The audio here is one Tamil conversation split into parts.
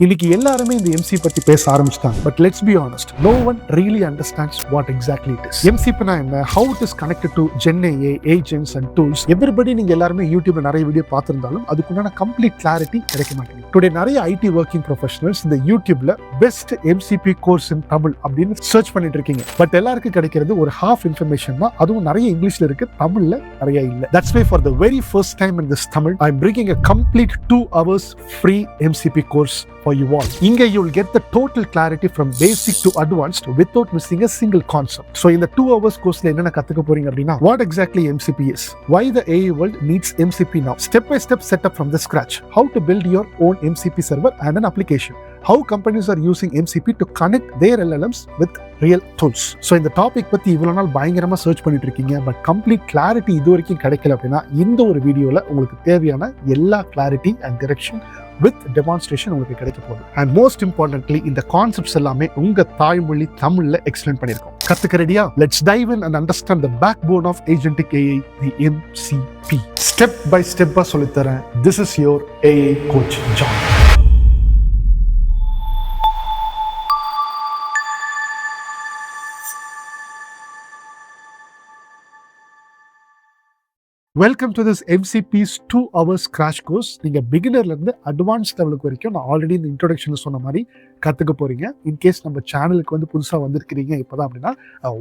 இன்னைக்கு எல்லாருமே இந்த எம்சி பத்தி பேச ஆரம்பிச்சிட்டாங்க. But let's be honest, no one really understands what exactly it is. எம்சிபினா என்ன, how it is connected to GenAI, agents and tools. Everybody நீங்க எல்லாருமே யூடியூப்ல நிறைய வீடியோ பார்த்திருந்தாலும் அதுக்குண்டான கம்ப்ளீட் கிளாரிட்டி கிடைக்க மாட்டேங்குது. டுடே நிறைய ஐடி ஒர்க்கிங் ப்ரொஃபஷனல்ஸ் இந்த யூடியூப்ல best MCP course in Tamil அப்படின்னு சர்ச் பண்ணிட்டு இருக்கீங்க. பட் எல்லாருக்கும் கிடைக்கிறது ஒரு ஹாஃப் இன்ஃபர்மேஷன் தான். அதுவும் நிறைய இங்கிலீஷ்ல இருக்கு, தமிழ்ல நிறைய இல்ல. That's why for the very first time in this Tamil I am bringing a complete 2 hours free MCP course for you all. Inga you will get the total clarity from basic to advanced without missing a single concept. So in the 2 hours course la enna kathukka poringa appadina, what exactly MCP is, why the AI world needs MCP now, step by step setup from the scratch, how to build your own MCP server and an application, how companies are using MCP to connect their LLMs with real tools. So இந்த டாபிக் பத்தி இவ்வளவு நாள் பயங்கரமா சர்ச் பண்ணிட்டு இருக்கீங்க, பட் கம்ப்ளீட் கிளாரிட்டி இது வரைக்கும் கிடைக்கல அப்படின்னா இந்த ஒரு வீடியோல உங்களுக்கு தேவையான எல்லா clarity and direction with demonstration உங்களுக்கு கிடைக்க போகுது. அண்ட் மோஸ்ட் இம்பார்ட்டன்ட்லி இந்த கான்செப்ட்ஸ் எல்லாமே உங்க தாய்மொழி தமிழ்ல எக்ஸ்பிளைன் பண்ணியிருக்கோம். கத்துக்க ரெடியா? Let's dive in and understand the backbone of agentic AI, the MCP. Step by ஸ்டெப்பா சொல்லித்தரேன். This is your AI coach John. Welcome to this MCP's 2 hours crash course. நீங்கள் பிகினர்லேருந்து அட்வான்ஸ் லெவலுக்கு வரைக்கும் நான் ஆல்ரெடி இந்த இன்ட்ரோடக்ஷனில் சொன்ன மாதிரி கற்றுக்க போகிறீங்க. இன்கேஸ் நம்ம சேனலுக்கு வந்து புதுசாக வந்திருக்கிறீங்க இப்போ தான் அப்படின்னா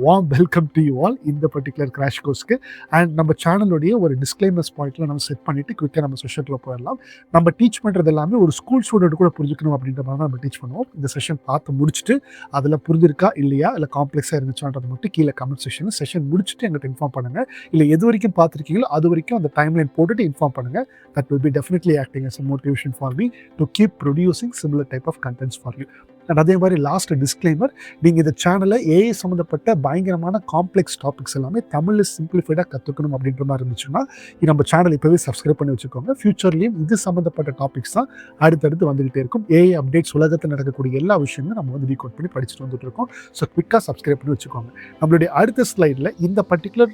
warm welcome to you all இந்த பர்டிகுலர் கிராஷ் கோர்ஸ்க்கு. அண்ட் நம்ம சேனலுடைய ஒரு டிஸ்க்ளைமர்ஸ் பாயிண்ட்டில் நம்ம செட் பண்ணிவிட்டு குயிக்காக நம்ம செஷனில் போயிடலாம். நம்ம டீச் பண்ணுறது எல்லாமே ஒரு ஸ்கூல் ஸ்டூடெண்ட் கூட புரிஞ்சுக்கணும் அப்படின்ற மாதிரி தான் நம்ம டீச் பண்ணுவோம். இந்த செஷன் பார்த்து முடிச்சுட்டு அதில் புரிஞ்சிருக்கா இல்லையா, இல்லை காம்ப்ளெக்ஸாக இருந்துச்சான்றது மட்டும் கீழே கமெண்ட் செஷன் முடிச்சுட்டு எங்கிட்ட இன்ஃபார்ம் பண்ணுங்கள். இல்லை எது வரைக்கும் பார்த்துருக்கீங்களோ அது வரைக்கும் அந்த டைம்லைன் போட்டுட்டு இன்ஃபார்ம் பண்ணுங்க. That will be definitely acting as a motivation for me to keep producing similar type of contents for you. And அதே மாதிரி லாஸ்ட் டிஸ்க்ளைமர், நீங்கள் இந்த சேனலில் AI சம்மந்தப்பட்ட பயங்கரமான காம்ப்ளெக்ஸ் டாபிக்ஸ் எல்லாமே தமிழில் சிம்பிளிஃபைடாக கற்றுக்கணும் அப்படின்ற மாதிரி இருந்துச்சுன்னா நம்ம சேனல் இப்போவே சப்ஸ்கிரைப் பண்ணி வச்சுக்கோங்க. ஃபியூச்சர்லேயும் இது சம்மந்தப்பட்ட டாபிக்ஸ் தான் அடுத்தடுத்து வந்துகிட்டே இருக்கும். AI அப்டேட்ஸ், உலகத்தில் நடக்கக்கூடிய எல்லா விஷயங்களும் நம்ம வந்து டீகோட் பண்ணி படிச்சுட்டு வந்துட்டு இருக்கோம். ஸோ குவிக்காக சப்ஸ்கிரைப் பண்ணி வச்சுக்கோங்க. நம்மளுடைய அடுத்த ஸ்லைடில் இந்த பர்டிகுலர்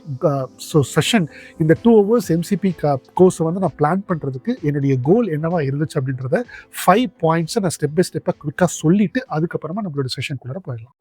செஷன், இந்த 2 hours MCP கோர்ஸை வந்து நான் பிளான் பண்ணுறதுக்கு என்னுடைய கோல் என்னவா இருந்துச்சு அப்படின்றத 5 பாயிண்ட்ஸை நான் ஸ்டெப் பை ஸ்டெப்பாக குவிக்காக சொல்லிட்டு அதுக்கப்புறமா நம்மளோட செஷனுக்குள்ள போயிடலாம்.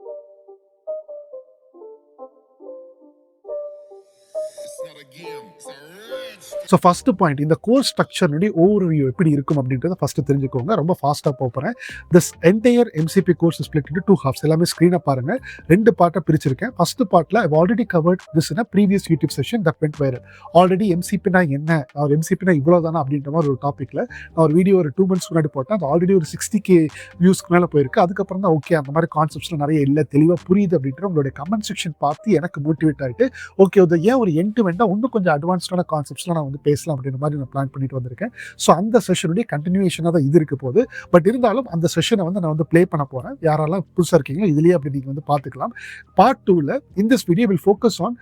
ஸோ ஃபர்ஸ்ட் பாயிண்ட், இந்த கோர்ஸ் ஸ்ட்ரக்சர்னுடைய ஓவர்வியூ எப்படி இருக்கும் அப்படின்றத ஃபர்ஸ்ட் தெரிஞ்சுக்கோங்க. ரொம்ப ஃபாஸ்ட்டாக போகிறேன். This entire MCP course split into 2 halves. எல்லாமே ஸ்க்ரீனை பாருங்க. 2 பார்ட்டாக பிரிச்சிருக்கேன். ஃபர்ஸ்ட் பார்ட்டில் I already covered this in previous YouTube session that went viral. Already MCPனா என்ன, ஒரு MCPனா இவ்வளோ தானே அப்படின்ற மாதிரி ஒரு டாப்பிக்கில் நான் ஒரு வீடியோ ஒரு 2 months முன்னாடி போட்டேன். அது ஆல்ரெடி ஒரு 60K வியூஸ்க்கு மேலே போயிருக்கு. அதுக்கப்புறம் தான் ஓகே அந்த மாதிரி கான்செப்ட்ஸ்லாம் நிறைய இல்லை, தெளிவாக புரியுது அப்படின்ற உங்களுடைய கமெண்ட் செக்ஷன் பார்த்து எனக்கு மோட்டிவேட் ஆகிட்டு ஓகே அது ஏன் ஒரு எண்ட் டு எண்டாக இன்னும் கொஞ்சம் அட்வான்ஸ்டான கான்செப்ட்ஸ்லாம் நான் வந்து பேசலாம் அப்படின்ற மாதிரி நான் பிளான் பண்ணிட்டு வந்திருக்கேன். ஸோ அந்த செஷனுடைய கண்டினியூஷனாக தான் இது இருக்க போகுது. பட் இருந்தாலும் அந்த செஷனை வந்து நான் வந்து ப்ளே பண்ண போகிறேன். யாரெல்லாம் புதுசாக இருக்கீங்களோ இதுலேயே அப்படி நீங்கள் வந்து பார்த்துக்கலாம். பார்ட் 2ல in this video will focus on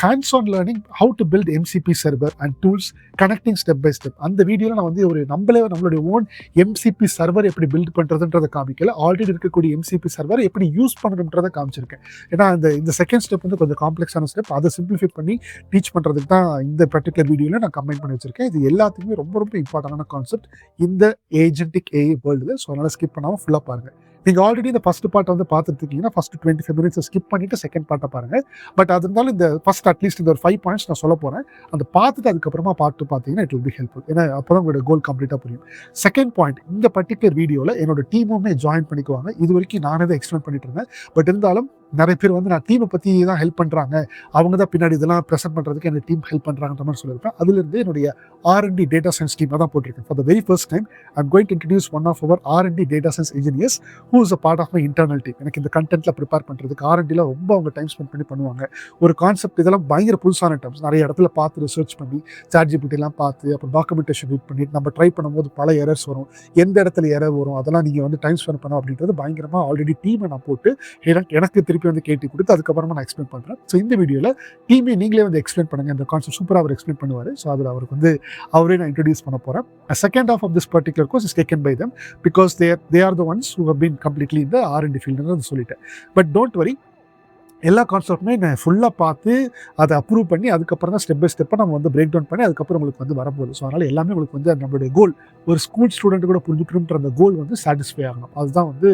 hands-on learning how to build MCP server and tools connecting step by step. அந்த வீடியோவில் நான் வந்து ஒரு நம்மளுடைய ஓன் MCP சர்வர் எப்படி பில்ட் பண்ணுறதுன்றதை காமிக்கல, ஆல்ரெடி இருக்கக்கூடிய MCP சர்வர் எப்படி யூஸ் பண்ணணுன்றதை காமிச்சிருக்கேன். ஏன்னா இந்த செகண்ட் ஸ்டெப் வந்து கொஞ்சம் காம்ப்ளெக்ஸான ஸ்டெப், அதை சிம்பிளிஃபை பண்ணி டீச் பண்ணுறதுக்கு தான் இந்த பர்டிகுலர் வீடியோவில் நான் கம்பைன் பண்ணி வச்சிருக்கேன். இது எல்லாத்துக்குமே ரொம்ப ரொம்ப இம்பார்ட்டன்டான கான்செப்ட் இந்த ஏஜென்டிக் AI வேர்ல்டில். ஸோ அதனால் ஸ்கிப் பண்ணாமல் ஃபுல்லாக பாருங்கள். நீங்கள் ஆல்ரெடி இந்த ஃபஸ்ட் பார்ட் வந்து பார்த்துட்டு இருக்கீங்கன்னா ஃபஸ்ட் 25 minutes ஸ்கிப் பண்ணிவிட்டு செகண்ட் பார்ட்டை பாருங்கள். பட் அது இருந்தாலும் இந்த ஃபஸ்ட் அட்லீஸ்ட் இந்த ஒரு 5 பாயிண்ட்ஸ் நான் சொல்ல போகிறேன். அந்த பார்த்துட்டு அதுக்கப்புறமா பார்ட் 2 பார்த்தீங்கன்னா இட் வில் பி ஹெல்ப்ஃபுல். ஏன்னா அப்போ தான் உங்களோட கோல் கம்ப்ளீட்டாக புரியும். செகண்ட் பாயிண்ட், இந்த பர்டிகுலர் வீடியோவில் என்னோட டீமுமே ஜாயின் பண்ணிக்குவாங்க. இது வரைக்கும் நானே தான் எக்ஸ்பிளைன் பண்ணிட்டு இருந்தேன். பட் இருந்தாலும் நிறைய பேர் வந்து நான் டீமை பற்றி தான் ஹெல்ப் பண்ணுறாங்க, அவங்க தான் பின்னாடி இதெல்லாம் ப்ரெசென்ட் பண்ணுறதுக்கு என்னோட டீம் ஹெல்ப் பண்ணுறாங்கன்ற மாதிரி சொல்லியிருப்பேன். அதுலேருந்து என்னுடைய R&D டேட்டா சயின்ஸ் டீமாக தான் போட்டிருக்கேன். For the very first time I'm going to introduce one of our R&D data science engineers who is a part of my internal team. எனக்கு இந்த கண்டென்ட்டில் ப்ரிப்பேர் பண்ணுறதுக்கு R&Dல ரொம்ப அவங்க டைம் ஸ்பெண்ட் பண்ணி பண்ணுவாங்க. ஒரு கான்செப்ட் இதெல்லாம் பயங்கர புதுசான டேர்ம்ஸ் நிறைய இடத்துல பார்த்து ரிசர்ச் பண்ணி ChatGPTலாம் பார்த்து அப்புறம் டாக்குமெண்டேஷன் ரீட் பண்ணி நம்ம ட்ரை பண்ணும்போது பல எரர்ஸ் வரும், எந்த இடத்துல எரர் வரும் அதெல்லாம் நீங்கள் வந்து டைம் ஸ்பெண்ட் பண்ணணும் அப்படின்றது பயங்கரமாக ஆல்ரெடி டீமை நான் போட்டு எனக்கு திருப்பி வந்து கேட்டு கொடுத்து அதுக்கப்புறமா நான் எக்ஸ்பிளைன் பண்ணுறேன். ஸோ இந்த வீடியோவில் டீமே நீங்களே வந்து எக்ஸ்பிளைன் பண்ணுங்கள். இந்த கான்செப்ட் சூப்பராக அவர் எக்ஸ்பிளைன் பண்ணுவார். ஸோ அதில் அவருக்கு வந்து அவரே நான் இன்ட்ரடியூஸ் பண்ண போகிறேன். Second half of this particular course is taken by them because they are the ones who have been completely in the R&D field ன்னு சொல்லிட்டேன். பட் டோன்ட் வரி, எல்லா கான்செப்ட்டுமே நான் ஃபுல்லாக பார்த்து அதை அப்ரூவ் பண்ணி அதுக்கப்புறம் தான் ஸ்டெப் பை ஸ்டெப்பாக நம்ம வந்து பிரேக் டவுன் பண்ணி அதுக்கப்புறம் உங்களுக்கு வந்து வரப்போகுது. ஸோ அதனால் எல்லாமே உங்களுக்கு வந்து நம்மளுடைய கோல் ஒரு ஸ்கூல் ஸ்டூடெண்ட் கூட புரிஞ்சுக்கணுன்ற அந்த கோல் வந்து சாட்டிஸ்ஃபை ஆகணும். அதுதான் வந்து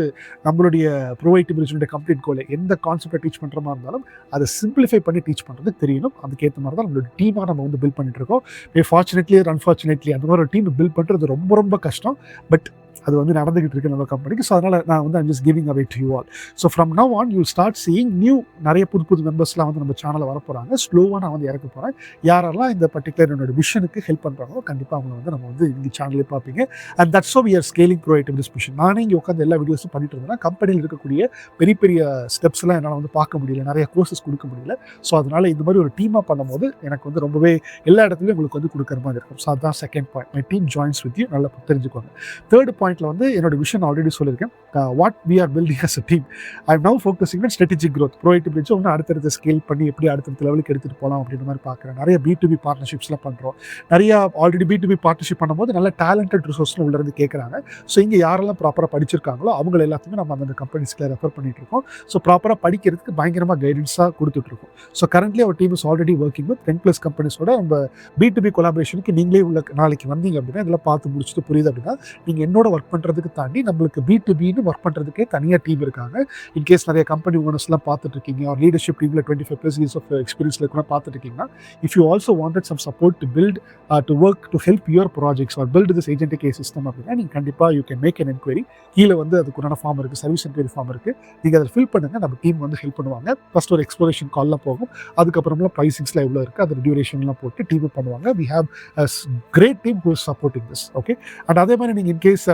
நம்மளுடைய ப்ரோவைட் பிரிட்ஜுடைய கம்ப்ளீட் கோல். எந்த கான்செப்டை டீச் பண்ணுற மாதிரி இருந்தாலும் அதை சிம்பிளிஃபை பண்ணி டீச் பண்ணுறது தெரியணும். அதுக்கேற்ற மாதிரி தான் நம்மளோட டீமாக நம்ம வந்து பில்ட் பண்ணிட்டு இருக்கோம். ஃபார்ச்சுனேட்லி ஆர் அன்ஃபார்ச்சுனேட்லி அந்த மாதிரி ஒரு டீம் பில்ட் பண்ணுறது ரொம்ப ரொம்ப கஷ்டம். பட் அது வந்து நடந்துகிட்டு இருக்கு நம்ம கம்பெனிக்கு. ஸோ அதனால் நான் வந்து I'm just giving away to you all. So from now on you start seeing new நிறைய புது புது மெம்பர்ஸ்லாம் வந்து நம்ம சேனலில் வர போகிறாங்க. ஸ்லோவாக நான் வந்து இறக்க போகிறேன். யாரெல்லாம் இந்த பர்டிகுலர் என்னோட விஷனுக்கு ஹெல்ப் பண்ணுறாங்களோ கண்டிப்பாக அவங்க வந்து நம்ம வந்து இங்கே சேனலே பார்ப்பீங்க. And that's so we are scaling provide disposition. நானே இங்கே உட்காந்து எல்லா வீடியோஸும் பண்ணிட்டு இருந்தேன்னா கம்பெனியில் இருக்கக்கூடிய பெரிய பெரிய ஸ்டெப்ஸ்லாம் என்னால் வந்து பார்க்க முடியல, நிறைய கோர்சஸ் கொடுக்க முடியல. ஸோ அதனால் இந்த மாதிரி ஒரு டீமாக பண்ணும்போது எனக்கு வந்து ரொம்பவே எல்லா இடத்துலையும் உங்களுக்கு வந்து கொடுக்குற மாதிரி இருக்கும். ஸோ அதுதான் second point. My team joins with you, நல்லா தெரிஞ்சுக்கோங்க. தேர்ட் பாயிண்ட்டில் வந்து என்னோட விஷன் ஆல்ரெடி சொல்லியிருக்கேன். What we are building as a team. I am now focusing on strategic growth. Provide bridge ஒன்று அடுத்தடுத்த ஸ்கேல் பண்ணி எப்படி அடுத்தடுத்த லெவலுக்கு எடுத்துகிட்டு போகலாம் அப்படின்ற மாதிரி பார்க்குறேன். நிறைய B2B பார்ட்னர்ஷிப்ஸ்லாம் பண்ணுறோம். நிறையா ஆல்ரெடி B2B பார்ட்னர்ஷிப் பண்ணும்போது நல்ல டேலண்டட் ரிசோர்ஸ்லாம் உள்ளேருந்து கேட்குறாங்க. ஸோ இங்கே யாரெல்லாம் ப்ராப்பராக படிச்சிருக்காங்களோ அவங்கள எல்லாத்தையுமே நம்ம அந்த கம்பெனிஸ்க்கு ரெஃபர் பண்ணிட்டு இருக்கோம். ஸோ ப்ராப்பராக படிக்கிறதுக்கு பயங்கரமாக கைடன்ஸாக கொடுத்துட்ருக்கோம். So currently our team is already working with 10+ கம்பெனிஸோட நம்ம B2B கொலாபரேஷனுக்கு நீங்களே உள்ள நாளைக்கு வந்தீங்க அப்படின்னா இதெல்லாம் பார்த்து முடிச்சுட்டு புரியுது அப்படின்னா நீங்கள் என்னோட ஒர்க் பண்ணுறதுக்கு தாண்டி நம்மளுக்கு B2Bன்னு ஒர்க் பண்ணுறதுக்கே தனியாக டீம் இருக்காங்க. இன்கேஸ் நிறைய கம்பெனி ஓனர்ஸ்லாம் பார்த்துட்டு இருக்கீங்க, ஒரு லீடர்ஷிப் டீமில் 25+ இயர்ஸ் ஆஃப் எக்ஸ்பீரியன்ஸில் கூட பார்த்துட்டு இருக்கீங்கன்னா, if you also wanted some support to build to work to help your projects or build this agentic system அப்படின்னா நீங்கள் கண்டிப்பாக you can make an enquiry. கீழே வந்து அதுக்குண்டான ஃபார்ம் இருக்குது, சர்வீஸ் என்கொயரி ஃபார்ம் இருக்குது. நீங்கள் அதை ஃபில் பண்ணுங்கள், நம்ம டீம் வந்து ஹெல்ப் பண்ணுவாங்க. ஃபர்ஸ்ட் ஒரு எக்ஸ்ப்ளோரேஷன் கால்லாம் போகும். அதுக்கப்புறம்லாம் ப்ரைசிங்ஸ்லாம் எவ்வளோ இருக்குது அது டியூரேஷன்லாம் போட்டு டீம் பண்ணுவாங்க. We have a great team who is supporting this. Okay. And அதே மாதிரி நீங்கள் இன்கேஸ்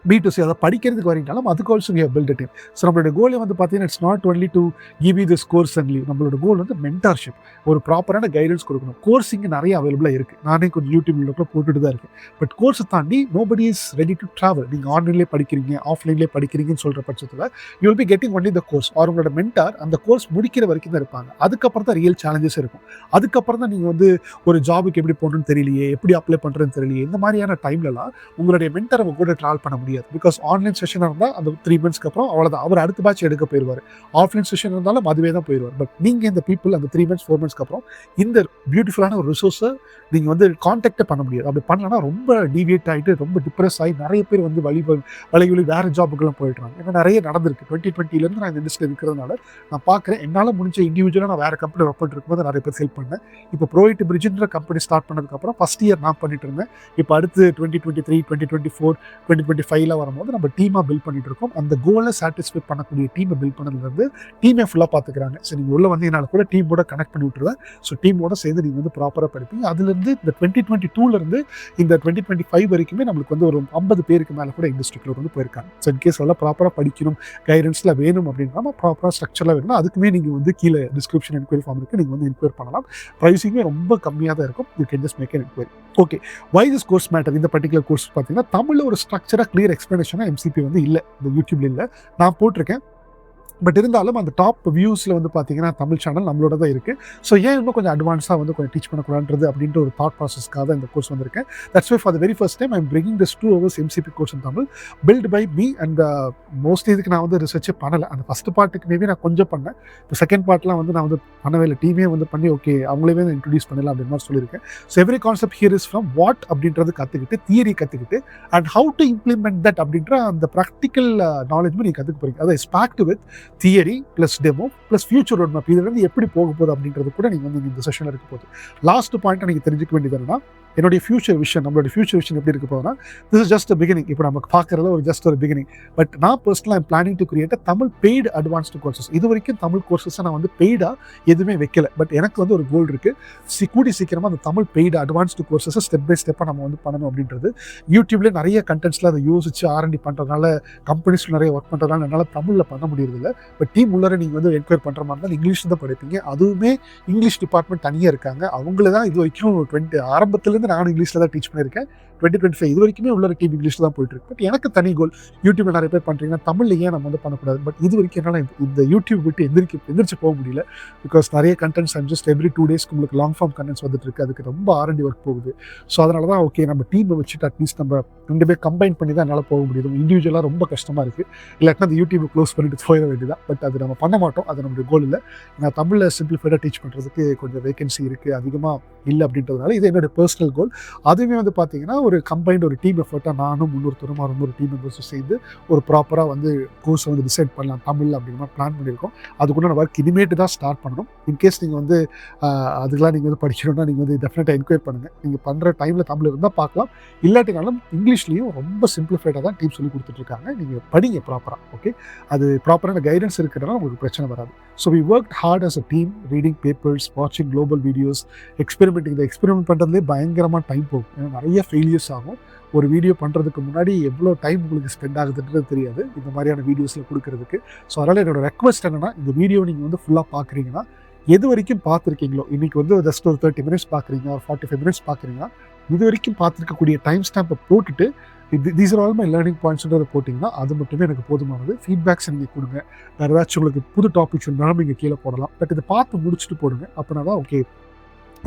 B2C அதை படிக்கிறதுக்கு வரீங்கனாலும் அதுக்கு also we have build a team. So நம்மளோட கோலே வந்து பார்த்தீங்கன்னா it's not only to give you this course and leave. நம்மளோட கோல் வந்து மென்டார்ஷிப், ஒரு ப்ராப்பரான கைடன்ஸ் கொடுக்கணும். கோர்ஸ் இங்கே நிறைய அவைலபிளாக இருக்குது. நானே கொஞ்சம் யூடியூப்ல கூட போட்டுட்டு தான் இருக்கேன். பட் கோர்ஸை தாண்டி nobody is ready to travel. நீங்கள் ஆன்லைன்லேயே படிக்கிறீங்க, ஆஃப்லைன்லேயே படிக்கிறீங்கன்னு சொல்கிற பட்சத்தில் you will be getting only the course. Or உங்களோட மென்டார் அந்த கோர்ஸ் முடிக்கிற வரைக்கும் தான் இருப்பாங்க. அதுக்கப்புறம் தான் ரியல் சேலஞ்சஸ் இருக்கும். அதுக்கப்புறம் தான் நீங்கள் வந்து ஒரு ஜாபுக்கு எப்படி போகணும்னு தெரியலையே, எப்படி அப்ளை பண்ணுறதுன்னு தெரியலையே, இந்த மாதிரியான டைம்லலாம் உங்களுடைய மென்டார் அவங்க கூட ட்ராவல் பண்ண முடியாது. பிகாஸ் ஆன்லைன் செஷனாக இருந்தால் அந்த 3 monthsக்கு அப்புறம் அவ்வளோதான், அவர் அடுத்த பேட்ச் எடுக்க போயிடுவார். ஆஃப்லைன் செஷன் இருந்தாலும் அதுவே தான் போயிடுவார். பட் நீங்கள் இந்த பீப்புள் அந்த 3 months 4 monthsக்கு அப்புறம் இந்த பியூட்டிஃபுல்லான ஒரு ரிசோர்ஸை நீங்கள் வந்து கான்டாக்டே பண்ண முடியாது. அப்படி பண்ணலன்னா ரொம்ப டீவியேட் ஆகிட்டு ரொம்ப டிப்ரெஸ் ஆகி நிறைய பேர் வந்து வழி வேறு ஜாபுக்கெல்லாம் போயிடுறாங்க. ஏன்னா நிறைய நடந்திருக்கு. 2020 நான் இந்த இண்டஸ்ட்ரியில் இருக்கிறதுனால நான் பார்க்குறேன். என்னால் முடிஞ்ச இண்டிவிஜுவலாக நான் வேறு கம்பெனி ஒர்க் பண்ணிட்டு இருக்கும்போது நிறைய பேர் ஹெல்ப் பண்ணேன். இப்போ ப்ரோவைட் பிரிட்ஜ்ன்ற கம்பெனி ஸ்டார்ட் பண்ணதுக்கப்புறம் ஃபஸ்ட் இயர் நான் பண்ணிட்டு இருந்தேன். இப்போ அடுத்து 2023 2024 2025 வரும்போது நம்ம டீமாக பில்ட் பண்ணிட்டு இருக்கோம். அந்த கோலை சாட்டிஸ்ஃபை பண்ணக்கூடிய டீமை பில்ட் பண்ணதுலேருந்து டீமே ஃபுல்லாக பார்த்துக்கிறாங்க. ஸோ நீங்கள் உள்ள வந்து என்னால் கூட டீமோட கனெக்ட் பண்ணி விட்டுருவேன். ஸோ டீமோட சேர்ந்து நீங்கள் வந்து ப்ராப்பராக படிப்பீங்க. அதுலேருந்து இந்த 2022 இந்த 2025 வரைக்குமே நம்மளுக்கு வந்து ஒரு 50 பேருக்கு மேலே கூட இண்டஸ்ட்ரிக்குள்ள வந்து போயிருக்காங்க. ஸோ இன்கேஸ் எல்லாம் ப்ராப்பராக படிக்கணும், கைடன்ஸில் வேணும் அப்படின்னா ப்ராப்பராக ஸ்ட்ரக்சரில் வேணும்னா அதுக்குமே நீங்கள் வந்து கீழே டிஸ்கிரிப்ஷன் என்கொயரி ஃபார்ம் இருக்குது, நீங்கள் வந்து என்கொயரி பண்ணலாம். ப்ரைஸிங்குமே ரொம்ப கம்மியாக தான் இருக்கும். You can just make an enquiry. Okay, why this course matter? இந்த பர்டிகுலர் கோர்ஸ் பார்த்தீங்கன்னா தமிழில் ஒரு ஸ்ட்ரக்சராக கிளியர் எக்ஸ்பிளனேஷனாக MCP வந்து இல்லை, இந்த யூடியூப்ல இல்லை. நான் போட்டிருக்கேன். பட் இருந்தாலும் அந்த டாப் வியூஸில் வந்து பார்த்தீங்கன்னா தமிழ் சேனல் நம்மளோட தான் இருக்குது. ஸோ ஏன் இன்னும் கொஞ்சம் அட்வான்ஸாக வந்து கொஞ்சம் டீச் பண்ணக்கூடாது அப்படின்ற ஒரு தாட் ப்ராசஸ்க்காக தான் இந்த கோர்ஸ் வந்திருக்கேன். That's why for the very first time I am bringing this 2 hours MCP course in Tamil build by me. And mostly இதுக்கு நான் வந்து ரிசர்ச்சே பண்ணலை. அந்த ஃபஸ்ட் பார்ட்டுக்கு மேபி நான் கொஞ்சம் பண்ணேன். இப்போ செகண்ட் பார்ட்லாம் வந்து நான் வந்து பண்ணவே இல்லை. டீமே வந்து பண்ணி ஓகே அவங்களே வந்து இன்ட்ரடியூஸ் பண்ணலாம் அப்படின்னு மாதிரி சொல்லியிருக்கேன். So every concept here is from what அப்படின்றது கற்றுக்கிட்டு, தியரி கற்றுக்கிட்டு, and how to implement that அப்படின்ற அந்த ப்ராக்டிக்கல் நாலேஜ் நீங்கள் கற்றுக்க போகிறீங்க. அதை packed with theory plus demo plus future roadmap. இதுலேருந்து எப்படி போக போகுது அப்படின்றது கூட நீங்கள் வந்து இந்த செஷனில் இருக்க போகுது. லாஸ்ட் பாயிண்ட்டை நீங்கள் தெரிஞ்சுக்க வேண்டியது என்னன்னா, என்னுடைய ஃபியூச்சர் விஷன், நம்மளுடைய ஃபியூச்சர் விஷன் எப்படி இருக்க போகுதுன்னா, திஸ் இஸ் ஜஸ்ட் பிகினிங். இப்போ நமக்கு பார்க்குறதுல ஒரு ஜஸ்ட் ஒரு பிகினிங். பட் நான் பர்சனலாக planning to create Tamil paid advanced courses. இது வரைக்கும் தமிழ் கோர்சஸை நான் வந்து பெய்டாக எதுவுமே வைக்கல. பட் எனக்கு வந்து ஒரு கோல் இருக்குது, கூடி சீக்கிரமாக அந்த தமிழ் பெய்டு அட்வான்ஸ்டு கோர்சஸை ஸ்டெப் பை ஸ்டெப்பாக நம்ம வந்து பண்ணணும் அப்படின்றது. யூடியூப்லேயே நிறைய கண்டென்ட்ஸில் அதை யோசிச்சு R&D பண்ணுறதுனால, கம்பெனிஸில் நிறைய ஒர்க் பண்ணுறதுனால என்னால் தமிழில் பண்ண முடியறதில்ல. பட் டீம் உள்ளார நீங்கள் வந்து என்கொயர் பண்ணுற மாதிரி இருந்தால் இங்கிலீஷ் தான் படிப்பீங்க. அதுவுமே இங்கிலீஷ் டிபார்ட்மெண்ட் தனியாக இருக்காங்க. அவங்கள தான் இது வரைக்கும் ஆரம்பத்தில் 2020 நானும் இங்கிலீஷில் தான் டீச் பண்ணியிருக்கேன். 2025 இது வரைக்குமே உள்ள டீம் இங்கிலீஷில் தான் போயிட்டு இருக்கு. பட் எனக்கு தனி கோல், யூடியூப்ல நிறைய பேர் பண்ணுறீங்கன்னா தமிழ்ல ஏன் நம்ம வந்து பண்ணக்கூடாது. பட் இது வரைக்கும் என்னால் இந்த யூடியூப் விட்டு எந்திரிச்சு போக முடியல. பிகாஸ் நிறைய கண்டென்ட்ஸ் ஜஸ்ட் எவ்ரி 2 days உங்களுக்கு லாங் ஃபார்ம் கண்டென்ட்ஸ் வந்துட்டு இருக்கு. அதுக்கு ரொம்ப R&D ஒர்க் போகுது. ஸோ அதனால தான் ஓகே நம்ம டீமை வச்சுட்டு அட்லீஸ்ட் நம்ம 2 பேர் கம்பைன் பண்ணி தான் என்னால் போக முடியுது. இண்டிவிஜுவலாக ரொம்ப கஷ்டமாக இருக்குது. இல்லாட்டினா அந்த யூடியூப் க்ளோஸ் பண்ணிட்டு போயிட வேண்டியதான். பட் அது நம்ம பண்ண மாட்டோம். அது நம்மளுடைய கோல் இல்லை. நான் தமிழில் சிம்பிளிஃபைடாக டீச் பண்ணுறதுக்கு கொஞ்சம் வேகன்சி இருக்குது, அதிகமாக இல்லை அப்படின்றதுனால இது என்னோட பர்சனல் கோல். அதுவுமே வந்து பார்த்தீங்கன்னா ஒரு கம்பைன்ட் ஒரு டீம் எஃபர்ட்டாக நானும் 300 டீம் மெம்பர்ஸும் சேர்ந்து ஒரு ப்ராப்பராக வந்து கோர்ஸை வந்து டிசைட் பண்ணலாம் தமிழ் அப்படிங்கிற மாதிரி பிளான் பண்ணியிருக்கோம். அதுக்குள்ள ஒர்க் இனிமேட்டு தான் ஸ்டார்ட் பண்ணணும். இன்கேஸ் நீங்கள் வந்து அதுக்கெலாம் நீங்கள் வந்து படிக்கணும்னா நீங்கள் வந்து டெஃபினட்டாக என்கொயர் பண்ணுங்கள். நீங்கள் பண்ணுற டைமில் தமிழ் இருந்தால் பார்க்கலாம். இல்லாட்டினாலும் இங்கிலீஷ்லேயும் ரொம்ப சிம்பிளிஃபைடாக தான் டீம் சொல்லி கொடுத்துட்ருக்காங்க. நீங்கள் படிங்க ப்ராப்பராக. ஓகே, அது ப்ராப்பரான கைடன்ஸ் இருக்கிறதுனால உங்களுக்கு பிரச்சனை வராது. So we work hard as a team, reading papers, வாட்சிங் குளோபல் வீடியோஸ், எக்ஸ்பெரிமெண்டிங். இந்த எக்ஸ்பெரிமெண்ட் பண்ணுறதுலேயே பயங்கரமாக டைம் போகும். ஏன்னா நிறைய ஃபெயிலியர்ஸ் ஆகும். ஒரு வீடியோ பண்ணுறதுக்கு முன்னாடி எவ்வளோ டைம் உங்களுக்கு ஸ்பெண்ட் ஆகுதுன்றது தெரியாது இந்த மாதிரியான வீடியோஸில் கொடுக்கறதுக்கு. ஸோ அதனால் என்னோட ரெக்வஸ்ட் என்னென்னா, இந்த வீடியோ நீங்கள் வந்து ஃபுல்லாக பார்க்குறீங்கன்னா எது வரைக்கும் பார்த்துருக்கீங்களோ, இன்றைக்கி வந்து ஜஸ்ட் ஒரு 30 minutes பார்க்குறீங்க, ஒரு 45 minutes பார்க்குறீங்கன்னா, இது வரைக்கும் பார்த்துருக்கக்கூடிய டைம் ஸ்டாம்பை போட்டுட்டு these are all my learning பாயிண்ட்ஸ்ன்றதை போட்டிங்கன்னா அது மட்டுமே எனக்கு போதுமானது. ஃபீட்பேக்ஸ் நீங்கள் கொடுங்க. வேறு ஏதாச்சும் உங்களுக்கு புது டாபிக்ஸ் இருந்தாலும் நீங்கள் கீழே போடலாம். பட் இதை பார்த்து முடிச்சுட்டு போடுங்க. அப்படின்னா தான் okay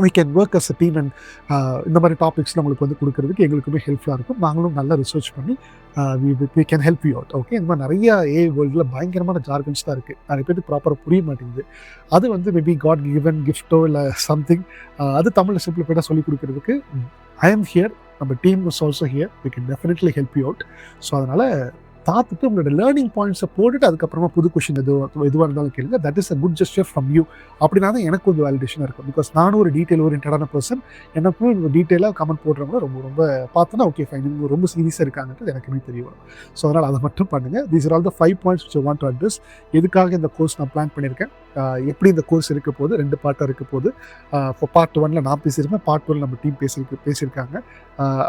we can work as a team and இந்த மாதிரி டாபிக்ஸ் நம்மளுக்கு வந்து கொடுக்கறதுக்கு எங்களுக்குமே ஹெல்ப்ஃபுல்லாக இருக்கும். நாங்களும் நல்லா ரிசர்ச் பண்ணி we can help you out. Okay, இந்த மாதிரி நிறைய AI வேர்ல்டில் பயங்கரமான ஜார்கன்ஸ் தான் இருக்குது. நிறைய பேருக்கு ப்ராப்பராக புரிய மாட்டேங்குது. அது வந்து மேபி காட் கிவன் கிஃப்டோ இல்லை சம்திங், அது தமிழில் சிம்பிளிஃபைடாக சொல்லிக் கொடுக்கறதுக்கு I am here. நம்ம team is also here. we can definitely help you out. So அதனால் பார்த்துட்டு உங்களோட லேர்னிங் பாயிண்ட்ஸை போட்டுட்டு அதுக்கப்புறமா புது கொஷின் எதுவாக இருந்தாலும் கேளுங்க. That is a good gesture from you. அப்படின்னா தான் எனக்கு கொஞ்சம் வேலிடேஷனாக இருக்கும். பிகாஸ் நானும் ஒரு டீட்டெயில் ஓரியன்டான பர்சன். எனக்கும் இந்த டீட்டெயிலாக கமெண்ட் போடுறவங்க ரொம்ப ரொம்ப பார்த்தோன்னா ஓகே ஃபைன், இவங்க ரொம்ப சீரியஸாக இருக்காங்கன்றது எனக்குமே தெரிய வரும். ஸோ அதனால் அதை மட்டும் பண்ணுங்கள். These are all the 5 points which I want to address. எதுக்காக இந்த கோர்ஸ் நான் பிளான் பண்ணியிருக்கேன், எப்படி இந்த கோர்ஸ் இருக்க போது, 2 பார்ட்டாக இருக்க போது. பார்ட் 1ல் நான் பேசியிருக்கேன், பார்ட் 2ல் நம்ம டீம் பேசியிருக்காங்க.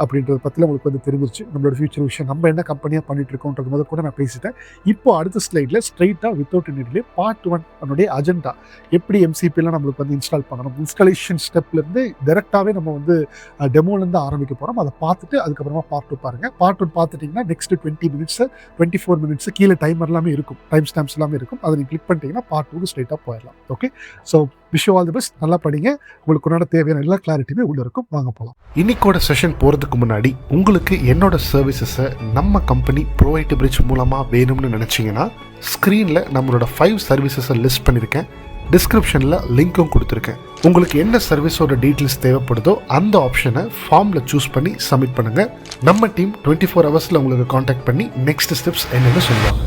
அப்படின்றத பற்றில உங்களுக்கு வந்து தெரிஞ்சிருச்சு. நம்மளோட ஃபியூச்சர் விஷயம், நம்ம என்ன கம்பெனியாக பண்ணிட்டு இருக்கோன்றது முதல் கூட நான் பேசிட்டேன். இப்போ அடுத்த ஸ்லைடில் ஸ்ட்ரைட்டாக வித்தவுட் இன்டிலே பார்ட் 1 அதனுடைய அஜெண்டா, எப்படி MCPலாம் நம்மளுக்கு வந்து இன்ஸ்டால் பண்ணணும், இன்ஸ்டாலேஷன் ஸ்டெப்லேருந்து டேரெக்டாகவே நம்ம வந்து டெமோலேருந்து ஆரம்பிக்க போகிறோம். அதை பார்த்துட்டு அதுக்கப்புறமா பார்ட் 2 பாருங்கள். பார்ட் 1 பார்த்துட்டிங்கன்னா நெக்ஸ்ட் 20 minutes 24 minutes கீழே டைமர் எல்லாமே இருக்கும், டைம் ஸ்டாம்ப்ஸ் எல்லாமே இருக்கும். அதை நீங்கள் கிளிக் பண்ணிட்டீங்கன்னா பார்ட் 2 ஸ்ட்ரைட்டாக போயிடலாம். Okay, so wish you all the best. நல்லா படிங்க. உங்களுக்கு உன்னோட தேவையான எல்லா கிளாரிட்டியுமே உள்ள இருக்கும். வாங்க போகலாம். இன்னைக்கோட செஷன் போகிறதுக்கு முன்னாடி உங்களுக்கு என்னோட சர்வீசஸை நம்ம கம்பெனி ப்ரோவைட் பிரிட்ஜ் மூலமாக வேணும்னு நினச்சிங்கன்னா ஸ்க்ரீனில் நம்மளோட 5 சர்வீசஸை லிஸ்ட் பண்ணியிருக்கேன். டிஸ்கிரிப்ஷனில் லிங்க்கும் கொடுத்துருக்கேன். உங்களுக்கு என்ன சர்வீஸோட டீட்டெயில்ஸ் தேவைப்படுதோ அந்த ஆப்ஷனை ஃபார்மில் சூஸ் பண்ணி சப்மிட் பண்ணுங்கள். நம்ம டீம் 24 hours உங்களுக்கு காண்டாக்ட் பண்ணி நெக்ஸ்ட் ஸ்டெப்ஸ் என்னென்னு சொல்லுவாங்க.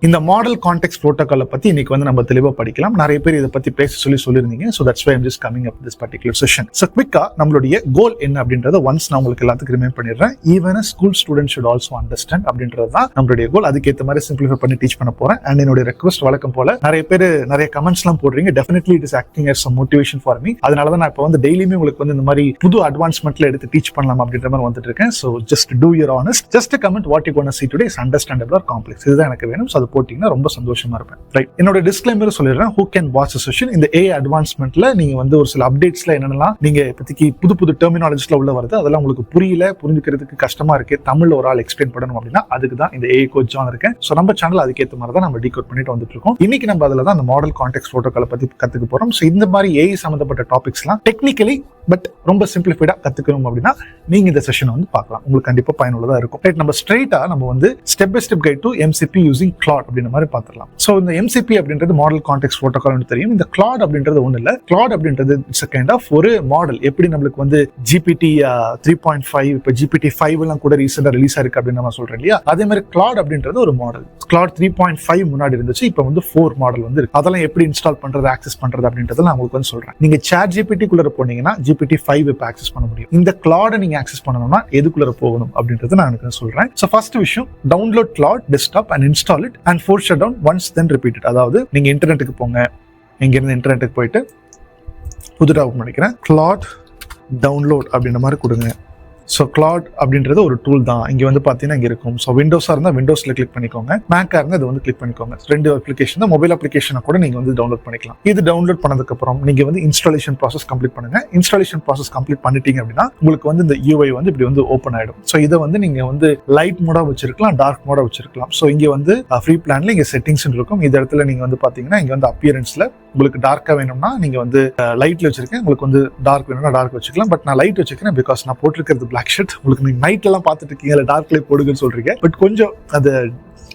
இந்த மாடல் கான்டெக்ஸ்ட் ப்ரோட்டோகாலை பற்றி இன்னைக்கு வந்து நம்ம தெளிவாக படிக்கலாம். நிறைய பேர் இதை பற்றி பேச சொல்லியிருந்தீங்க. So that's why I'm just coming up this particular session. So குவிக்காக நம்மளுடைய கோல் என்ன அப்படின்றத ஒன்ஸ் நான் உங்களுக்கு எல்லாத்துக்கும் ரிமைண்ட் பண்ணிடுறேன். Even school student should also understand அப்படின்றது தான் நம்மளுடைய கோல். அதுக்கேற்ற மாதிரி சிம்பிளிஃபை பண்ணி டீச் பண்ண போகிறேன். அண்ட் என்னுடைய ரெக்வஸ்ட் வழக்கம் போல நிறைய பேர் நிறைய கமெண்ட்ஸ்லாம் போடுறீங்க. Definitely it is acting as a motivation for me. அதனால தான் நான் இப்போ வந்து டெய்லியுமே உங்களுக்கு வந்து இந்த மாதிரி புது அட்வான்ஸ்மெண்ட்ல எடுத்து டீச் பண்ணலாம் அப்படின்ற மாதிரி வந்துட்டு இருக்கேன். So just do your honest. Just comment what you gonna see today is understandable or complex. இதுதான் எனக்கு வேணும். ஸோ அது போட்டிங்கன்னா ரொம்ப சந்தோஷமா இருப்பேன். ரைட், என்னோட டிஸ்க்ளைமர் சொல்லிடுறேன். Who can watch the session. இந்த AI அட்வான்ஸ்மெண்ட்ல நீங்க வந்து ஒரு சில அப்டேட்ஸ்ல என்னென்னலாம் நீங்க இப்போதைக்கு புது டெர்மினாலஜிஸ்ல உள்ள வருது, அதெல்லாம் உங்களுக்கு புரிஞ்சுக்கிறதுக்கு கஷ்டமா இருக்கு, தமிழ்ல ஒரு ஆள் எக்ஸ்பிளைன் பண்ணணும் அப்படின்னா அதுக்கு தான் இந்த AI கோச் ஜான் இருக்கேன். ஸோ நம்ம சேனல் அதுக்கேற்ற மாதிரி தான் நம்ம டீகோட் பண்ணிட்டு வந்துட்டு இருக்கோம். இன்னைக்கு நம்ம அதில் தான் அந்த மாடல் கான்டெக்ஸ்ட் ப்ரோட்டோகாலை பத்தி கத்துக்க போறோம். ஸோ இந்த மாதிரி AI சம்பந்தப்பட்ட டாபிக்ஸ்லாம் டெக்னிக்கலி பட் ரொம்ப சிம்பிளிஃபைடா கத்துக்கணும் அப்படின்னா நீங்க இந்த செஷன் வந்து பார்க்கலாம். உங்களுக்கு கண்டிப்பா பயனுள்ளதா இருக்கும். ரைட், நம்ம ஸ்ட்ரைட்டா நம்ம வந்து step by step guide to MCP using Claude அப்படின்ற மாதிரி பார்த்துக்கலாம். ஸோ இந்த MCP அப்படின்றது மாடல் கான்டெக்ஸ்ட் ப்ரோட்டோகால் தெரியும். இந்த Claude அப்படின்றது ஒண்ணு இல்ல. Claude அப்படின்றது இட்ஸ் a kind of ஒரு மாடல். எப்படி நம்மளுக்கு வந்து GPT 3.5 இப்போ GPT 5 எல்லாம் கூட ரீசெண்டா ரிலீஸ் ஆயிருக்கு அப்படின்னு நம்ம சொல்றோம் இல்லையா, அதே மாதிரி Claude அப்படின்றது ஒரு மாடல். Claude 3.5 முன்னாடி இருந்துச்சு, இப்போ வந்து 4 மாடல் வந்து இருக்கு. அதெல்லாம் எப்படி இன்ஸ்டால் பண்றது, ஆக்சஸ் பண்றது அப்படின்றத நான் உங்களுக்கு வந்து சொல்றேன். நீங்க ChatGPT குள்ள போனீங்கன்னா GPT 5 இப்போ ஆக்சஸ் பண்ண முடியும். இந்த Claude நீங்க ஆக்சஸ் பண்ணணும்னா எதுக்குள்ள போகணும் அப்படின்றத நான் எனக்கு சொல்றேன். ஸோ ஃபர்ஸ்ட் விஷயம், download Claude desktop and install it and force shut down once then repeat it. அதாவது நீங்க இன்டர்நெட்டுக்கு போங்க, இங்கிருந்து இன்டர்நெட்டுக்கு போயிட்டு புதுடா ஓப்பன் பண்ணிக்கிறேன், Claude டவுன்லோட் அப்படின்ற மாதிரி கொடுங்க. ஸோ Claude அப்படின்றது ஒரு டூல் தான். இங்கே வந்து பார்த்தீங்கன்னா இங்கே இருக்கும். ஸோ விண்டோஸாக இருந்தால் விண்டோஸில் கிளிக் பண்ணிக்கோங்க, மேக்காக இருந்தால் இது வந்து கிளிக் பண்ணிக்கோங்க. 2 அப்ளிகேஷன் தான். மொபைல் அப்ளிகேஷனை கூட நீங்கள் வந்து டவுன்லோட் பண்ணிக்கலாம். இது டவுன்லோட் பண்ணதுக்கப்புறம் நீங்கள் வந்து இன்ஸ்டாலேஷன் ப்ராசஸ் கம்ப்ளீட் பண்ணுங்க. இன்ஸ்டாலேஷன் ப்ராசஸ் கம்ப்ளீட் பண்ணிட்டீங்க அப்படின்னா உங்களுக்கு வந்து இந்த UI வந்து இப்படி வந்து ஓப்பன் ஆகிடும். ஸோ இதை வந்து நீங்கள் வந்து லைட் மோடாக வச்சிருக்கலாம், டார்க் மோடாக வச்சிருக்கலாம். ஸோ இங்கே வந்து ஃப்ரீ பிளான்ல இங்கே செட்டிங்ஸ் இருக்கும். இந்த இடத்துல நீங்கள் வந்து பார்த்தீங்கன்னா இங்கே வந்து அப்பியரன்ஸில் உங்களுக்கு டார்க்காக வேணும்னா நீங்கள் வந்து லைட்ல வச்சிருக்கேன், உங்களுக்கு வந்து டார்க் வேணும்னா டார்க் வச்சுக்கலாம். பட் நான் லைட் வச்சுக்கிறேன் பிகாஸ் நான் போட்டிருக்கிறது பிளாக் ஷர்ட். உங்களுக்கு நீங்க நைட்ல எல்லாம் பார்த்துட்டு இருக்கீங்க, இல்லை டார்க்ல போடுங்கன்னு சொல்றீங்க. பட் கொஞ்சம் அது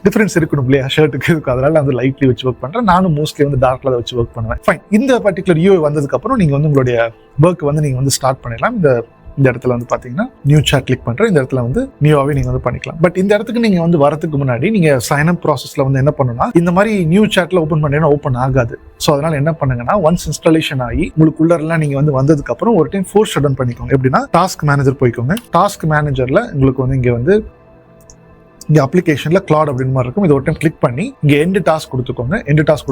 டிஃபரன்ஸ் இருக்கணும் இல்லையா, ஷர்ட்டுக்கு இருக்கும். அதனால வந்து லைட்லி வச்சு ஒர்க் பண்றேன். நானும் மோஸ்ட்லி வந்து டார்க்ல வச்சு ஒர்க் பண்ணுவேன். ஃபைன். இந்த பர்டிகுலர் UI வந்ததுக்கு அப்புறம் நீங்க வந்து உங்களுடைய ஒர்க் வந்து நீங்க வந்து ஸ்டார்ட் பண்ணிடலாம். இந்த இடத்துல வந்து பாத்தீங்கன்னா நியூ சாட் கிளிக் பண்றேன். இந்த இடத்துல வந்து நியூவாவே நீங்க வந்து பண்ணிக்கலாம். பட் இந்த இடத்துக்கு நீங்க வந்து வரதுக்கு முன்னாடி நீங்க சைன் அப் ப்ராசஸ்ல வந்து என்ன பண்ணணும்னா, இந்த மாதிரி நியூ சாட்ல ஓப்பன் பண்ணீங்கன்னா ஓப்பன் ஆகாது. ஸோ அதனால என்ன பண்ணுங்கன்னா, ஒன்ஸ் இன்ஸ்டாலேஷன் ஆகி உங்களுக்குள்ளலாம் நீங்க வந்து வந்ததுக்கு அப்புறம் ஒரு டைம் ஃபோர்ஸ் ஷட் டவுன் பண்ணிக்கோங்க. எப்படின்னா டாஸ்க் மேனேஜர் போய்க்கோங்க. டாஸ்க் மேனேஜர்ல உங்களுக்கு வந்து இங்க வந்து இங்க அப்ளிகேஷன்ல Claude அப்படின்னு மாதிரி இருக்கும். இது ஒரு டைம் கிளிக் பண்ணி இங்க எண்ட் டாஸ்க் கொடுத்துக்கோங்க. எண்ட் டாஸ்க்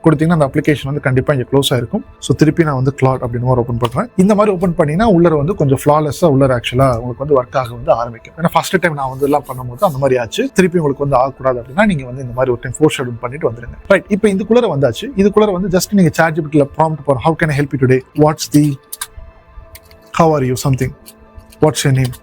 கொடுத்தீங்கன்னா அந்த அப்ளிகேஷன் வந்து கண்டிப்பா இங்க க்ளோஸ் ஆயிருக்கும். ஸோ திருப்பி நான் வந்து Claude அப்படின்னு மாதிரி ஓப்பன் பண்றேன். இந்த மாதிரி ஓப்பன் பண்ணீங்கன்னா உள்ளர வந்து கொஞ்சம் ஃபிளாலெஸ்ஸா உள்ளர ஆக்சுவலா உங்களுக்கு வந்து ஒர்க் ஆக வந்து ஆரம்பிக்கும். ஏன்னா ஃபர்ஸ்ட் டைம் நான் வந்து எல்லாம் பண்ணும்போது அந்த மாதிரி ஆச்சு. திருப்பி உங்களுக்கு வந்து ஆகக்கூடாது அப்படின்னா நீங்க வந்து இந்த மாதிரி ஒரு டைம் ஃபோர்ஸ் ஷட் டவுன் பண்ணிட்டு வந்துருங்க. ரைட். இப்போ இதுக்குள்ள வந்தாச்சு. இதுக்குள்ள வந்து ஜஸ்ட் நீங்க ChatGPTல ப்ராம்ப்ட் போற how can I help you today, how are you something, what's your name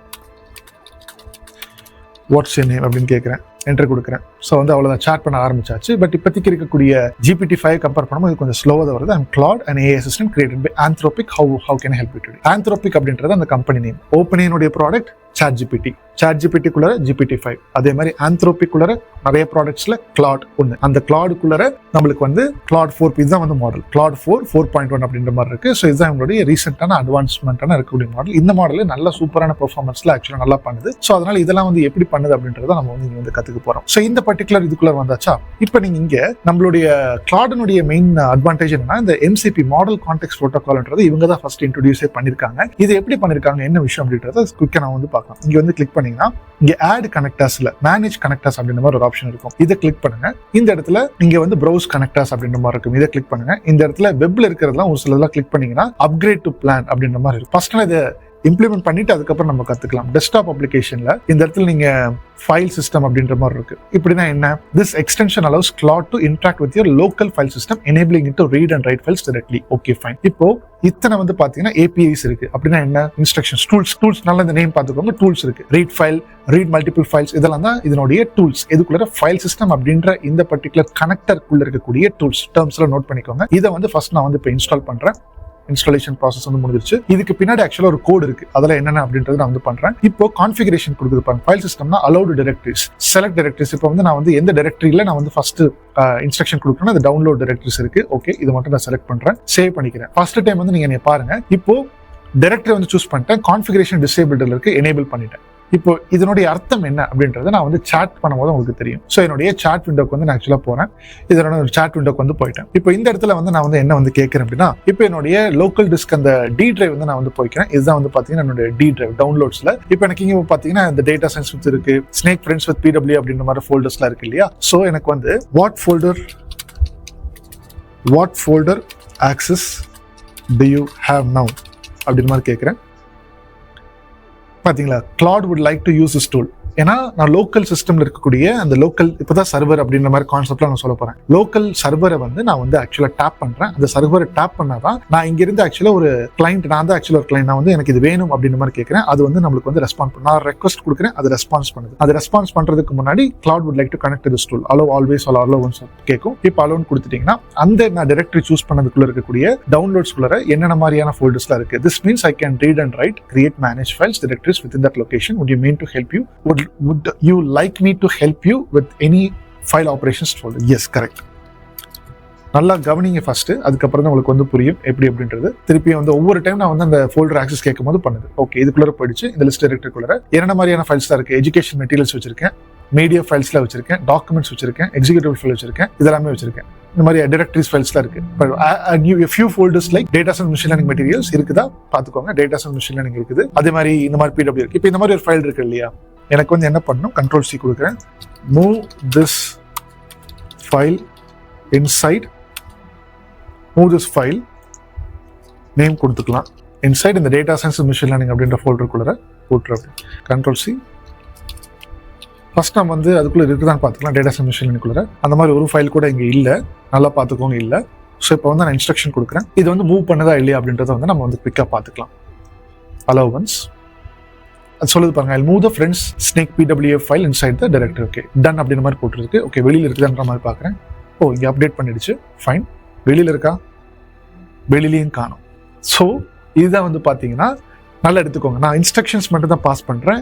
அப்படின்னு கேட்குறேன். என்டர் கொடுக்குறேன். ஸோ வந்து அவ்வளோதான், சாட் பண்ண ஆரம்பிச்சாச்சு. பட் இப்போதைக்கு இருக்கக்கூடிய GPT-5 கம்பேர் பண்ணும்போது இது கொஞ்சம் ஸ்லோவாக தான் வருது. Claude an AI assistant created by Anthropic. How can I help you today? Anthropic அப்படின்றது அந்த company name. OpenAI product ChatGPT குள்ளர GPT-5. அதே மாதிரி Anthropic குள்ளர நிறைய ப்ராடக்ட்ஸ்ல Claude ஒன்று. அந்த Claude குள்ளர நம்மளுக்கு வந்து Claude 4 இதுதான் வந்து மாடல். Claude 4.1 அப்படின்ற மாதிரி இருக்கு. ஸோ இதுதான் நம்மளுடைய ரீசெண்டான அட்வான்ஸ்மெண்டான இருக்கக்கூடிய மாடல். இந்த மாடல் நல்ல சூப்பரான பெர்ஃபார்மன்ஸ்ல ஆக்சுவலாக நல்லா பண்ணுது. ஸோ அதனால இதெல்லாம் வந்து எப்படி பண்ணுது அப்படின்றத நம்ம வந்து கத்துக்க போறோம். ஸோ இந்த பர்டிகுலர் இதுக்குள்ள வந்தாச்சா, இப்போ நீங்க இங்க நம்மளுடைய Claudeனுடைய மெயின் அட்வான்டேஜ் என்னன்னா, இந்த MCP மாடல் கான்டெக்ஸ்ட் ப்ரோட்டோகால்ன்றது இவங்க தான் ஃபர்ஸ்ட் இன்ட்ரோடியூஸே பண்ணிருக்காங்க. இது எப்படி பண்ணிருக்காங்க, என்ன விஷயம் அப்படின்றத குயிக்கா நான் வந்து பார்க்கலாம். இங்க வந்து கிளிக் பண்ணீங்கன்னா இங்க ஆட் கனெக்டர்ஸ்ல மேனேஜ் கனெக்டர்ஸ் அப்படின்ற மாதிரி ஒரு ஆப்ஷன் இருக்கும். இதை கிளிக் பண்ணுங்க. இந்த இடத்துல நீங்க வந்து ப்ரௌஸ் கனெக்டர்ஸ் அப்படின்ற மாதிரி இருக்கும். இதை கிளிக் பண்ணுங்க. இந்த இடத்துல வெப்ல இருக்கிறதெல்லாம் ஒரு சிலதெல்லாம் கிளிக் பண்ணீங்கன்னா அப்கிரேட் டு பிளான் அப்படின்ற மாதிரி இருக்கும். ஃபர்ஸ்ட் இதை இம்ப்ளிமெண்ட் பண்ணிட்டு அதுக்கப்புறம் நம்ம கத்துக்கலாம். டெஸ்க்டாப் அப்ளிகேஷன்ல இந்த இடத்துல நீங்க ஃபைல் சிஸ்டம் அப்படின்ற மாதிரி இருக்கு. இப்படின்னா என்ன, this extension allows Claude to interact with your local file system, enabling it to read and write files directly. Okay fine. இப்போ இத்தனை வந்து பாத்தீங்கன்னா APIs இருக்கு. அப்படின்னா என்ன, இன்ஸ்ட்ரக்ஷன்ஸ், டூல்ஸ் நல்ல இந்த நேம் பார்த்துக்கோங்க. டூல்ஸ் இருக்கு. ரீட் மல்டிபிள் ஃபைல்ஸ், இதெல்லாம் தான் இதனுடைய டூல்ஸ். இதுக்குள்ள ஃபைல் சிஸ்டம் அப்படின்ற இந்த பர்டிகுலர் கனெக்டருக்குள்ள இருக்கக்கூடிய டூல்ஸ் டேர்ம்ஸ்ல நோட் பண்ணிக்கோங்க. இதை வந்து ஃபர்ஸ்ட் நான் வந்து இப்போ இன்ஸ்டால் பண்றேன். இன்ஸ்டாலேஷன் ப்ராசஸ் வந்து முடிஞ்சிருச்சு. இதுக்கு பின்னாடி ஆக்சுவலா ஒரு கோட் இருக்கு. அதெல்லாம் என்னென்ன அப்படின்றது நான் வந்து பண்றேன். இப்போ கான்ஃபிகரேஷன் கொடுக்குது பாருங்க. ஃபைல் சிஸ்டம்னா அலௌட் டைரக்டரிஸ், செலக்ட் டைரக்டரிஸ். இப்போ வந்து நான் வந்து எந்த டைரக்டரியில நான் வந்து ஃபர்ஸ்ட் இன்ஸ்ட்ரக்ஷன் கொடுக்கணும், அது டவுன்லோட் டைரக்டரிஸ் இருக்கு. ஓகே, இது மட்டும் நான் செலக்ட் பண்றேன், சேவ் பண்ணிக்கிறேன். ஃபர்ஸ்ட் டைம் வந்து நீங்க பாருங்க. இப்போ டைரக்டரி வந்து சூஸ் பண்ணிட்டேன். கான்ஃபிகரேஷன் டிசேபிள்ல இருக்கு, எனேபிள் பண்ணிட்டேன். இப்போ இதனுடைய அர்த்தம் என்ன அப்படின்றத நான் வந்து சாட் பண்ணும்போது உங்களுக்கு தெரியும். ஸோ என்னுடைய சாட் விண்டோக்கு வந்து நான் ஆக்சுவலாக போறேன். இதனோட ஒரு சாட் விண்டோக்கு வந்து போயிட்டேன். இப்போ இந்த இடத்துல வந்து நான் வந்து என்ன வந்து கேட்கிறேன் அப்படின்னா, இப்போ என்னுடைய லோக்கல் டிஸ்க் அந்த டி டிரைவ் வந்து நான் வந்து போய்க்கிறேன். இதுதான் வந்து பாத்தீங்கன்னா என்னுடைய டி டிரைவ் டவுன்லோட்ஸ்ல. இப்போ எனக்கு இங்க பாத்தீங்கன்னா இந்த டேட்டா சயின்ஸ் வித் இருக்கு, ஸ்னேக் ஃப்ரெண்ட்ஸ் வித் PW அப்படின்ற மாதிரி ஃபோல்டர்ஸ்லாம் இருக்கு இல்லையா. ஸோ எனக்கு வந்து what folder access do you have now அப்படின்ற மாதிரி கேட்கிறேன். பாத்தீங்களா, Claude would like to use this tool. ஏன்னா நான் லோக்கல் சிஸ்டம்ல இருக்கக்கூடிய அந்த லோக்கல் இப்பதான் சர்வர் அப்படின்ற மாதிரி கான்செப்ட்ல நான் சொல்ல போறேன். லோக்கல் சர்வரை வந்து நான் வந்து ஆக்சுவலா டேப் பண்றேன். அந்த சர்வரை டேப் பண்ணாதான் நான் இங்க இருந்து ஆக்சுவலா ஒரு கிளைண்ட், நான் தான் ஆக்சுவலா ஒரு கிளைண்ட், நான் வந்து எனக்கு இது வேணும் அப்படின்ற மாதிரி கேட்கிறேன். அது வந்து நம்மளுக்கு வந்து ரெஸ்பான்ஸ் பண்ண, நான் ரெக்வஸ்ட் கொடுக்குறேன், அது ரெஸ்பான்ஸ் பண்ணுது. அது ரெஸ்பான்ஸ் பண்றதுக்கு முன்னாடி Claude would like to connect to this tool, allow always or allow once கேட்கும். இப்போ அலோன் கொடுத்துட்டீங்கன்னா அந்த நான் டைரக்டரி சூஸ் பண்ணதுக்குள்ள இருக்கக்கூடிய டவுன்லோட்ஸ் குள்ள என்னென்ன மாதிரியான ஃபோல்டர்ஸ்லாம் இருக்கு. This means I can read and write, create, manage files, directories within that location. Would you mean to help you? Would you like me to help you with any file operations folder? Yes, correct. நல்லா கவனிங்க ஃபர்ஸ்ட், அதுக்கப்புறம் தான் உங்களுக்கு வந்து புரியும் எப்படி அப்படின்றது. திருப்பி வந்து ஒவ்வொரு டைம் நான் வந்து அந்த ஃபோல்டர் ஆக்சஸ் கேட்கும் போது பண்ணுது. ஓகே, இதுக்குள்ள போயிடுச்சு. இந்த லிஸ்ட் டைரக்டரிக்குள்ள என்னென்ன மாதிரியான ஃபைல்ஸ் தான் இருக்கு. எஜுகேஷன் மெட்டீரியல்ஸ் வச்சிருக்கேன், மீடியா ஃபைல்ஸ்ல வச்சிருக்கேன், டாக்குமெண்ட்ஸ் வச்சிருக்கேன், எக்ஸிக்யூட்டிவ் ஃபைல் வச்சிருக்கேன், இதெல்லாமே வச்சிருக்கேன். இந்த மாதிரி டைரக்டரிஸ் ஃபைல்ஸ்லாம் இருக்கு. few folders like data science machine learning materials இருக்குதா பாத்துக்கோங்க. data science machine learning இருக்குது. அதே மாதிரி இந்த மாதிரி PW இருக்கு. இப்போ இந்த மாதிரி ஒரு ஃபைல் இருக்கு இல்லையா, எனக்கு வந்து என்ன பண்ணணும், Control C கொடுக்குறேன். Move this file inside, move this file name கொடுத்துக்கலாம். இன்சைட் இந்த டேட்டா சயின்ஸ் மிஷின் லேர்னிங் அப்படின்ற ஃபோல்டருக்குள்ள போட்டுரு. Control C. ஃபர்ஸ்ட் நம்ம வந்து அதுக்குள்ளே இருக்குதான்னு பார்த்துக்கலாம். டேட்டா சயின்ஸ் மிஷின் லேர்னிங்குள்ளே அந்த மாதிரி ஒரு ஃபைல் கூட இங்கே இல்லை, நல்லா பார்த்துக்கோங்க இல்லை. ஸோ இப்போ வந்து நான் இன்ஸ்ட்ரக்ஷன் கொடுக்குறேன். இது வந்து மூவ் பண்ணதா இல்லையா அப்படின்றத வந்து நம்ம வந்து குவிக்காக பார்த்துக்கலாம். அலோவன்ஸ் அது சொல்லுது பாருங்க, ஐ move the friends snake PWF file inside the directory. Okay done அப்படின்ற மாதிரி போட்டுருக்கு. ஓகே வெளியில் இருக்குதுன்ற மாதிரி பார்க்குறேன். ஓ இங்கே அப்டேட் பண்ணிடுச்சு. ஃபைன். வெளியில் இருக்கா? வெளியிலையும் காணும். ஸோ இதுதான் வந்து பார்த்தீங்கன்னா நல்லா எடுத்துக்கோங்க. நான் இன்ஸ்ட்ரக்ஷன்ஸ் மட்டும் தான் பாஸ் பண்ணுறேன்.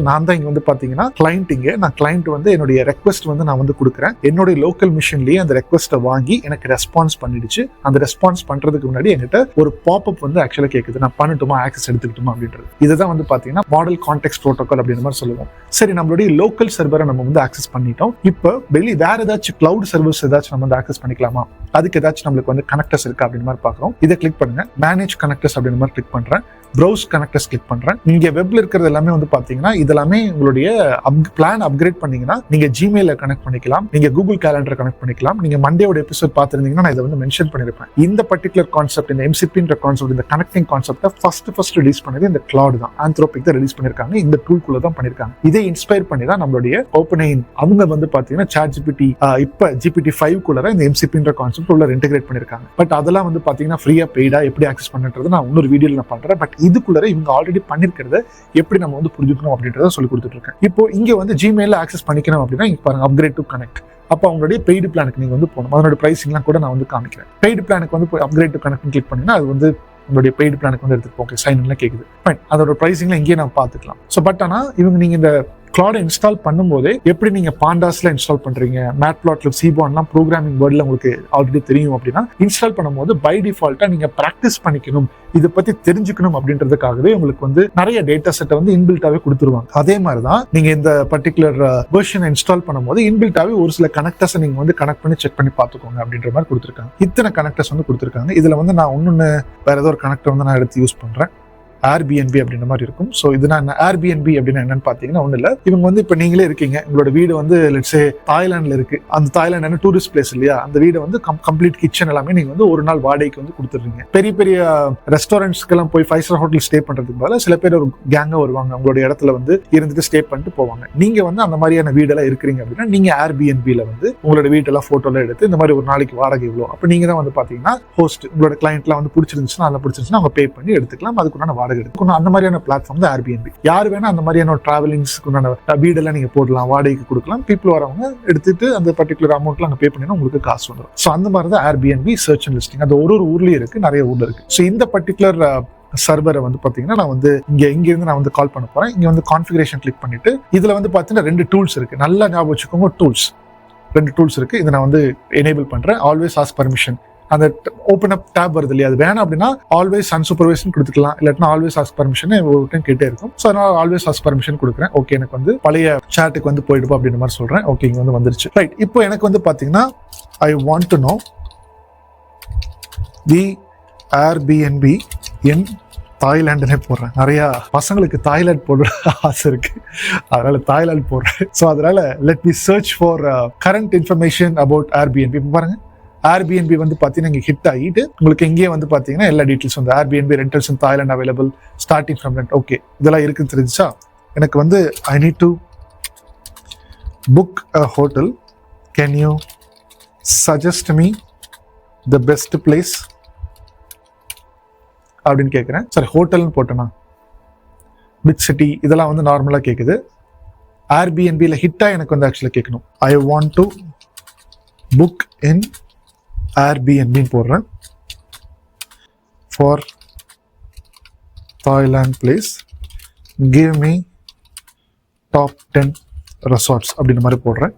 நான் தான் இங்கே வந்து பார்த்தீங்கன்னா கிளைண்ட், இங்கே நான் கிளைண்ட் வந்து என்னுடைய ரெக்வஸ்ட் வந்து நான் வந்து கொடுக்குறேன். என்னுடைய லோக்கல் மிஷின்லேயே அந்த ரெக்வஸ்ட்டை வாங்கி எனக்கு ரெஸ்பான்ஸ் பண்ணிடுச்சு. அந்த ரெஸ்பான்ஸ் பண்ணுறதுக்கு முன்னாடி என்கிட்ட ஒரு பாப்அப் வந்து ஆக்சுவலாக கேட்குது, நான் பண்ணட்டுமா, ஆக்சஸ் எடுத்துக்கிட்டுமா அப்படின்றது. இதுதான் வந்து பார்த்தீங்கன்னா மாடல் கான்டெக்ஸ்ட் ப்ரோட்டோகால் அப்படின்ற மாதிரி சொல்லுவோம். சரி, நம்மளுடைய லோக்கல் சர்வரை நம்ம வந்து ஆக்சஸ் பண்ணிட்டோம். இப்போ வேற ஏதாச்சும் கிளவுட் சர்வீஸ் ஏதாச்சும் நம்ம வந்து ஆக்சஸ் பண்ணிக்கலாமா, அதுக்கு ஏதாச்சும் நம்மளுக்கு வந்து கனெக்டர்ஸ் இருக்கா அப்படின்னு மாதிரி பார்க்குறோம். இதை கிளிக் பண்ணுங்க. மேனேஜ் கனெக்டர்ஸ் அப்படின்ற மாதிரி கிளிக் பண்ணுறேன். ப்ரௌஸ் கனெக்டர்ஸ் கிளிக் பண்றேன். இங்க வெப்ல இருக்கிறது எல்லாமே வந்து பாத்தீங்கன்னா இதெல்லாமே உங்களுடைய பிளான் அப்கிரேட் பண்ணீங்கன்னா நீங்க ஜிமெயில கனெக்ட் பண்ணிக்கலாம், நீங்க கூகுள் கேலண்டர் கனெக்ட் பண்ணிக்கலாம். நீங்க மண்டேயோட எபிசோட் பார்த்திருந்தீங்கன்னா நான் இதை வந்து மென்ஷன் பண்ணிருப்பேன். இந்த பர்டிகுலர் கான்செப்ட், இந்த MCPன்ற கான்செப்ட், இந்த கனெக்டிங் கான்செப்டை ஃபர்ஸ்ட் ரிலீஸ் பண்ணது இந்த Claude தான். ஆந்த்ரோபிக் தான் ரிலீஸ் பண்ணிருக்காங்க. இந்த டூல்குள்ள தான் பண்ணிருக்காங்க. இதை இன்ஸ்பயர் பண்ணி தான் நம்மளுடைய OpenAI அவங்க வந்து பாத்தீங்கன்னா ChatGPT இப்ப GPT-5 குள்ள இந்த MCPன்ற கான்செப்ட் உள்ள இன்டெகிரேட் பண்ணிருக்காங்க. பட் அதெல்லாம் வந்து பாத்தீங்கன்னா ஃப்ரீயா பெய்டா எப்படி ஆக்சஸ் பண்றது நான் இன்னொரு வீடியோல நான் பண்றேன். பட் இதுக்குள்ள இவங்க ஆல்ரெடி பண்ணிருக்கிறத எப்படி நம்ம வந்து புரிஞ்சுக்கணும் அப்படின்றத சொல்லி கொடுத்துட்டு இருக்கேன். இப்போ இங்க வந்து ஜிமெயில ஆக்சஸ் பண்ணிக்கணும் அப்படின்னா இங்க பாருங்க, அப்கிரேட் டு கனெக்ட். அப்போ அவங்களுடைய பெய்டு பிளானுக்கு நீங்க வந்து போகணும். அதனோட பிரைசிங்லாம் கூட நான் வந்து காமிக்கிறேன். பெய்டு பிளானுக்கு வந்து அப்கிரேட் டு கனெக்ட் கிளிக் பண்ணீங்கன்னா அது வந்து உங்களுடைய பெய்டு பிளானுக்கு வந்து எடுத்துட்டு போங்க. சைன் இன்லாம் கேக்குது. ஃபைன். அதோட பிரைசிங்ல இங்கேயே நம்ம பார்த்துக்கலாம். ஸோ பட் ஆனா இவங்க நீங்க இந்த Claude இன்ஸ்டால் பண்ணும்போதே எப்படி நீங்க பாண்டாஸ்ல இன்ஸ்டால் பண்றீங்க, மேட்ப்ளாட்ல சீபான்லாம் ப்ரோக்ராமிங் வேர்ட்ல உங்களுக்கு ஆல்ரெடி தெரியும் அப்படின்னா இன்ஸ்டால் பண்ணும்போது பை டிஃபால்ட்டா நீங்க பிராக்டிஸ் பண்ணிக்கணும், இதை பத்தி தெரிஞ்சுக்கணும் அப்படின்றதுக்காகவே உங்களுக்கு வந்து நிறைய டேட்டா செட்டை வந்து இன்பில்ட்டாவே கொடுத்துருவாங்க. அதே மாதிரி தான் நீங்க இந்த பர்டிகுலர் வெர்ஷன் இன்ஸ்டால் பண்ணும்போது இன்பில்ட்டாவே ஒரு சில கனெக்டர்ஸ் நீங்க வந்து கனெக்ட் பண்ணி செக் பண்ணி பார்த்துக்கோங்க அப்படின்ற மாதிரி கொடுத்துருக்காங்க. இத்தனை கனெக்டர்ஸ் வந்து கொடுத்துருக்காங்க. இதுல வந்து நான் ஒன்னொன்னு வேற ஏதோ ஒரு கனெக்டர் வந்து நான் எடுத்து யூஸ் பண்றேன். Airbnb அப்படின்ற மாதிரி இருக்கும். ஸோ இது நான் Airbnb அப்படின்னா என்னன்னு பார்த்தீங்கன்னா ஒன்றும் இல்லை. இவங்க வந்து இப்போ நீங்களே இருக்கீங்க, உங்களோட வீடு வந்து லெட்ஸே தாய்லாண்டில் இருக்கு. அந்த தாய்லாந்து என்ன டூரிஸ்ட் பிளேஸ் இல்லையா, அந்த வீடு வந்து கம்ப்ளீட் கிச்சன் எல்லாமே நீங்க வந்து ஒரு நாள் வாடகைக்கு வந்து கொடுத்துருங்க. பெரிய பெரிய ரெஸ்டாரண்ட்ஸ்க்கெல்லாம் போய் 5 ஸ்டார் ஹோட்டல் ஸ்டே பண்றதுக்கு பதிலாக சில பேர் ஒரு கேங்கா வருவாங்க, உங்களோட இடத்துல வந்து இருந்துட்டு ஸ்டே பண்ணிட்டு போவாங்க. நீங்க வந்து அந்த மாதிரியான வீடெல்லாம் இருக்கிறீங்க அப்படின்னா நீங்க Airbnb-ல வந்து உங்களோட வீட்டெல்லாம் போட்டோலாம் எடுத்து இந்த மாதிரி ஒரு நாளைக்கு வாடகை இவ்வளோ, அப்போ நீங்க தான் வந்து பாத்தீங்கன்னா ஹோஸ்ட். உங்களோட கிளைண்ட்லாம் வந்து பிடிச்சிருந்துச்சுன்னா அதில் பிடிச்சிருந்துச்சுன்னா அவங்க பே பண்ணி எடுத்துக்கலாம். அதுக்குண்டான எடுக்கணும். அந்த மாதிரியான பிளாட்ஃபார்ம் தான் Airbnb. யார் வேணா அந்த மாதிரியான டிராவலிங்ஸ்க்குண்டான வீடெல்லாம் நீங்க போடலாம், வாடகைக்கு கொடுக்கலாம். பீப்புள் வரவங்க எடுத்துட்டு அந்த பர்டிகுலர் அமௌண்ட்ல அங்க பே பண்ணினா உங்களுக்கு காசு வந்துடும். ஸோ அந்த மாதிரி தான் Airbnb சர்ச் அண்ட் லிஸ்டிங். அது ஒரு ஊர்லயும் இருக்கு, நிறைய ஊர்ல இருக்கு. ஸோ இந்த பர்டிகுலர் சர்வரை வந்து பாத்தீங்கன்னா நான் வந்து இருந்து நான் வந்து கால் பண்ண போறேன். இங்க வந்து கான்ஃபிகரேஷன் கிளிக் பண்ணிட்டு இதுல வந்து பாத்தீங்கன்னா 2 டூல்ஸ் இருக்கு. நல்லா ஞாபகம் வச்சுக்கோங்க, டூல்ஸ் 2 டூல்ஸ் இருக்கு. இதை நான் வந்து எனேபிள் பண்றேன். Always ask permission. அந்த ஓப்பன் அப் டேப் வருது இல்லையா, அது வேணாம் அப்படின்னா ஆல்வேஸ் அன்சூப்பர்வைஸ்னு கொடுத்துக்கலாம். இல்லாட்டினா ஆல்வேஸ் ஆஸ்க் பர்மிஷன் ஒரு டைம் கேட்டே இருக்கும். ஸோ அதனால ஆல்வேஸ் ஆஸ்க் பர்மிஷன் கொடுக்குறேன். ஓகே, எனக்கு வந்து பழைய சாட்டுக்கு வந்து போயிடுப்போம் அப்படின்ற மாதிரி சொல்றேன். ஓகே, இங்க வந்து வந்துருச்சு. ரைட். இப்போ எனக்கு வந்து பாத்தீங்கன்னா I want to know the Airbnb இன் தாய்லாண்டுனே போடுறேன். நிறைய பசங்களுக்கு தாய்லாந்து போடுற ஆசை இருக்கு, அதனால தாய்லாந்து போடுறேன். ஸோ அதனால let me search for current information about Airbnb. இப்போ பாருங்க, Airbnb வந்து பாத்தீங்கன்னா இங்க ஹிட் ஆகிட்டு உங்களுக்கு எங்கேயே வந்து பாத்தீங்கன்னா எல்லா டீட்டெயில்ஸ் வந்து Airbnb rentals in Thailand available starting from rent. Okay, இதெல்லாம் இருக்குன்னு தெரிஞ்சுச்சா. எனக்கு வந்து I need to book a hotel, can you suggest me the best place அப்படின்னு கேட்குறேன். சரி, ஹோட்டல்னு போட்டேனா, பிக் சிட்டி இதெல்லாம் வந்து நார்மலா கேட்குது. Airbnb-ல ஹிட்டா எனக்கு வந்து ஆக்சுவலாக கேட்கணும். I want to book in Airbnb போடுறேன் for Thailand place, give me top 10 resorts அப்படின்ற மாதிரி போடுறேன்.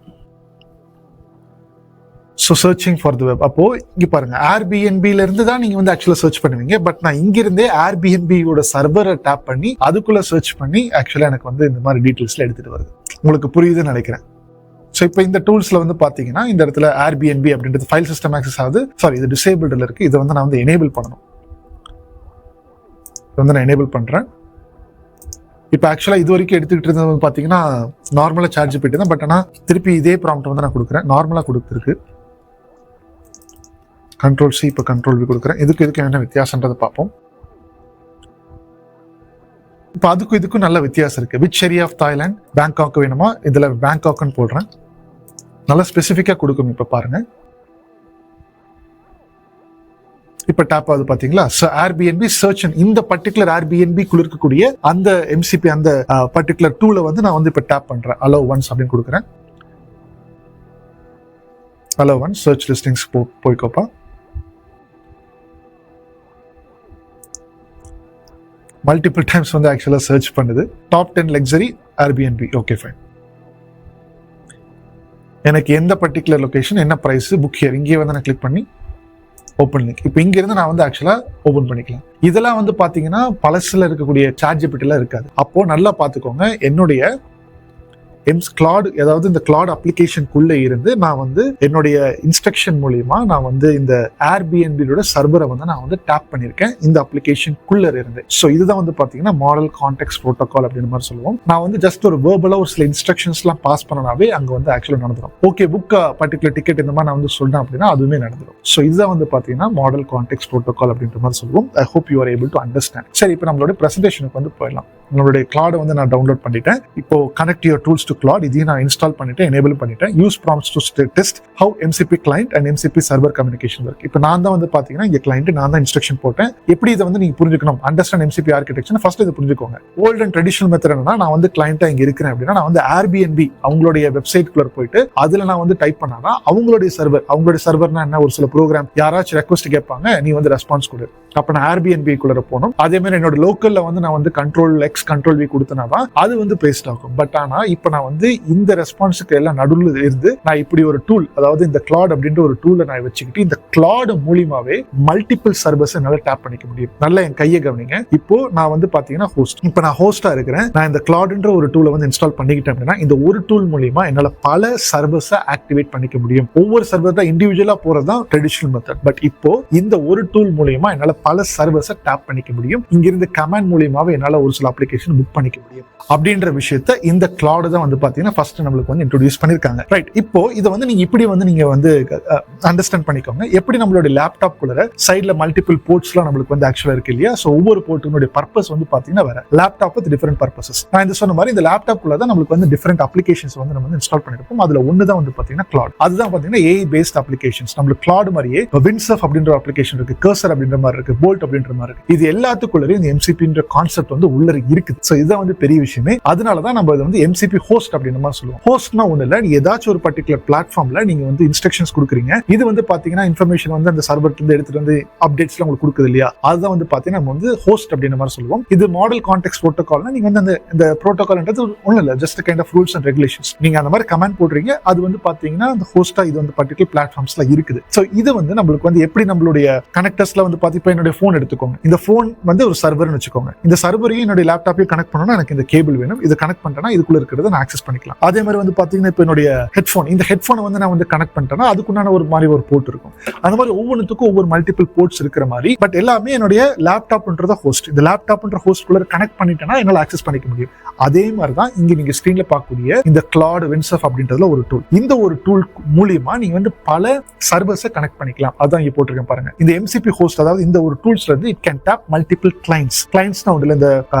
So searching for the web. அப்போ இங்க பாருங்க, Airbnb-ல இருந்து தான் நீங்க வந்து ஆக்சுவலா சர்ச் பண்ணுவீங்க. பட் நான் இங்கிருந்தே Airbnb-யோட சர்வரை டேப் பண்ணி அதுக்குள்ள சர்ச் பண்ணி ஆக்சுவலா எனக்கு வந்து இந்த மாதிரி டீட்டெயில்ஸ்ல எடுத்துட்டு வருது. உங்களுக்கு புரியுதுன்னு நினைக்கிறேன். ஸோ இப்போ இந்த டூல்ஸ்ல வந்து பாத்தீங்கன்னா இந்த இடத்துல Airbnb அப்படின்றது ஃபைல் சிஸ்டம் ஆக்சஸ் ஆகுது. சாரி, இது டிசேபிள்ல இருக்கு. இதை வந்து நான் வந்து எனேபிள் பண்ணணும். வந்து நான் எனேபிள் பண்றேன். இப்போ ஆக்சுவலா இது வரைக்கும் எடுத்துக்கிட்டு இருந்தது பாத்தீங்கன்னா நார்மலா ChatGPT தான். பட் ஆனா திருப்பி இதே ப்ராம்ப்ட் வந்து நான் கொடுக்குறேன். நார்மலா கொடுத்துருக்கு. Control C, இப்போ Control V கொடுக்குறேன். இதுக்கு என்ன வித்தியாசன்றதை பார்ப்போம். இப்போ அதுக்கும் இதுக்கும் நல்ல வித்தியாசம் இருக்கு. Which area of Thailand, Bangkok வேணுமா, இதுல பேங்காக்னு போடுறேன், நல்லா ஸ்பெசிஃபிக்கா கொடுக்கும். இப்ப பாருங்க, இப்ப டேப் ஆகுது பாத்தீங்களா. ஸோ ஏர்பிஎன்பி சர்ச், இந்த பர்டிகுலர் ஏர்பிஎன்பி குள்ள இருக்கக்கூடிய அந்த எம்சிபி அந்த பர்டிகுலர் டூல வந்து நான் வந்து இப்ப டேப் பண்றேன். அலோவ் ஒன்ஸ் அப்படின்னு கொடுக்குறேன். அலோவ் ஒன்ஸ் சர்ச் லிஸ்டிங்ஸ் போய்க்கோப்பா. மல்டிபிள் டைம்ஸ் வந்து ஆக்சுவலா சர்ச் பண்ணுது. Top 10 luxury Airbnb. Okay fine. எனக்கு எந்த பர்டிகுலர் லொகேஷன், என்ன பிரைஸ், புக் ஹியர், இங்கே வந்து நான் கிளிக் பண்ணி ஓப்பன் லிங்க். இப்போ இங்க இருந்து நான் வந்து ஆக்சுவலா ஓபன் பண்ணிக்கலாம். இதெல்லாம் வந்து பாத்தீங்கன்னா பழசுல இருக்கக்கூடிய சாட்ஜிபிட்டில இருக்காது. அப்போ நல்லா பாத்துக்கோங்க, என்னுடைய Claude, அதாவது இந்த Claude அப்ளிகேஷனுக்குள்ள இருந்து நான் வந்து என்னுடைய இன்ஸ்ட்ரக்ஷன் மூலியமா நான் வந்து இந்த ஏர்பிஎன்பியோட சர்வரை வந்து நான் வந்து டேப் பண்ணிருக்கேன் இந்த அப்ளிகேஷனுக்குள்ள இருந்து. ஸோ இதுதான் வந்து பாத்தீங்கன்னா மாடல் கான்டெக்ஸ்ட் ப்ரோட்டோகால் அப்படின்னு மாதிரி சொல்லுவோம். நான் வந்து ஜஸ்ட் ஒரு வேர்பலா ஒரு சில இன்ஸ்ட்ரக்ஷன்ஸ் எல்லாம் பாஸ் பண்ணனாவே அங்க வந்து ஆக்சுவலா நடந்துடும். ஓகே, புக் பர்டிகுலர் டிக்கெட் இந்த மாதிரி நான் வந்து சொல்றேன் அப்படின்னா அதுவுமே நடந்துடும். ஸோ இதுதான் வந்து பாத்தீங்கன்னா மாடல் கான்டெக்ஸ்ட் ப்ரோட்டோகால் அப்படின்ற மாதிரி சொல்லுவோம். I hope you are able to understand. சரி, இப்போ நம்மளோட பிரசன்டேஷனுக்கு வந்து போயிடலாம். நம்மளுடைய Claude வந்து நான் டவுன்லோட் பண்ணிட்டேன். இப்போ connect your tools to Claude, இதையும் நான் இன்ஸ்டால் பண்ணிட்டேன், எனேபிள் பண்ணிட்டேன். Use prompts to test how MCP client and MCP server communication work. இப்போ நான் தான் வந்து பாத்தீங்கன்னா இங்க கிளைண்ட், நான் தான் இன்ஸ்ட்ரக்ஷன் போட்டேன். எப்படி இதை வந்து நீங்க புரிஞ்சுக்கணும், அண்டர்ஸ்டாண்ட் எம்சிபி ஆர்கிடெக்சர், ஃபர்ஸ்ட் இதை புரிஞ்சுக்கோங்க. ஓல்ட் அண்ட் ட்ரெடிஷனல் மெத்தட் என்னன்னா, நான் வந்து கிளைண்டா இங்க இருக்கிறேன் அப்படின்னா நான் வந்து ஏர்பிஎன்பி அவங்களுடைய வெப்சைட்குள்ள போயிட்டு அதுல நான் வந்து டைப் பண்ணாதான் அவங்களுடைய சர்வர்னா என்ன, ஒரு சில ப்ரோக்ராம் யாராச்சும் ரெக்வஸ்ட் கேட்பாங்க, நீ வந்து ரெஸ்பான்ஸ் கொடு. அப்ப நான் ஏர்பிஎன்பி குள்ள போகணும். அதே மாதிரி என்னோட லோக்கல்ல வந்து நான் வந்து கண்ட்ரோல் எக்ஸ் கண்ட்ரோல் வி கொடுத்தனாதான் அது வந்து பேஸ்ட் ஆகும். பட் ஆனா இப்ப நான் வந்து இந்த ரெஸ்பான்ஸுக்கு எல்லாம் நடுவில் இருந்து நான் இப்படி ஒரு டூல், அதாவது இந்த Claude அப்படின்ற ஒரு டூலை நான் வச்சுக்கிட்டு இந்த Claude மூலியமாவே மல்டிபிள் சர்வர்ஸ் என்னால டேப் பண்ணிக்க முடியும். நல்லா என் கையை கவனிங்க. இப்போ நான் வந்து பாத்தீங்கன்னா ஹோஸ்ட், இப்போ நான் ஹோஸ்டா இருக்கிறேன். நான் இந்த Claudeன்ற ஒரு டூலை வந்து இன்ஸ்டால் பண்ணிக்கிட்டேன் அப்படின்னா இந்த ஒரு டூல் மூலியமா என்னால பல சர்வர்ஸை ஆக்டிவேட் பண்ணிக்க முடியும். ஒவ்வொரு சர்வர் தான் இண்டிவிஜுவலா போறதுதான் ட்ரெடிஷனல் மெத்தட். பட் இப்போ இந்த ஒரு டூல் மூலியமா என்னால பல சர்வர்ஸை டேப் பண்ணிக்க முடியும். இங்கிருந்து கமாண்ட் மூலியமாவே என்னால ஒரு சில அப்ளிகேஷன் புக் பண்ணிக்க முடியும் அப்படின்ற விஷயத்தை இந்த Claude தான் வந்து பாத்தீங்கன்னா ஃபர்ஸ்ட் நம்மளுக்கு வந்து இன்ட்ரோடியூஸ் பண்ணிருக்காங்க. ரைட், இப்போ இதை வந்து நீங்க இப்படி வந்து நீங்க வந்து அண்டர்ஸ்டாண்ட் பண்ணிக்கோங்க. எப்படி நம்மளுடைய லேப்டாப் குள்ள சைட்ல மல்டிபிள் போர்ட்ஸ்லாம் நம்மளுக்கு வந்து ஆக்சுவலா இருக்கு இல்லையா. சோ ஒவ்வொரு போர்ட்டுனுடைய பர்பஸ் வந்து பாத்தீங்கன்னா வேற. Laptop with different purposes. நான் இந்த சொன்ன மாதிரி இந்த லேப்டாப் குள்ள தான் நம்மளுக்கு வந்து டிஃபரெண்ட் அப்ளிகேஷன்ஸ் வந்து நம்ம வந்து இன்ஸ்டால் பண்ணிருப்போம். அதுல ஒன்னு தான் வந்து பாத்தீங்கன்னா Claude. அதுதான் பாத்தீங்கன்னா ஏஐ பேஸ்ட் அப்ளிகேஷன்ஸ். நம்மளுக்கு Claude மாதிரியே வின்சர்ஃப் அப்படின்ற அப்ளிகேஷன் இருக்கு, கர்சர் அப்படின்ற மாதிரி இருக்கு, போல்ட் அப்படின்ற மாதிரி இருக்கு. இது எல்லாத்துக்குள்ளே இந்த எம்சிபின்ற கான்செப்ட் வந்து உள்ள இருக்குது. சோ இதுதான் வந்து பெரிய விஷயமே. அதனாலதான் நம்ம இதை வந்து எம்சிபி ஹோஸ்ட் அப்படின்ற மாதிரி சொல்லுவோம். ஹோஸ்ட்னா ஒண்ணு இல்ல, ஏதாச்சும் ஒரு பர்டிகுலர் பிளாட்ஃபார்ம்ல நீங்க வந்து இன்ஸ்ட்ரக்ஷன்ஸ் கொடுக்குறீங்க. இது வந்து பாத்தீங்கன்னா இன்ஃபர்மேஷன் வந்து அந்த சர்வர் இருந்து எடுத்துட்டு வந்து அப்டேட்ஸ் உங்களுக்கு கொடுக்குது இல்லையா. அதுதான் வந்து பாத்தீங்கன்னா நம்ம வந்து ஹோஸ்ட் அப்படின்ற மாதிரி சொல்லுவோம். இது மாடல் கான்டெக்ஸ்ட் ப்ரோட்டோகால்னா நீங்க வந்து இந்த ப்ரோட்டோகால்ன்றது ஒண்ணு இல்ல, just kind of rules and regulations. நீங்க அந்த மாதிரி கமெண்ட் போடுறீங்க, அது வந்து பாத்தீங்கன்னா அந்த ஹோஸ்டா இது வந்து பர்டிகுலர் பிளாட்ஃபார்ம்ஸ்ல இருக்குது. சோ இது வந்து நம்மளுக்கு வந்து எப்படி நம்மளுடைய கனெக்டர்ஸ்ல வந்து பாத்தீங்கன்னா என்னுடைய போன் எடுத்துக்கோங்க. இந்த போன் வந்து ஒரு சர்வர்னு வச்சுக்கோங்க. இந்த சர்வரையும் என்னுடைய லேப்டாப்பையும் கனெக்ட் பண்ணனும்னா எனக்கு இந்த கேபிள் வேணும். இது கனெக்ட் பண்ணிட்டேன்னா இதுக்குள்ள இருக்கிறத நான் ஆக்சஸ் பண்ணிக்கலாம். அதே மாதிரி வந்து பாத்தீங்கன்னா இப்போ என்னுடைய ஹெட்ஃபோன், இந்த ஹெட்ஃபோனை வந்து நான் வந்து கனெக்ட் பண்ணிட்டேன்னா அதுக்குண்டான ஒரு மாதிரி ஒரு போர்ட் இருக்கும். அந்த மாதிரி ஒவ்வொன்றுத்துக்கும் ஒவ்வொரு மல்டிபிள் போர்ட்ஸ் இருக்கிற மாதிரி. பட் எல்லாமே என்னுடைய லேப்டாப்ன்றத ஹோஸ்ட். இந்த லேப்டாப்ன்ற ஹோஸ்ட் குள்ள கனெக்ட் பண்ணிட்டேன்னா என்னால ஆக்சஸ் பண்ணிக்க முடியும். அதே மாதிரி தான் இங்க நீங்க ஸ்கிரீன்ல பார்க்கக்கூடிய இந்த Claude வின்சர்ஃப் அப்படின்றதுல ஒரு டூல். இந்த ஒரு டூல் மூலியமா நீங்க வந்து பல சர்வர்ஸை கனெக்ட் பண்ணிக்கலாம். அதான் இங்க போட்டிருக்கேன் பாருங்க. இந்த எம்சிபி ஹோஸ்ட், அதாவது இந்த ஒரு டூல்ஸ்ல இருந்து it can tap multiple clients. கிளைண்ட்ஸ்னா ஒன்றுல இந்த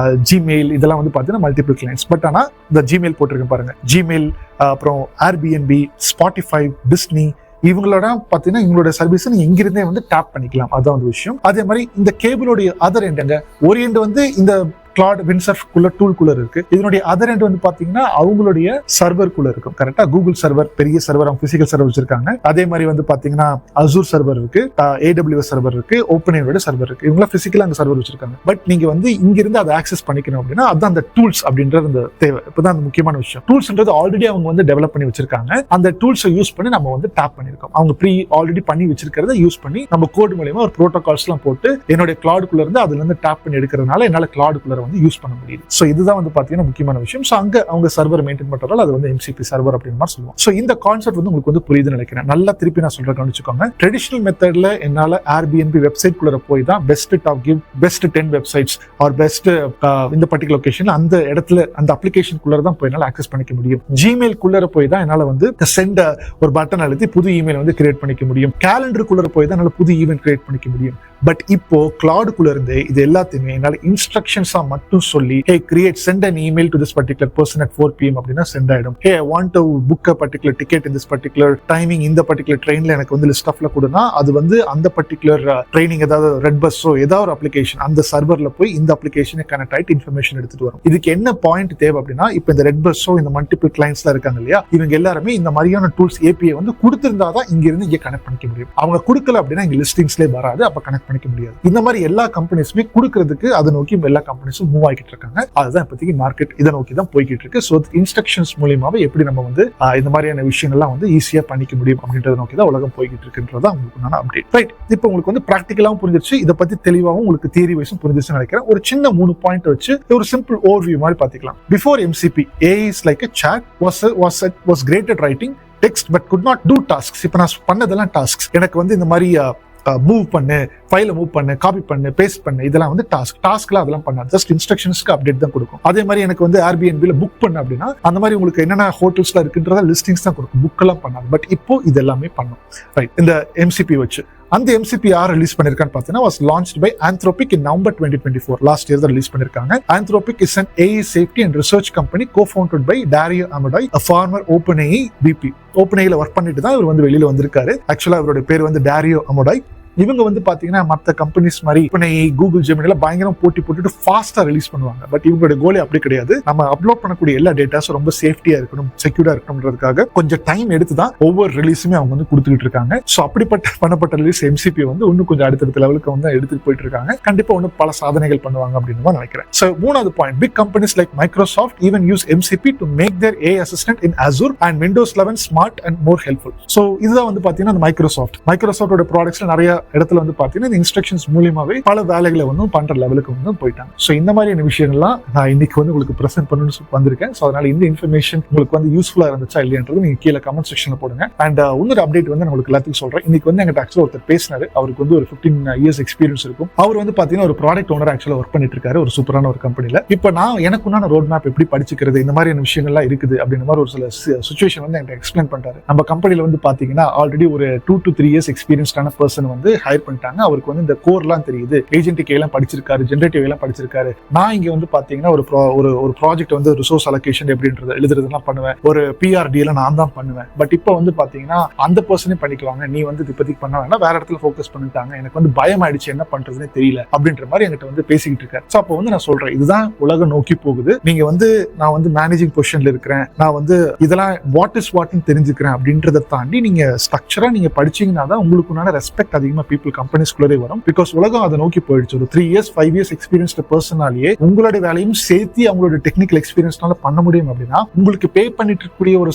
ஜிமெயில் இதெல்லாம் வந்து பாத்தீங்கன்னா மல்டிபிள் கிளைண்ட்ஸ். பட் ஆனா இந்த ஜிமெயில் போட்டிருக்கேன் பாருங்க. ஜிமெயில், அப்புறம் ஏர்பிஎன்பி, ஸ்பாட்டிஃபை, டிஸ்னி, இவங்களோட பாத்தீங்கன்னா இவங்களோட சர்வீஸ் நீங்க இங்கிருந்தே வந்து டேப் பண்ணிக்கலாம். அதான் வந்து விஷயம். அதே மாதிரி இந்த கேபிளோடைய அதர் எண்டுங்க, ஒரு எண்டு வந்து இந்த Claude வின்சர்ஃப் குள்ள டூல் குள்ள இருக்கு. இதனுடைய அதர் எண்ட் வந்து பாத்தீங்கன்னா அவங்களுடைய சர்வர் குள்ள இருக்கும். கரெக்டா, கூகுள் சர்வர் பெரிய சர்வர், அவங்க பிசிக்கல் சர்வர் வச்சிருக்காங்க. அதே மாதிரி வந்து பாத்தீங்கன்னா அசூர் சர்வர் இருக்கு, AWS சர்வர் இருக்கு, ஓப்பன்ஏஐயோட சர்வர் இருக்கு. இவங்க பிசிக்கலா அந்த சர்வர் வச்சிருக்காங்க. பட் நீங்க வந்து இங்க இருந்து அதை ஆக்சஸ் பண்ணிக்கணும் அப்படின்னா அதான் அந்த டூல்ஸ் அப்படின்றது அந்த தேவை. இப்பதான் அந்த முக்கியமான விஷயம். டூல்ஸ்ன்றது ஆல்ரெடி அவங்க வந்து டெவலப் பண்ணி வச்சிருக்காங்க. அந்த டூல்ஸை யூஸ் பண்ணி நம்ம வந்து டேப் பண்ணிருக்கோம். அவங்க ஆல்ரெடி பண்ணி வச்சிருக்கிறத யூஸ் பண்ணி நம்ம கோட் மூலமா ஒரு ப்ரோட்டோகால்ஸ் எல்லாம் போட்டு என்னுடைய Claude குள்ள இருந்து அதுல இருந்து டேப் பண்ணி எடுக்கிறதுனால என்னால Claude குள்ள வந்து யூஸ் பண்ண முடியுது. சோ இதுதான் வந்து பாத்தீங்கன்னா முக்கியமான விஷயம். சோ அங்க அவங்க சர்வர் மெயின்டைன் பண்றதால அது வந்து எம்சிபி சர்வர் அப்படின்னு மாதிரி சொல்லுவோம். சோ இந்த கான்செப்ட் வந்து உங்களுக்கு வந்து புரியுதுன்னு நினைக்கிறேன். நல்லா திருப்பி நான் சொல்றேன், கவனிச்சுக்கோங்க. ட்ரெடிஷனல் மெத்தட்ல என்னால ஏர்பிஎன்பி வெப்சைட் குள்ள போய் தான் best top give best 10 websites or best இந்த பர்டிகுலர் லொகேஷன்ல அந்த இடத்துல அந்த அப்ளிகேஷன் குள்ள தான் போய் என்னால ஆக்சஸ் பண்ணிக்க முடியும். ஜிமெயில் குள்ள போய் தான் என்னால வந்து சென்ட் ஒரு பட்டன் அழுத்தி புது இமெயில் வந்து கிரியேட் பண்ணிக்க முடியும். கேலண்டர் குள்ள போய் தான் என்னால புது ஈவென்ட் கிரியேட் பண்ணிக்க முடியும். பட் இப்போ Claude குள்ள இருந்து இது எல்லாத்தையுமே என்னால இன்ஸ்ட்ரக்ஷன்ஸா மட்டும் சொல்லி hey create send an email to this particular person at 4 PM அப்படின்னா சென்ட் ஆயிடும். hey I want to book a particular ticket in this particular timing இந்த particular trainல எனக்கு வந்து லிஸ்ட் ஆஃப்ல கொடுனா அது வந்து அந்த பர்டிகுலர் ட்ரைனிங் ஏதாவது ரெட் பஸ்ஸோ ஏதாவது ஒரு அப்ளிகேஷன் அந்த சர்வர்ல போய் இந்த அப்ளிகேஷனை கனெக்ட் ஆயிட்டு இன்ஃபர்மேஷன் எடுத்துட்டு வரும். இதுக்கு என்ன பாயிண்ட் தேவை அப்படின்னா இப்போ இந்த ரெட் பஸ்ஸோ இந்த மல்டிபிள் கிளைண்ட்ஸ்லாம் இருக்காங்க இல்லையா, இவங்க எல்லாருமே இந்த மாதிரியான டூல்ஸ் ஏபிஐ வந்து கொடுத்திருந்தாதான் இங்க இருந்து இங்க கனெக்ட் பண்ணிக்க முடியும். அவங்க கொடுக்கல அப்படின்னா இங்க லிஸ்டிங்ஸ்லேயே வராது, அப்ப கனெக்ட் பண்ணிக்க முடியாது. இந்த மாதிரி எல்லா கம்பெனிஸுமே கொடுக்கறதுக்கு அதை நோக்கி எல்லா கம்பெனிஸும் மூவ் ஆகிட்டு இருக்காங்க. அதுதான் இப்போதைக்கு மார்க்கெட் இதை நோக்கி தான் போய்கிட்டு இருக்கு. ஸோ இன்ஸ்ட்ரக்ஷன்ஸ் மூலியமாவே எப்படி நம்ம வந்து இந்த மாதிரியான விஷயங்கள்லாம் வந்து ஈஸியா பண்ணிக்க முடியும் அப்படின்றத நோக்கி தான் உலகம் போய்கிட்டு இருக்குன்றதா உங்களுக்கு அப்டேட். ரைட், இப்போ உங்களுக்கு வந்து பிராக்டிகலாவும் புரிஞ்சிருச்சு, இதை பத்தி தெளிவாகவும் உங்களுக்கு தியரி வைஸும் புரிஞ்சிருச்சுன்னு நினைக்கிறேன். ஒரு சின்ன 3 பாயிண்ட் வச்சு ஒரு சிம்பிள் ஓவர்வியூ மாதிரி பார்த்துக்கலாம். Before MCP, AI is like a chat was great at writing text but could not do tasks. இப்போ நான் பண்ணதெல்லாம் டாஸ்க். எனக்கு வந்து இந்த மாதிரி மூவ் பண்ணு, ஃபைலை மூவ் பண்ணு, காப்பி பண்ணு, பேஸ்ட் பண்ணு, இதெல்லாம் வந்து டாஸ்க்ல அதெல்லாம் பண்ணாது. ஜஸ்ட் இன்ஸ்ட்ரக்ஷன்ஸ்க்கு அப்டேட் தான் கொடுக்கும். அதே மாதிரி எனக்கு வந்து Airbnb புக் பண்ணு அப்படின்னா அந்த மாதிரி உங்களுக்கு என்னென்ன ஹோட்டல்ஸ்ல இருக்குன்றத லிஸ்டிங்ஸ் தான் கொடுக்கும், புக் எல்லாம் பண்ணாது. பட் இப்போ இது எல்லாமே பண்ணும். ரைட், இந்த MCP வச்சு அந்த MCP யார் ரிலீஸ் பண்ணிருக்கான்னு பார்த்தீங்கன்னா was launched by Anthropic in November 2024. Last year தான் ரிலீஸ் பண்ணிருக்காங்க. Anthropic is an AI safety and research company co-founded by Dario Amodei, a former OpenAI VP. OpenAIல ஒர்க் பண்ணிட்டு தான் இவர் வந்து வெளியில வந்திருக்காரு. ஆக்சுவலா இவருடைய பேர் வந்து Dario Amodei. இவங்க வந்து பாத்தீங்கன்னா மற்ற கம்பெனிஸ் மாதிரி கூகுள் ஜெமினில பயங்கரம் போட்டி போட்டுட்டு ஃபாஸ்டா ரிலீஸ் பண்ணுவாங்க. பட் இவங்களோட கோலே அப்படி கிடையாது. நம்ம அப்லோட் பண்ணக்கூடிய எல்லா டேட்டாஸும் ரொம்ப சேஃப்டியா இருக்கணும், செக்யூர்டா இருக்கணும்ன்றதுக்காக கொஞ்சம் டைம் எடுத்து தான் ஒவ்வொரு ரிலீஸுமே அவங்க வந்து கொடுத்துக்கிட்டு இருக்காங்க. ஸோ அப்படிப்பட்ட பண்ணப்பட்ட ரிலீஸ் MCP வந்து இன்னும் கொஞ்சம் அடுத்தடுத்த லெவலுக்கு வந்து எடுத்துட்டு போயிட்டு இருக்காங்க. கண்டிப்பா ஒன்னும் பல சாதனைகள் பண்ணுவாங்க அப்படின்னு தான் நினைக்கிறேன். ஸோ 3வது point, big companies like Microsoft even use MCP to make their AI assistant in Azure and Windows 11 smart and more helpful. So இதுதான் வந்து பாத்தீங்கன்னா மைக்ரோசாஃப்டோட ப்ராடக்ட்ஸ்ல நிறைய இடத்துல வந்து பாத்தீங்கன்னா இந்த இன்ஸ்ட்ரக்ஷன்ஸ் மூலியமாவே பல வேலைகளை வந்து பண்ற லெவலுக்கு வந்து போயிட்டாங்க. ஸோ இந்த மாதிரியான விஷயங்கள்லாம் நான் இன்னைக்கு வந்து உங்களுக்கு பிரசென்ட் பண்ணணும்னு வந்திருக்கேன். ஸோ அதனால இந்த இன்ஃபர்மேஷன் உங்களுக்கு வந்து யூஸ்ஃபுல்லா இருந்துச்சா இல்லையன்றது நீங்க கீழே கமெண்ட் செக்ஷன்ல போடுங்க. அண்ட் இன்னொரு அப்டேட் வந்து நான் உங்களுக்கு எல்லாத்துக்கும் சொல்றேன். இன்னைக்கு வந்து எங்கிட்ட ஆக்சுவலா ஒருத்தர் பேசினாரு. அவருக்கு வந்து ஒரு 15 இயர்ஸ் எக்ஸ்பீரியன்ஸ் இருக்கும். அவர் வந்து பாத்தீங்கன்னா ஒரு ப்ராடக்ட் ஓனர் ஆக்சுவலா ஒர்க் பண்ணிட்டு இருக்காரு ஒரு சூப்பரான ஒரு கம்பெனில. இப்போ நான் எனக்குண்டான ரோட் மேப் எப்படி படிச்சுக்கிறது, இந்த மாதிரியான விஷயங்கள்லாம் இருக்குது அப்படின்ற மாதிரி ஒரு சில சுச்சுவேஷன் வந்து என்கிட்ட எக்ஸ்பிளைன் பண்றாரு. நம்ம கம்பெனில வந்து பாத்தீங்கன்னா ஆல்ரெடி ஒரு 2 to 3 இயர்ஸ் எக்ஸ்பீரியன்ஸ்டான பர்சன் வந்து ஹையர் பண்ணிட்டாங்க. அவருக்கு வந்து இந்த கோர்லாம் தெரியுது, ஏஜென்டிக் எல்லாம் படிச்சிருக்காரு, ஜெனரேட்டிவ் எல்லாம் படிச்சிருக்காரு. நான் இங்க வந்து பாத்தீங்கன்னா ஒரு ப்ராஜெக்ட் வந்து ரிசோர்ஸ் அலோகேஷன் எப்படின்றது எழுதுறதுலாம் பண்ணுவேன், ஒரு PRD எல்லாம் நான் தான் பண்ணுவேன். பட் இப்போ வந்து பாத்தீங்கன்னா அந்த பர்சனே பண்ணிக்குவாங்க, நீ வந்து இப்போதைக்கு பண்ண வேண்டாம், வேற இடத்துல ஃபோக்கஸ் பண்ணிட்டாங்க, எனக்கு வந்து பயம் ஆயிடுச்சு, என்ன பண்றதுன்னு தெரியல அப்படின்ற மாதிரி என்கிட்ட வந்து பேசிக்கிட்டு இருக்காரு. ஸோ அப்போ வந்து நான் சொல்றேன், இதுதான் உலகம் நோக்கி போகுது. நீங்க வந்து நான் வந்து மேனேஜிங் பொசிஷன்ல இருக்கிறேன், நான் வந்து இதெல்லாம் வாட் இஸ் வாட்னு தெரிஞ்சுக்கிறேன் அப்படின்றத தாண்டி நீங்க ஸ்ட்ரக்சரா நீங்க படிச்சீங்கன்னா தான் உங்களுக்குண்டான ரெஸ்பெக்ட் அதிகமா பீப்புள் கம்பெனிஸ்குள்ளே வரும். பிகாஸ் உலகம் அதை நோக்கி போயிடுச்சு. ஒரு 3 இயர்ஸ் 5 இயர்ஸ் எக்ஸ்பீரியன்ஸ்டு பர்சனாலேயே உங்களுடைய வேலையும் சேர்த்து அவங்களோட டெக்னிக்கல் எக்ஸ்பீரியன்ஸ்னால பண்ண முடியும் அப்படின்னா உங்களுக்கு பே பண்ணிட்டு இருக்கக்கூடிய ஒரு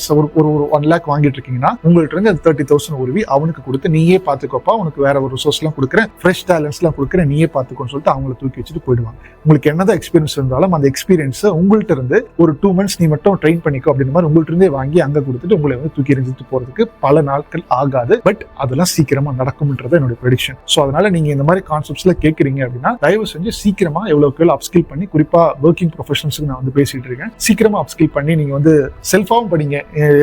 1 lakh வாங்கிட்டு இருக்கீங்கன்னா உங்கள்ட்ட இருந்து 30,000 உருவி அவனுக்கு கொடுத்து நீயே பாத்துக்கோப்பா, உனக்கு வேற ஒரு ரிசோர்ஸ் எல்லாம் கொடுக்குறேன், ஃப்ரெஷ் டேலண்ட்ஸ் எல்லாம் கொடுக்குறேன், நீயே பாத்துக்கோன்னு சொல்லிட்டு அவங்களை தூக்கி வச்சுட்டு போயிடுவாங்க. உங்களுக்கு என்னதான் எக்ஸ்பீரியன்ஸ் இருந்தாலும் அந்த எக்ஸ்பீரியன்ஸ் உங்கள்ட்ட இருந்து ஒரு 2 months நீ மட்டும் ட்ரெயின் பண்ணிக்கோ அப்படின்ற மாதிரி உங்கள்ட்ட இருந்தே வாங்கி அங்க கொடுத்துட்டு உங்களை வந்து தூக்கி எறிஞ்சிட்டு போறதுக்கு பல நாட்கள் ஆகாது. பட் அதெல்லாம் சீக்கிரமா நடக்கும்ன்றது என்னோட ப்ரெடிக்ஷன். ஸோ அதனால நீங்க இந்த மாதிரி கான்செப்ட்ஸ்ல கேட்குறீங்க அப்படின்னா தயவு செஞ்சு சீக்கிரமா எவ்வளவு அப்ஸ்கில் பண்ணி, குறிப்பா ஒர்க்கிங் ப்ரொஃபஷனல்ஸ்க்கு நான் வந்து பேசிட்டு இருக்கேன், சீக்கிரமா அப்ஸ்கில் பண்ணி நீங்க வந்து செல்ஃபாவும் படிங்க.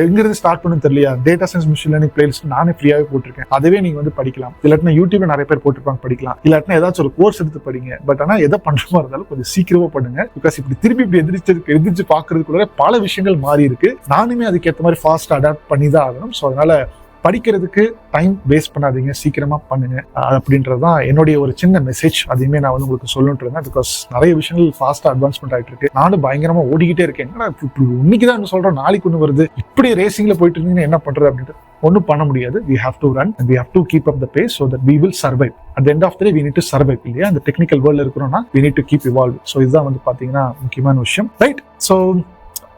எங்கிருந்து ஸ்டார்ட் பண்ணு தெரியலையா, data science machine learning playlist நானே ஃப்ரீயாவே போட்டிருக்கேன், அதவே நீங்க வந்து படிக்கலாம். இல்லாட்டினா யூடியூப்ல நிறைய பேர் போட்டிருப்பாங்க படிக்கலாம், இல்லாட்டினா ஏதாச்சும் ஒரு கோர்ஸ் எடுத்து படிங்க. பட் ஆனா எதை பண்றமா இருந்தாலும் கொஞ்சம் சீக்கிரமா பண்ணுங்க. பிகாஸ் இப்படி திருப்பி எதிர்த்து பாக்குறதுக்குள்ள பல விஷயங்கள் மாறி இருக்கு. நானுமே அதுக்கேற்ற மாதிரி ஃபாஸ்ட் அடாப்ட் பண்ணி தான் ஆகணும். ஸோ அதனால படிக்கிறதுக்கு டைம் வேஸ்ட் பண்ணாதீங்க, சீக்கிரமா பண்ணுங்க அப்படின்றதுதான் என்னுடைய ஒரு சின்ன மெசேஜ். அதையுமே நான் வந்து உங்களுக்கு சொல்லிட்டு இருந்தேன். பிகாஸ் நிறைய விஷயங்கள் ஃபாஸ்டா அட்வான்ஸ்மெண்ட் ஆயிட்டு இருக்கு. நானும் பயங்கரமா ஓடிக்கிட்டே இருக்கேன். இன்னைக்குதான் என்ன சொல்றோம், நாளைக்கு ஒண்ணு வருது, இப்படி ரேசிங்ல போயிட்டு இருந்தீங்கன்னா என்ன பண்றது அப்படின்ட்டு ஒன்னும் பண்ண முடியாது. we have to run and we have to keep up the pace so that we will survive. At the end of the day we need to survive இல்லையா, அந்த டெக்னிக்கல் வேர்ல்ட்ல இருக்கிறோம்னா we need to keep evolving. So இதுதான் வந்து பாத்தீங்கன்னா முக்கியமான விஷயம். ரைட், ஸோ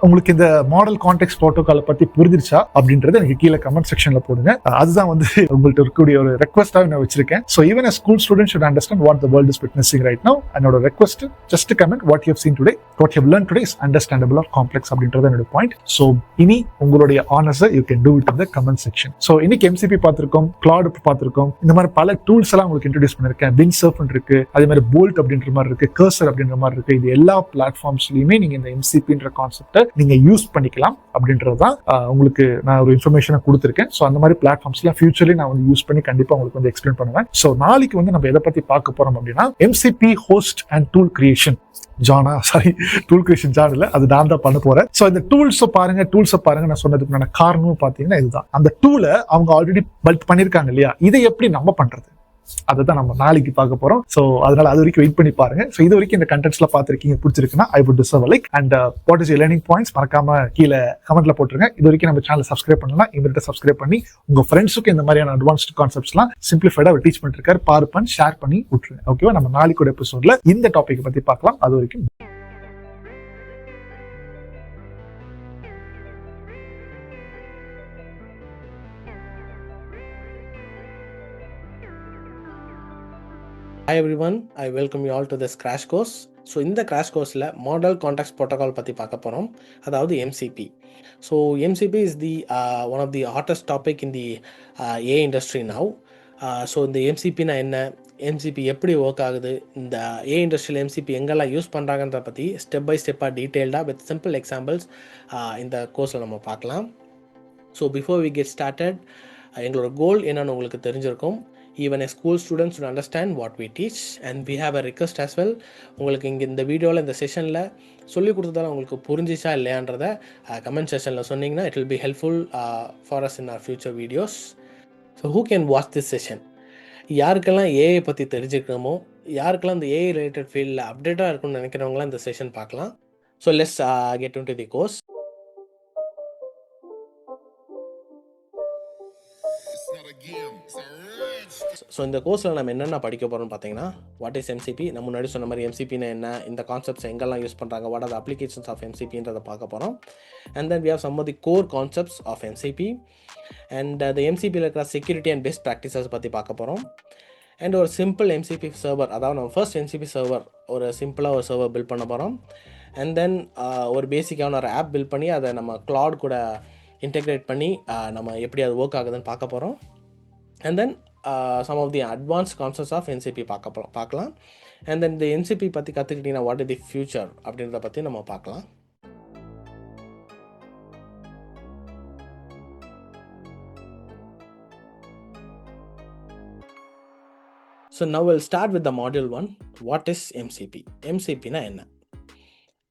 உங்களுக்கு இந்த மாடல் கான்டெக்ஸ்ட் புரோட்டோகாலை பத்தி புரிஞ்சிருச்சா அப்படின்றது எனக்கு கீழே கமெண்ட் செக்ஷன்ல போடுங்க. அதுதான் வந்து உங்கள்ட்ட இருக்கக்கூடிய ஒரு ரெக்வஸ்டாக நான் வச்சிருக்கேன். So even a school student should understand what the world is witnessing right now. என்னோட request just comment what you have seen today, what you have learned today is understandable or complex அப்படின்றது என்னோட பாயிண்ட். ஸோ இனி உங்களுடைய ஆனர்ஸை you can do it in the comment section. So இன்னைக்கு MCP பார்த்திருக்கோம், Claude பார்த்திருக்கோம், இந்த மாதிரி பல டூல்ஸ் எல்லாம் உங்களுக்கு இன்ட்ரோடியூஸ் பண்ணிருக்கேன். Windsurf இருக்கு, அதே மாதிரி Bolt அப்படின்ற மாதிரி இருக்கு, Cursor அப்படின்ற மாதிரி இருக்கு. இது எல்லா பிளாட்ஃபார்ம்ஸ்லயுமே நீங்க இந்த MCPன்ற கான்செப்டை நீங்கள் யூஸ் பண்ணிக்கலாம் அப்படின்றது தான் உங்களுக்கு நான் ஒரு இன்ஃபர்மேஷனை கொடுத்துருக்கேன். ஸோ அந்த மாதிரி பிளாட்ஃபார்ம்ஸ்லாம் ஃபியூச்சர்லி நான் வந்து யூஸ் பண்ணி கண்டிப்பாக உங்களுக்கு வந்து எக்ஸ்பிளைன் பண்ணுவேன். ஸோ நாளைக்கு வந்து நம்ம எதை பற்றி பார்க்க போகிறோம் அப்படின்னா MCP host and tool creation tool creation John இல்லை, அது நான் தான் பண்ண போறேன். ஸோ இந்த டூல்ஸை பாருங்க நான் சொன்னதுக்கு காரணமும் பார்த்தீங்கன்னா இதுதான். அந்த டூலை அவங்க ஆல்ரெடி பல்ட் பண்ணியிருக்காங்க இல்லையா, இதை எப்படி நம்ம பண்றது அதை தான் நம்ம நாளைக்கு பார்க்க போறோம். ஸோ அதனால அது வரைக்கும் வெயிட் பண்ணி பாருங்க. ஸோ இது வரைக்கும் இந்த கண்டென்ட்ஸ்ல பார்த்துருக்கீங்க, பிடிச்சிருக்குன்னா I would deserve like and what is learning points மறக்காம கீழே கமெண்ட்ல போட்டுருங்க. இது வரைக்கும் நம்ம சேனல் சப்ஸ்கிரைப் பண்ணலாம், இவர்கிட்ட சப்ஸ்கிரைப் பண்ணி உங்க ஃப்ரெண்ட்ஸுக்கு இந்த மாதிரியான அட்வான்ஸ்ட் கான்செப்ட்ஸ்லாம் சிம்பிளிஃபைடா டீச் பண்ணிட்டு இருக்காரு, பார்ப்பன் ஷேர் பண்ணி விட்டுருங்க. ஓகேவா, நம்ம நாளைக்கு எபிசோட்ல இந்த டாபிக் பத்தி பார்க்கலாம். அது வரைக்கும் Hi everyone, I welcome you all to this crash course. So இந்த கிராஷ் கோர்ஸில் மாடல் கான்டெக்ஸ்ட் ப்ரோட்டோகால் பற்றி பார்க்க போகிறோம், அதாவது MCP. So MCP is the one of the hottest topic in the AI industry now. So இந்த MCPனா என்ன, MCP எப்படி ஒர்க் ஆகுது, இந்த ஏ இண்டஸ்ட்ரியில் MCP எங்கெல்லாம் யூஸ் பண்ணுறாங்கன்றத பற்றி ஸ்டெப் பை ஸ்டெப்பாக டீட்டெயில்டாக வித் சிம்பிள் எக்ஸாம்பிள்ஸ் இந்த கோர்ஸில் நம்ம பார்க்கலாம். So before we get started, எங்களோட கோல் என்னன்னு உங்களுக்கு தெரிஞ்சிருக்கும். Even a school students should understand what we teach, and we have a request as well. உங்களுக்கு இங்கே இந்த வீடியோவில் இந்த செஷனில் சொல்லிக் கொடுத்ததால உங்களுக்கு புரிஞ்சிச்சா இல்லையான்றதை கமெண்ட் செஷனில் சொன்னீங்கன்னா it will be helpful for us in our future videos. So who can watch this session? யாருக்கெல்லாம் ஏஐ பற்றி தெரிஞ்சுக்கணுமோ, யாருக்கெல்லாம் இந்த ஏஐ ரிலேட்டட் ஃபீல்டில் அப்டேட்டாக இருக்குன்னு நினைக்கிறவங்களாம் இந்த செஷன் பார்க்கலாம். So let's get into the course. So இந்த கோர்ஸில் நம்ம என்னென்ன படிக்க போகிறோம்னு பார்த்தீங்கன்னா, வாட் இஸ் MCP, நம்ம முன்னாடி சொன்ன மாதிரி MCPனா என்ன, இந்த கான்செப்ட்ஸ் எங்கெல்லாம் யூஸ் பண்ணுறாங்க, what are the applications of MCPன்றதை பார்க்க போகிறோம். And then we have some of the core concepts of MCP and the MCPயில் இருக்கிற செக்யூரிட்டி அண்ட் பெஸ்ட் ப்ராக்டிசஸ் பற்றி பார்க்க போகிறோம். அண்ட் ஒரு சிம்பிள் MCP சர்வர், அதாவது நம்ம ஃபர்ஸ்ட் MCP சர்வர் ஒரு சிம்பிளாக ஒரு சர்வர் பில்ட் பண்ண போகிறோம். அண்ட் தென் ஒரு பேசிக்கான ஒரு ஆப் பில்ட் பண்ணி அதை நம்ம Claude கூட இன்டெகிரேட் பண்ணி நம்ம எப்படி அது ஒர்க் ஆகுதுன்னு பார்க்க போகிறோம். And then some of the advanced concepts of MCP பார்க்கலாம். அண்ட் தென் இந்த MCP பற்றி கற்றுக்கிட்டிங்கன்னா வாட் இஸ் தி ஃபியூச்சர் அப்படின்றத பற்றி நம்ம பார்க்கலாம். So now we'll start with the module 1. What is MCP? MCPனா என்ன?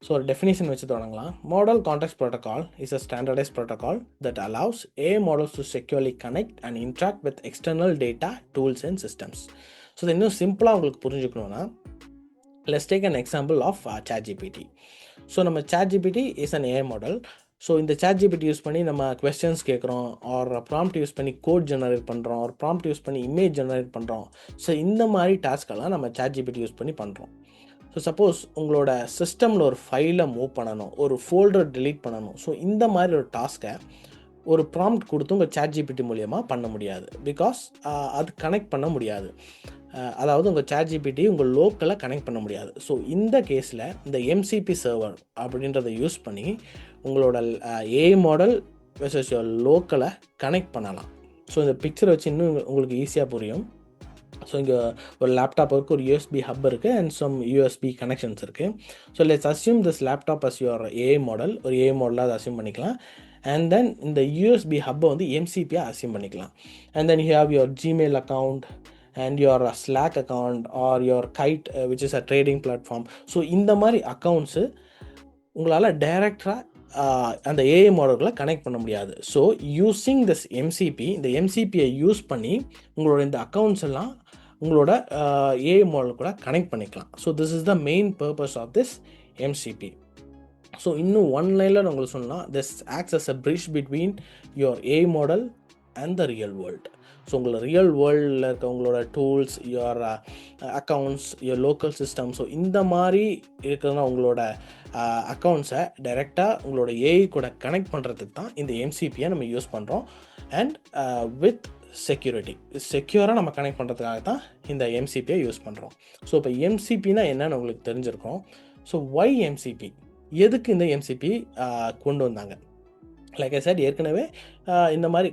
ஸோ ஒரு டெஃபினேஷன் வச்சு தொடங்கலாம். Model context protocol is a standardise protocol that allows AI models to securely connect and interact with external data, tools and systems. So இது இன்னும் சிம்பிளாக உங்களுக்கு புரிஞ்சுக்கணுன்னா, let's take an example of ChatGPT. So நம்ம ChatGPT is an AI model. So இந்த ChatGPT யூஸ் பண்ணி நம்ம கொஸ்டின்ஸ் கேட்குறோம், ஒரு ப்ராம்ப்ட் யூஸ் பண்ணி கோட் ஜெனரேட் பண்ணுறோம், ஒரு ப்ராம்ப்ட் யூஸ் பண்ணி இமேஜ் ஜெனரேட் பண்ணுறோம். ஸோ இந்த மாதிரி டாஸ்க்கெல்லாம் நம்ம ChatGPT யூஸ் பண்ணி பண்ணுறோம். ஸோ சப்போஸ் உங்களோட சிஸ்டமில் ஒரு ஃபைலை மூவ் பண்ணணும், ஒரு ஃபோல்டர் டெலீட் பண்ணணும். ஸோ இந்த மாதிரி ஒரு டாஸ்க்கை ஒரு ப்ராம்ப்ட் கொடுத்து உங்கள் ChatGPT மூலியமாக பண்ண முடியாது, பிகாஸ் அது கனெக்ட் பண்ண முடியாது. அதாவது உங்கள் ChatGPT உங்கள் லோக்கலை கனெக்ட் பண்ண முடியாது. ஸோ இந்த கேஸில் இந்த MCP சர்வர் அப்படின்றத யூஸ் பண்ணி உங்களோட AI மாடல் வெர்சஸ் யுவர் லோக்கலை கனெக்ட் பண்ணலாம். ஸோ இந்த பிக்சரை வச்சு இன்னும் உங்களுக்கு ஈஸியாக புரியும். ஸோ இங்கே ஒரு லேப்டாப் இருக்குது, ஒரு USB ஹப் இருக்குது அண்ட் சம் USB கனெக்ஷன்ஸ் இருக்குது. So let's assume this laptop as your AI model, ஒரு AI மாடலாக அதை அஸ்யூம் பண்ணிக்கலாம். அண்ட் தென் இந்த USB ஹப்பை வந்து MCPயாக அஸ்யூம் பண்ணிக்கலாம். And then you have your Gmail account and your Slack account or your Kite which is a trading platform. So இந்த மாதிரி அக்கௌண்ட்ஸு உங்களால் டைரெக்டாக அந்த AI மாடல்களை கனெக்ட் பண்ண முடியாது. ஸோ யூஸிங் திஸ் MCP, இந்த MCPயை யூஸ் பண்ணி உங்களோட இந்த அக்கௌண்ட்ஸ் எல்லாம் உங்களோட AI மாடல் கூட கனெக்ட் பண்ணிக்கலாம். So this is the main purpose of this MCP. So இன்னும் ஒன் லைனில் உங்களுக்கு சொன்னால், this acts as a bridge between your AI model and the real world. So உங்களோட ரியல் வேர்ல்டில் இருக்க உங்களோட tools, your accounts, your local system, so இந்த மாதிரி இருக்கிறதுனா உங்களோட அக்கௌண்ட்ஸை டைரெக்டாக உங்களோட AI கூட கனெக்ட் பண்ணுறதுக்கு தான் இந்த MCPயை நம்ம யூஸ் பண்ணுறோம். அண்ட் வித் செக்யூராக நம்ம கனெக்ட் பண்ணுறதுக்காக தான் இந்த MCPயை யூஸ் பண்ணுறோம். ஸோ இப்போ MCPனா என்னன்னு உங்களுக்கு தெரிஞ்சிருக்கோம். ஸோ ஒய் MCP, எதுக்கு இந்த MCP கொண்டு வந்தாங்க? லைக் ஐ செட், ஏற்கனவே இந்த மாதிரி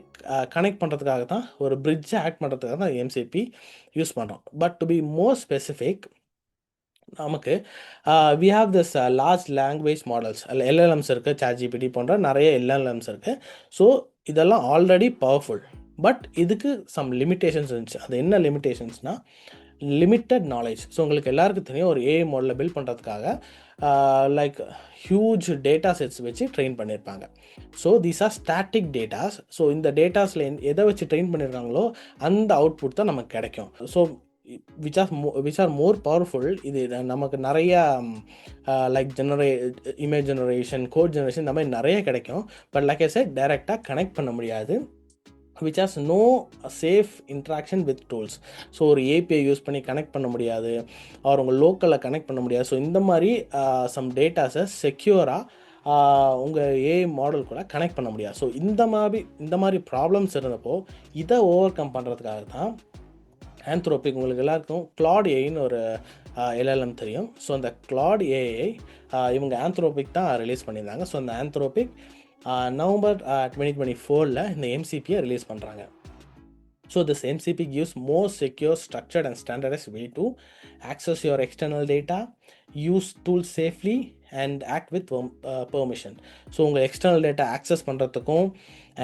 கனெக்ட் பண்ணுறதுக்காக தான், ஒரு பிரிட்ஜை ஆக்ட் பண்ணுறதுக்காக தான் MCP யூஸ் பண்ணுறோம். But to be more specific, நமக்கு we have this large language models LLMs இருக்குது, ChatGPT போன்ற நிறைய எல்எல்எம்ஸ் இருக்குது. ஸோ இதெல்லாம் ஆல்ரெடி பவர்ஃபுல். பட் இதுக்கு சம் லிமிட்டேஷன்ஸ் இருந்துச்சு. அது என்ன லிமிட்டேஷன்ஸ்னால் லிமிட்டட் நாலேஜ். ஸோ உங்களுக்கு எல்லாருக்கும் தெரியும், ஒரு ஏஐ மாடலை பில்ட் பண்ணுறதுக்காக லைக் ஹியூஜ் டேட்டா செட்ஸ் வச்சு ட்ரெயின் பண்ணியிருப்பாங்க. So these R static datas. So இந்த டேட்டாஸில் எதை வச்சு ட்ரெயின் பண்ணியிருக்காங்களோ அந்த அவுட்புட் தான் நமக்கு கிடைக்கும். So which are more powerful. இது நமக்கு நிறையா like image generation, code generation இந்த மாதிரி நிறைய கிடைக்கும். பட் லைக் ஐ செட் டைரெக்டாக கனெக்ட் பண்ண முடியாது. which has no safe interaction with tools. So ஒரு ஏபிஐ யூஸ் பண்ணி கனெக்ட் பண்ண முடியாது, அவர் உங்கள் லோக்கலில் கனெக்ட் பண்ண முடியாது. ஸோ இந்த மாதிரி சம் டேட்டாஸை செக்யூராக உங்கள் ஏஐ மாடல் கூட கனெக்ட் பண்ண முடியாது. ஸோ இந்த மாதிரி ப்ராப்ளம்ஸ் இருந்தப்போ இதை ஓவர் கம் பண்ணுறதுக்காக தான் ஆந்த்ரோபிக், உங்களுக்கு எல்லாருக்கும் Claude ஏஐன்னு ஒரு எல்எல்எம் தெரியும். ஸோ அந்த Claude ஏஐ இவங்க ஆந்த்ரோபிக் தான் ரிலீஸ் பண்ணியிருந்தாங்க. ஸோ அந்த ஆந்த்ரோபிக் நவம்பர் 2024 இந்த MCPயை ரிலீஸ் பண்ணுறாங்க. So this MCP gives more secure, structured and standardized way to access your external data, use tools safely and act with permission. So உங்கள் எக்ஸ்டர்னல் டேட்டா ஆக்சஸ் பண்ணுறதுக்கும்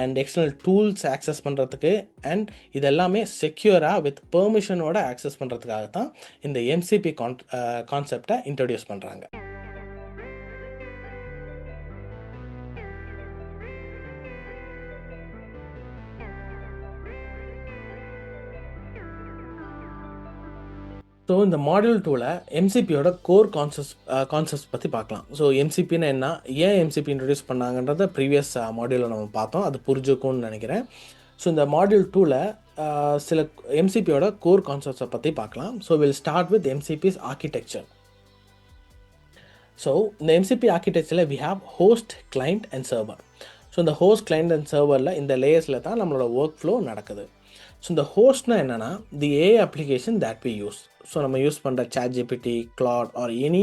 அண்ட் எக்ஸ்டர்னல் டூல்ஸ் ஆக்சஸ் பண்ணுறதுக்கு அண்ட் இதெல்லாமே செக்யூராக வித் பெர்மிஷனோட ஆக்சஸ் பண்ணுறதுக்காக தான் இந்த MCP கான்செப்டை இன்ட்ரடியூஸ் பண்ணுறாங்க. ஸோ இந்த மாடியூல் 2ல் MCPயோட கோர் கான்செப்ட்ஸ் பற்றி பார்க்கலாம். ஸோ MCPன்னா என்ன, ஏன் MCP இன்ட்ரடியூஸ் பண்ணாங்கன்றத ப்ரீவியஸ் மாடியூலில் நம்ம பார்த்தோம், அது புரிஞ்சுக்கும்னு நினைக்கிறேன். ஸோ இந்த மாடியூல் 2ல் சில MCPயோட கோர் கான்செப்ட்ஸை பற்றி பார்க்கலாம். So will start with MCP's architecture. So இந்த MCP ஆர்கிடெக்சரில் we have host, client and server. So இந்த ஹோஸ்ட், கிளைண்ட் அண்ட் சர்வரில் இந்த லேயர்ஸில் தான் நம்மளோட ஒர்க் ஃப்ளோ நடக்குது. ஸோ இந்த ஹோஸ்ட்னா என்னென்னா the AI application that we use. So நம்ம யூஸ் பண்ணுற ChatGPT, Claude or any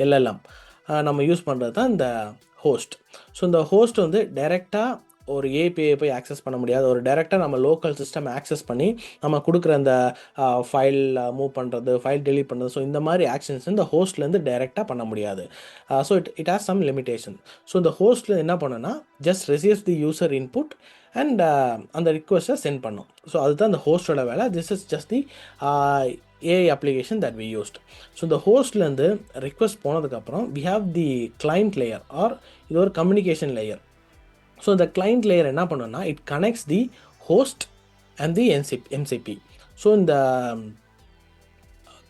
LLM நம்ம யூஸ் பண்ணுறது தான் இந்த ஹோஸ்ட். ஸோ இந்த ஹோஸ்ட் வந்து டைரெக்டாக ஒரு ஏபிஐ போய் ஆக்சஸ் பண்ண முடியாது. ஒரு டைரெக்டாக நம்ம லோக்கல் சிஸ்டம் ஆக்சஸ் பண்ணி நம்ம கொடுக்குற அந்த ஃபைல் மூவ் பண்ணுறது, ஃபைல் டெலீட் பண்ணுறது, ஸோ இந்த மாதிரி ஆக்ஷன்ஸ் இந்த ஹோஸ்ட்லேருந்து டைரெக்டாக பண்ண முடியாது. So it has some limitation. So இந்த ஹோஸ்ட்டில் என்ன பண்ணுன்னா just receives the user input and அந்த ரிக்வெஸ்ட்டை சென்ட் பண்ணும். ஸோ அதுதான் இந்த ஹோஸ்டோட வேலை. This is just the AI application that we used. So இந்த ஹோஸ்ட்லேருந்து ரிக்வெஸ்ட் போனதுக்கப்புறம் we have the client layer or இது ஒரு கம்யூனிகேஷன் லேயர். ஸோ இந்த கிளைண்ட் லேயர் என்ன பண்ணுன்னா it connects the host and the MCP. So இந்த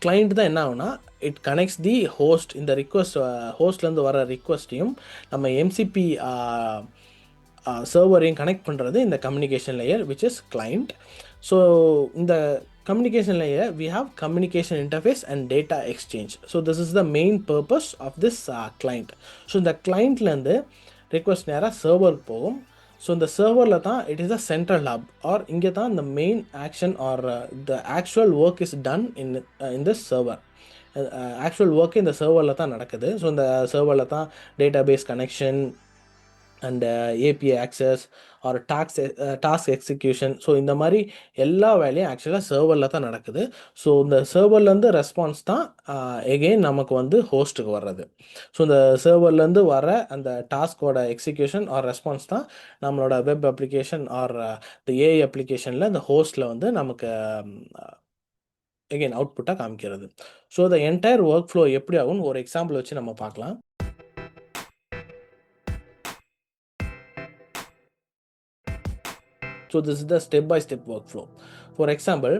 கிளைண்ட் தான் என்ன ஆகுனா இட் கனெக்ட்ஸ் தி ஹோஸ்ட். இந்த ரிக்வெஸ்ட் ஹோஸ்ட்லேருந்து வர ரிக்வெஸ்ட்டையும் நம்ம MCP சர்வரையும் கனெக்ட் பண்ணுறது இந்த communication layer which is client. So இந்த communication layer we have communication interface and data exchange. So this is the main purpose of this client. So இந்த clientலேருந்து request நேராக சர்வருக்கு போகும். ஸோ இந்த சர்வரில் தான் it is a central hub or இங்கே தான் இந்த main action or the actual work is done in this server. Actual work இந்த சர்வரில் தான் நடக்குது. ஸோ இந்த சர்வரில் தான் data base connection and API access or task execution, so இந்த மாதிரி எல்லா வேலையும் ஆக்சுவலாக சர்வரில் தான் நடக்குது. ஸோ இந்த சர்வர்லேருந்து ரெஸ்பான்ஸ் தான் எகெயின் நமக்கு வந்து ஹோஸ்ட்டுக்கு வர்றது. ஸோ இந்த சர்வர்லேருந்து வர அந்த டாஸ்கோட எக்ஸிக்யூஷன் ஆர் ரெஸ்பான்ஸ் தான் நம்மளோட web application or the AI அப்ளிகேஷனில் இந்த ஹோஸ்ட்டில் வந்து நமக்கு எகெயின் அவுட்புட்டாக காமிக்கிறது. So the entire work flow எப்படி ஆகும்னு ஒரு எக்ஸாம்பிள் வச்சு நம்ம பார்க்கலாம். So this is the step by step work flow. For example,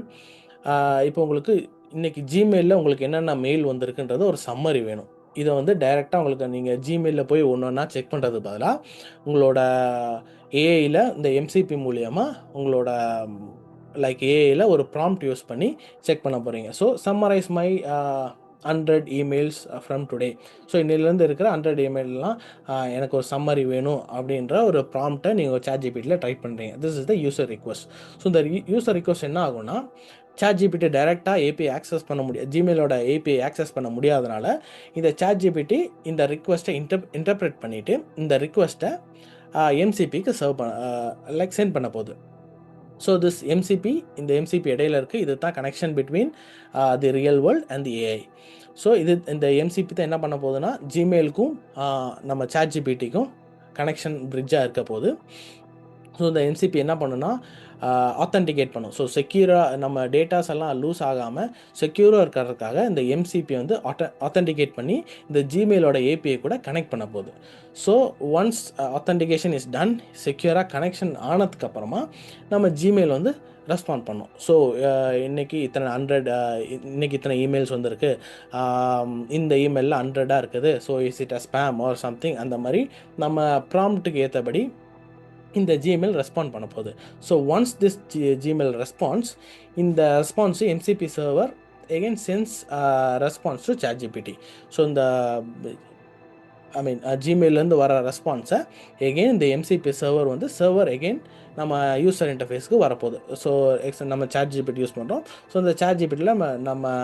இப்போ உங்களுக்கு இன்றைக்கி ஜிமெயிலில் உங்களுக்கு என்னென்ன மெயில் வந்திருக்குன்றது ஒரு சம்மரி வேணும். இதை வந்து டைரெக்டாக உங்களுக்கு நீங்கள் ஜிமெயிலில் போய் ஒன்று ஒன்றா செக் பண்ணுறது பதிலாக உங்களோட ஏஐயில் இந்த MCP மூலியமாக உங்களோட லைக் ஏஐயில் ஒரு ப்ராம்ப்ட் யூஸ் பண்ணி செக் பண்ண போகிறீங்க. So summarize my 100 emails from today. So இன்னிலேருந்து இருக்கிற 100 emailலாம் எனக்கு ஒரு சம்மரி வேணும் அப்படின்ற ஒரு ப்ராம்ப்டை நீங்கள் ChatGPTயில் டைப் பண்ணுறீங்க. This is the user request. So இந்த யூசர் ரிக்வெஸ்ட் என்ன ஆகும்னா ChatGPT டைரெக்டாக API ஆக்சஸ் பண்ண முடியாது, ஜிமெயிலோட API ஆக்சஸ் பண்ண முடியாதனால இந்த ChatGPT இந்த ரிக்வெஸ்ட்டை இன்டர்பிரேட் பண்ணிவிட்டு இந்த ரிக்வெஸ்ட்டை MCPக்கு சர்வ் பண்ண லைக் சென்ட் பண்ண போகுது. ஸோ திஸ் எம்சிபி, இந்த எம்சிபி இடையில இருக்குது, இது தான் connection between the real world and the AI. So இந்த எம்சிபி தான் என்ன பண்ண போகுதுன்னா ஜிமெயிலுக்கும் நம்ம சாட் ஜிபிடிக்கும் கனெக்ஷன் பிரிட்ஜாக இருக்க போகுது. ஸோ இந்த எம்சிபி என்ன பண்ணுன்னா ஆத்தென்டிகேட் பண்ணும். ஸோ செக்யூராக நம்ம டேட்டாஸ் எல்லாம் லூஸ் ஆகாமல் செக்யூராக இருக்கிறதுக்காக இந்த எம்சிபி வந்து ஆத்தென்டிகேட் பண்ணி இந்த ஜிமெயிலோட ஏபிஐ கூட கனெக்ட் பண்ண போகுது. So once authentication is done, செக்யூராக கனெக்ஷன் ஆனதுக்கப்புறமா நம்ம ஜிமெயில் வந்து ரெஸ்பாண்ட் பண்ணோம். ஸோ இன்றைக்கி இத்தனை 100 இன்றைக்கி இத்தனை இமெயில்ஸ் வந்திருக்கு, இந்த இமெயிலில் 100 இருக்குது, so is it a spam or something, அந்த மாதிரி நம்ம ப்ராம்ப்ட்டுக்கு ஏற்றபடி இந்த ஜிமெயில் ரெஸ்பாண்ட் பண்ண போகுது. So once this Gmail response, இந்த response MCP server again sends response to ChatGPT. So இந்த ஜிமெயிலேருந்து வர ரெஸ்பான்ஸை எகெயின் இந்த எம்சிபி சர்வர் வந்து எகெயின் நம்ம யூசர் இன்டர்ஃபேஸ்க்கு வரப்போகுது. ஸோ நம்ம சாட் ஜிபிடி யூஸ் பண்ணுறோம். ஸோ இந்த சாட் ஜிபிடியில் நம்ம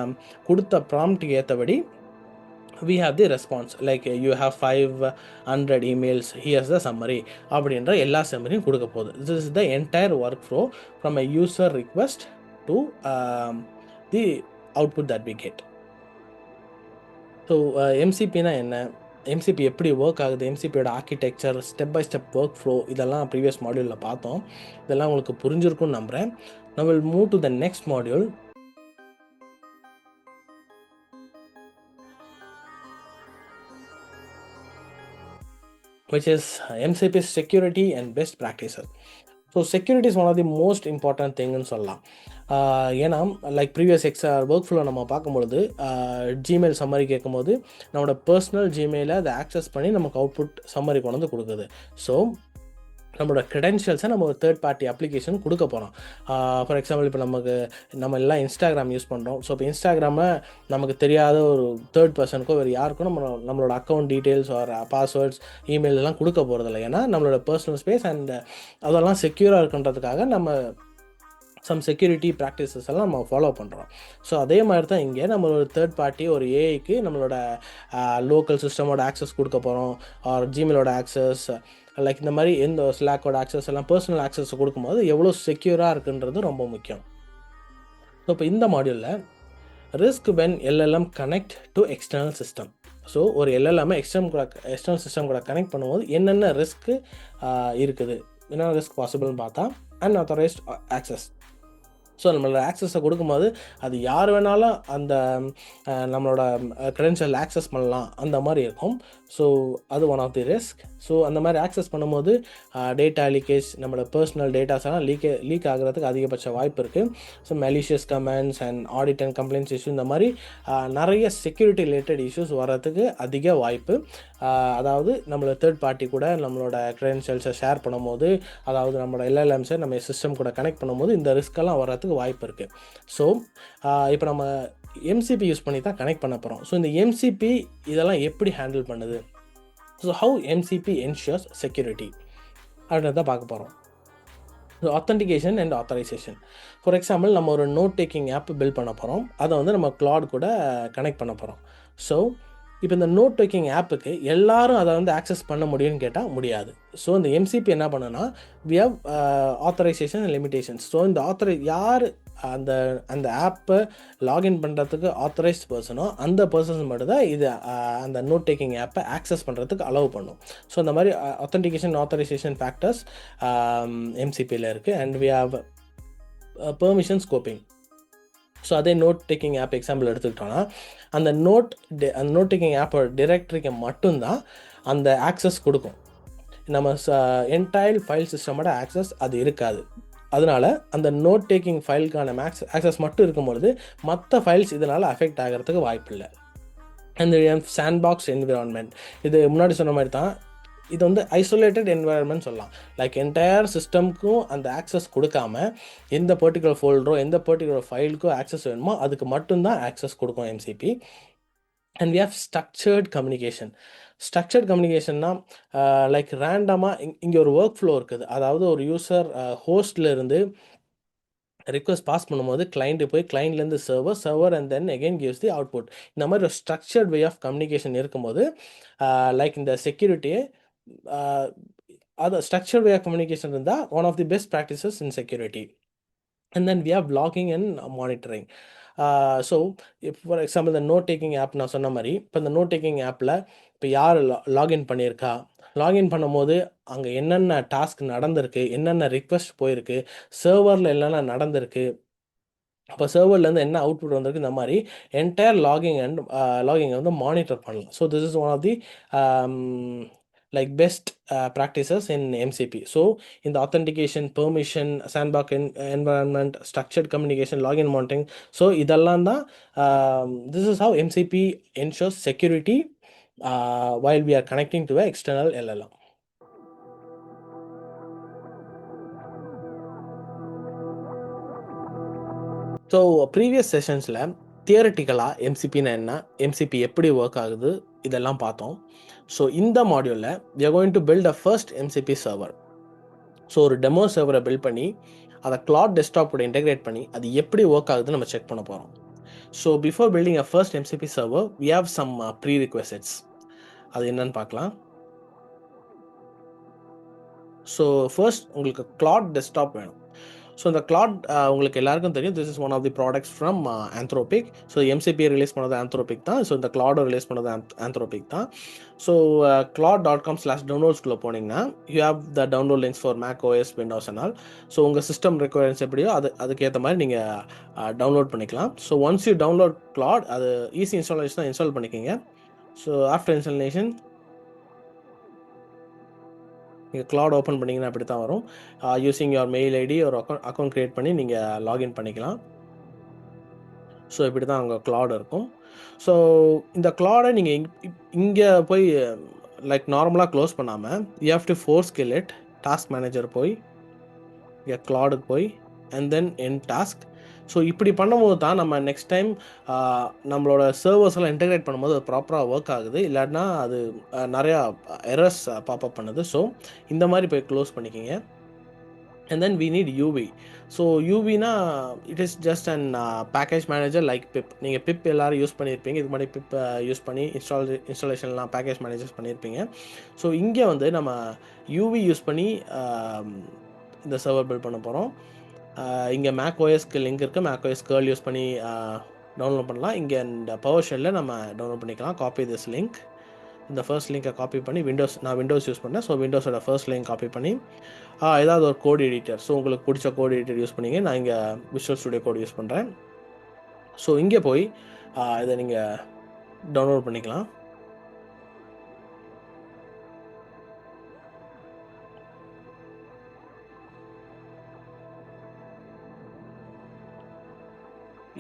கொடுத்த ப்ராம்ப்ட்டுக்கு ஏற்றபடி we have the response like you have 500 emails, here's the summary அப்படின்ற எல்லா சம்மரியும் கொடுக்க போகுது. This is the entire workflow from a user request to the output that we get. So எம்சிபினா என்ன, எம்சிபி எப்படி ஒர்க் ஆகுது, எம்சிபியோட architecture, step by step work flow, இதெல்லாம் ப்ரீவியஸ் மாடியூலில் பார்த்தோம். இதெல்லாம் உங்களுக்கு புரிஞ்சிருக்கும்னு நம்புகிறேன். Now we'll move to the next module, which is MCP security and best practices. So security is one of the most important திங்குன்னு சொல்லலாம். ஏன்னா லைக் ப்ரீவியஸ் ஒர்க் ஃப்ளோ நம்ம பார்க்கும்பொழுது ஜிமெயில் சம்மரி கேட்கும்போது நம்மளோட பர்சனல் ஜிமெயிலை அதை ஆக்சஸ் பண்ணி நமக்கு அவுட்புட் சம்மரி கொண்டு வந்து கொடுக்குது. ஸோ நம்மளோட க்ரெடென்ஷியல்ஸை நம்ம ஒரு தேர்ட் பார்ட்டி அப்ளிகேஷன் கொடுக்க போகிறோம். ஃபார் எக்ஸாம்பிள் இப்போ நம்ம எல்லாம் இன்ஸ்டாகிராம் யூஸ் பண்ணுறோம். ஸோ இப்போ இன்ஸ்டாகிராமில் நமக்கு தெரியாத ஒரு தேர்ட் பர்சனுக்கோ வேறு யாருக்கும் நம்மளோட account details or passwords, email எல்லாம் கொடுக்க போகிறதில்ல. ஏன்னா நம்மளோட பர்சனல் ஸ்பேஸ் அண்ட் அதெல்லாம் செக்யூராக இருக்குன்றதுக்காக நம்ம சம் செக்யூரிட்டி ப்ராக்டிசஸ் எல்லாம் நம்ம ஃபாலோ பண்ணுறோம். ஸோ அதே மாதிரி தான் இங்கே நம்ம ஒரு தேர்ட் பார்ட்டி ஒரு ஏஐக்கு நம்மளோட லோக்கல் சிஸ்டமோட ஆக்சஸ் கொடுக்க போகிறோம், ஆர் ஜிமெயிலோட ஆக்சஸ், லைக் இந்த மாதிரி எந்த ஸ்லாக்கோட ஆக்சஸ் எல்லாம் பர்சனல் ஆக்சஸ் கொடுக்கும்போது எவ்வளோ செக்யூராக இருக்குன்றது ரொம்ப முக்கியம். ஸோ இப்போ இந்த மாடியூலில் risk when LLM connect to external system. So ஒரு எல்எல்எம் எக்ஸ்டர்னல் சிஸ்டம் கூட கனெக்ட் பண்ணும்போது என்னென்ன ரிஸ்க்கு இருக்குது, என்னென்ன ரிஸ்க் பாசிபிள்னு பார்த்தா அன்ஆத்தரைஸ்ட் ஆக்சஸ். ஸோ நம்மளோட ஆக்சஸை கொடுக்கும்போது அது யார் வேணாலும் அந்த நம்மளோட க்ரெடென்ஷியல் ஆக்சஸ் பண்ணலாம், அந்த மாதிரி இருக்கும். ஸோ அது one of the risk. So அந்த மாதிரி ஆக்சஸ் பண்ணும்போது டேட்டா லீக்கேஜ், நம்மளோட பர்சனல் டேட்டாஸ் எல்லாம் லீக் ஆகிறதுக்கு அதிகபட்ச வாய்ப்பு இருக்குது. So malicious comments and audit and complaints issue, இந்த மாதிரி நிறைய செக்யூரிட்டி ரிலேட்டட் இஷ்யூஸ் வர்றதுக்கு அதிக வாய்ப்பு. அதாவது நம்மளோட தேர்ட் பார்ட்டி கூட நம்மளோட க்ரெடென்ஷியல்ஸை ஷேர் பண்ணும்போது, அதாவது நம்மளோட எல்எல்எம்ஸை நம்ம சிஸ்டம் கூட கனெக்ட் பண்ணும்போது இந்த ரிஸ்க்கெல்லாம் வர்றதுக்கு வாய்ப்பு இருக்குது. ஸோ இப்போ நம்ம எம்சிபி யூஸ் பண்ணி தான் கனெக்ட் பண்ண போகிறோம். ஸோ இந்த எம்சிபி இதெல்லாம் எப்படி ஹேண்டில் பண்ணுது, so how MCB ensures security அப்படின்றத தான் பார்க்க போகிறோம். So authentication and authorisation. For example நம்ம ஒரு நோட் டேக்கிங் ஆப் பில்ட் பண்ண போகிறோம், அதை வந்து நம்ம Claude கூட கனெக்ட் பண்ண போகிறோம். ஸோ இப்போ இந்த நோட் டேக்கிங் ஆப்புக்கு எல்லாரும் அதை வந்து ஆக்சஸ் பண்ண முடியும்னு கேட்டால் முடியாது. ஸோ இந்த எம்சிபி என்ன பண்ணுன்னா we have authorization and limitations. So இந்த யார் அந்த ஆப்பை லாகின் பண்ணுறதுக்கு ஆத்தரைஸ்ட் பர்சனோ அந்த பர்சன்ஸ் மட்டும் தான் இது அந்த நோட் டேக்கிங் ஆப்பை ஆக்சஸ் பண்ணுறதுக்கு அலோவ் பண்ணும். ஸோ இந்த மாதிரி ஆத்தென்டிகேஷன் ஆத்தரைசேஷன் ஃபேக்டர்ஸ் எம்சிபியில் இருக்குது. And we have permission scoping. So அதே நோட் டேக்கிங் ஆப் எக்ஸாம்பிள் எடுத்துக்கிட்டோன்னா அந்த நோட் டேக்கிங் ஆப்போட டிரெக்டரிக்கு மட்டும்தான் அந்த ஆக்சஸ் கொடுக்கும். நம்ம என்டையர் ஃபைல் சிஸ்டமோட ஆக்சஸ் அது இருக்காது. அதனால் அந்த நோட் டேக்கிங் ஃபைலுக்கான ஆக்சஸ் மட்டும் இருக்கும்பொழுது மற்ற ஃபைல்ஸ் இதனால் அஃபெக்ட் ஆகிறதுக்கு வாய்ப்பு இல்லை. அந்த சாண்ட்பாக்ஸ் என்விரான்மெண்ட், இது முன்னாடி சொன்ன மாதிரி தான், இது வந்து ஐசோலேட்டட் என்வாயர்மெண்ட் சொல்லலாம். லைக் என்டையர் சிஸ்டம்க்கும் அந்த ஆக்சஸ் கொடுக்காம எந்த பர்டிகுலர் ஃபோல்டரோ எந்த பர்டிகுலர் ஃபைலுக்கோ ஆக்சஸ் வேணுமோ அதுக்கு மட்டும்தான் ஆக்சஸ் கொடுக்கும் MCP. And we have structured communication. Structured கம்யூனிகேஷன்னா லைக் ரேண்டமாக இங்கே ஒரு ஒர்க் ஃப்ளோ இருக்குது. அதாவது ஒரு யூசர் ஹோஸ்ட்லேருந்து ரிக்வஸ்ட் பாஸ் பண்ணும்போது கிளைண்ட்டு போய் கிளைண்ட்லேருந்து server and then again gives the output. இந்த மாதிரி ஒரு ஸ்ட்ரக்சர்ட் வே ஆஃப் கம்யூனிகேஷன் இருக்கும்போது லைக் இந்த செக்யூரிட்டியை அது ஸ்ட்ரக்சர்ட் வே ஆஃப் கம்யூனிகேஷன் இருந்தால் one of the best practices in security. and then we have logging and monitoring. So இப்போ ஃபார் எக்ஸாம்பிள் இந்த நோட் டேக்கிங் ஆப் நான் சொன்ன மாதிரி, இப்போ இந்த நோட் டேக்கிங் ஆப்பில் இப்போ யார் லாகின் பண்ணியிருக்கா, லாகின் பண்ணும்போது அங்கே என்னென்ன டாஸ்க் நடந்திருக்கு, என்னென்ன ரிக்வெஸ்ட் போயிருக்கு, சர்வரில் என்னென்ன நடந்திருக்கு, அப்போ சர்வர்லேருந்து என்ன அவுட்புட் வந்திருக்கு, இந்த மாதிரி என்டையர் லாகிங் வந்து மானிட்டர் பண்ணலாம். So this is one of the like best practices in MCP. So in the authentication, permission, sandbox environment, structured communication, login monitoring, so இதெல்லாம் தான் this is how MCP ensures security while we are connecting to an external LLM. So previous செஷன்ஸில் தியரட்டிக்கலாக எம்சிபின்னா என்ன, எம்சிபி எப்படி ஒர்க் ஆகுது, இதெல்லாம் பார்த்தோம். ஸோ இந்த மாடியூலில் we are going to build a first MCP server. ஸோ ஒரு டெமோ சர்வரை பில்ட் பண்ணி அதை Claude டெஸ்க்டாப்போட இன்டெகிரேட் பண்ணி அது எப்படி ஒர்க் ஆகுதுன்னு நம்ம செக் பண்ண போகிறோம். So before building a first MCP server we have some prerequisites. அது என்னன்னு பார்க்கலாம். ஸோ ஃபர்ஸ்ட் உங்களுக்கு Claude டெஸ்க்டாப் வேணும். ஸோ இந்த Claude உங்களுக்கு எல்லாருக்கும் தெரியும், this is one of the products from Anthropic. So MCP release பண்ணது Anthropic தான். ஸோ இந்த Claude ரிலீஸ் பண்ணது Anthropic தான். ஸோ claude.com/downloadsக்குள்ளே போனீங்கன்னா you have the download links for Mac OS, Windows and all. So உங்கள் சிஸ்டம் ரெக்குவயர்மெண்ட்ஸ் எப்படியோ அதுக்கேற்ற மாதிரி நீங்கள் டவுன்லோட் பண்ணிக்கலாம். So once you download Claude, அது ஈஸி இன்ஸ்டாலேஷன் தான், இன்ஸ்டால் பண்ணிக்கிங்க. ஸோ ஆஃப்டர் இன்ஸ்டாலேஷன் நீங்கள் Claude ஓப்பன் பண்ணிங்கன்னா அப்படி தான் வரும். யூஸிங் யுவர் மெயில் ஐடி ஒரு அக்கௌண்ட் க்ரியேட் பண்ணி நீங்கள் லாகின் பண்ணிக்கலாம். ஸோ இப்படி தான் அங்கே Claude இருக்கும். ஸோ இந்த Claude நீங்கள் இங்கே போய் லைக் நார்மலாக க்ளோஸ் பண்ணாமல் you have to force kill it. Task manager போய் இங்கே Claudeக்கு போய் and then end task. So இப்படி பண்ணும்போது தான் நம்ம நெக்ஸ்ட் டைம் நம்மளோட சர்வர்ஸ் எல்லாம் இன்டெகிரேட் பண்ணும்போது அது ப்ராப்பராக ஒர்க் ஆகுது. இல்லாட்டினா அது நிறையா எரர்ஸ் பாப்அப் பண்ணுது. ஸோ இந்த மாதிரி போய் க்ளோஸ் பண்ணிக்கிங்க. And then we need uv. So யூவினா it is just and package manager like pip. நீங்கள் பிப் எல்லோரும் யூஸ் பண்ணியிருப்பீங்க, இது மாதிரி பிப் யூஸ் பண்ணி இன்ஸ்டாலேஷன்லாம் பேக்கேஜ் மேனேஜர்ஸ் பண்ணியிருப்பீங்க. ஸோ இங்கே வந்து நம்ம யூவி யூஸ் பண்ணி இந்த சர்வர் பில்ட் பண்ண போகிறோம். இங்கே மேக் ஓஎஸ்க்கு லிங்க் இருக்குது, மேக் ஓஎஸ் கேர்ள் யூஸ் பண்ணி டவுன்லோட் பண்ணலாம். இங்கே இந்த பவர் ஷெல்லில் நம்ம டவுன்லோட் பண்ணிக்கலாம். Copy this link. இந்த ஃபர்ஸ்ட் லிங்கை காப்பி பண்ணி நான் விண்டோஸ் யூஸ் பண்ணேன். ஸோ விண்டோஸோட ஃபர்ஸ்ட் லிங்க் காப்பி பண்ணி ஏதாவது ஒரு கோட் எடிட்டர், ஸோ உங்களுக்கு பிடிச்ச கோட் எடிட்டர் யூஸ் பண்ணிங்க. நான் இங்கே விஷுவல் ஸ்டுடியோ கோட் யூஸ் பண்ணுறேன். ஸோ இங்கே போய் இதை நீங்கள் டவுன்லோட் பண்ணிக்கலாம்.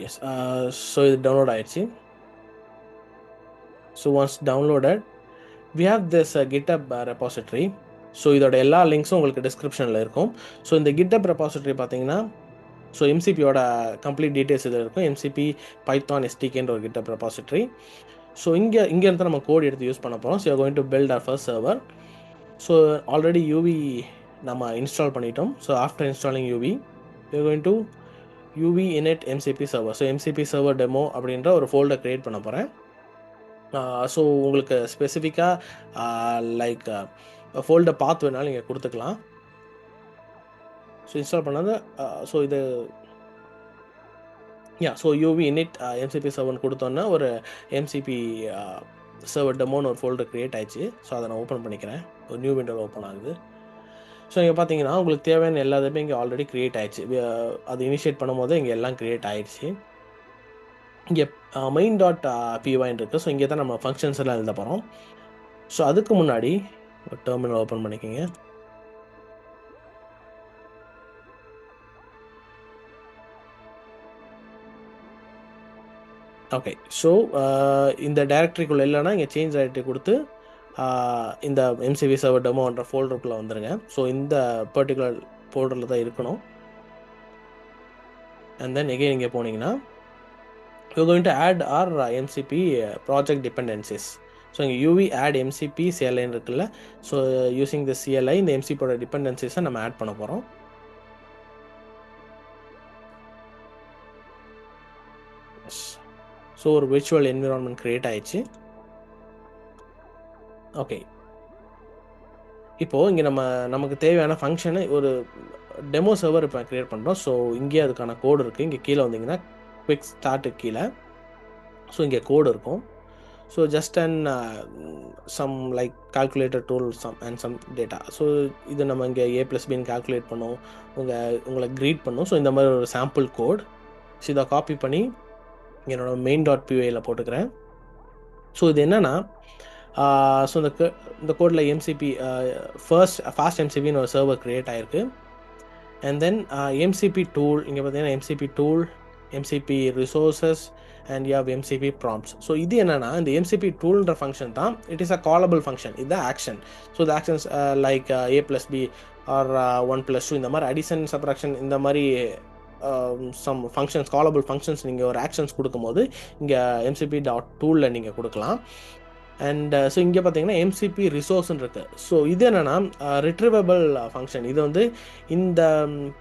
எஸ், ஸோ இது டவுன்லோட் ஆயிடுச்சு. So once downloaded we have this GitHub repository. So இதோட எல்லா லிங்க்ஸும் உங்களுக்கு டிஸ்கிரிப்ஷனில் இருக்கும். ஸோ இந்த GitHub repository பார்த்தீங்கன்னா ஸோ எம்சிபியோட கம்ப்ளீட் டீட்டெயில்ஸ் இதில் இருக்கும். எம்சிபி பைத்தான் எஸ்டிகேன்ற ஒரு GitHub repository. ஸோ இங்கேருந்து நம்ம கோட் எடுத்து யூஸ் பண்ண போகிறோம். So you going to build our first server. So already UV நம்ம இன்ஸ்டால் பண்ணிட்டோம். So after installing UV you going to UV init MCP server. So MCP server demo அப்படின்ற ஒரு ஃபோல்டர் க்ரியேட் பண்ண போகிறேன். ஸோ உங்களுக்கு ஸ்பெசிஃபிக்காக லைக் ஃபோல்டர் பாத் வேணாலும் நீங்கள் கொடுத்துக்கலாம். ஸோ இன்ஸ்டால் பண்ணது ஸோ இது so UV init MCP server கொடுத்தோன்னா ஒரு MCP server டெமோன்னு ஒரு ஃபோல்டர் க்ரியேட் ஆயிடுச்சு. ஸோ அதை நான் ஓப்பன் பண்ணிக்கிறேன். ஒரு நியூ விண்டோவில் ஓப்பன் ஆகுது. ஸோ இங்கே பார்த்தீங்கன்னா உங்களுக்கு தேவையான எல்லாத்துமே இங்கே ஆல்ரெடி க்ரியேட் ஆயிடுச்சு. அது இனிஷியேட் பண்ணும்போது இங்கே எல்லாம் க்ரியேட் ஆயிடுச்சு. இங்கே main.py இருக்குது. ஸோ இங்கே தான் நம்ம ஃபங்க்ஷன்ஸ் எல்லாம் எழுத போகிறோம். ஸோ அதுக்கு முன்னாடி ஒரு டெர்மினல் ஓப்பன் பண்ணிக்கோங்க. ஓகே, ஸோ இந்த டைரக்டரிக்குள்ளே இல்லைன்னா இங்கே சேஞ்ச் டைரக்டரி கொடுத்து இந்த MCP server டெமோன்ற ஃபோல்டருக்குள்ளே வந்துடுங்க. ஸோ இந்த பர்டிகுலர் ஃபோல்டரில் தான் இருக்கணும். அண்ட் தென் எகைன் இங்கே போனீங்கன்னா we're going to add our MCP project dependencies. So இங்கே UV add MCP CLI இருக்குல்ல. ஸோ யூஸிங் த CLI இந்த MCPயோட டிபெண்டன்சிஸை நம்ம ஆட் பண்ண போகிறோம். ஸோ ஒரு விர்ச்சுவல் என்விரான்மெண்ட் க்ரியேட் ஆயிடுச்சு. ஓகே, இப்போது இங்கே நமக்கு தேவையான ஃபங்க்ஷனு ஒரு டெமோ சர்வர் இப்போ க்ரியேட் பண்ணுறோம். ஸோ இங்கேயே அதுக்கான கோடு இருக்குது. இங்கே கீழே வந்தீங்கன்னா குவிக் ஸ்டார்ட்டுக்கு கீழே ஸோ இங்கே கோடு இருக்கும். So just and some like calculator tool some data. So இது நம்ம இங்கே A+Bன்னு கால்குலேட் பண்ணோம், உங்களை க்ரீட் பண்ணும். ஸோ இந்த மாதிரி ஒரு சாம்பிள் கோட். ஸோ இதை காப்பி பண்ணி என்னோட main.pyல போட்டுக்கிறேன். ஸோ இது என்னென்னா, ஸோ இந்த கோடில் MCP ஃபாஸ்ட் MCPன்னு ஒரு சர்வர் க்ரியேட் ஆகிருக்கு. அண்ட் தென் MCP டூல், இங்கே பார்த்தீங்கன்னா MCP tool, MCP resources and you have MCP prompts. So இது என்னென்னா, இந்த MCP டூல்ன்ற ஃபங்க்ஷன் தான் it is a callable function. இதுதான் ஆக்ஷன். ஸோ இந்த ஆக்ஷன்ஸ் லைக் A+B ஆர் 1+2 இந்த மாதிரி அடிஷன் சப்ராக்ஷன் இந்த மாதிரி சம் ஃபங்க்ஷன்ஸ், காலபிள் ஃபங்க்ஷன்ஸ் நீங்கள் ஒரு ஆக்ஷன்ஸ் கொடுக்கும்போது இங்கே MCP.toolல நீங்கள் கொடுக்கலாம். அண்ட் ஸோ இங்கே பார்த்தீங்கன்னா MCP ரிசோர்ஸ்ன்னு இருக்குது. ஸோ இது என்னென்னா ரிட்ரிவபிள் ஃபங்க்ஷன். இது வந்து இந்த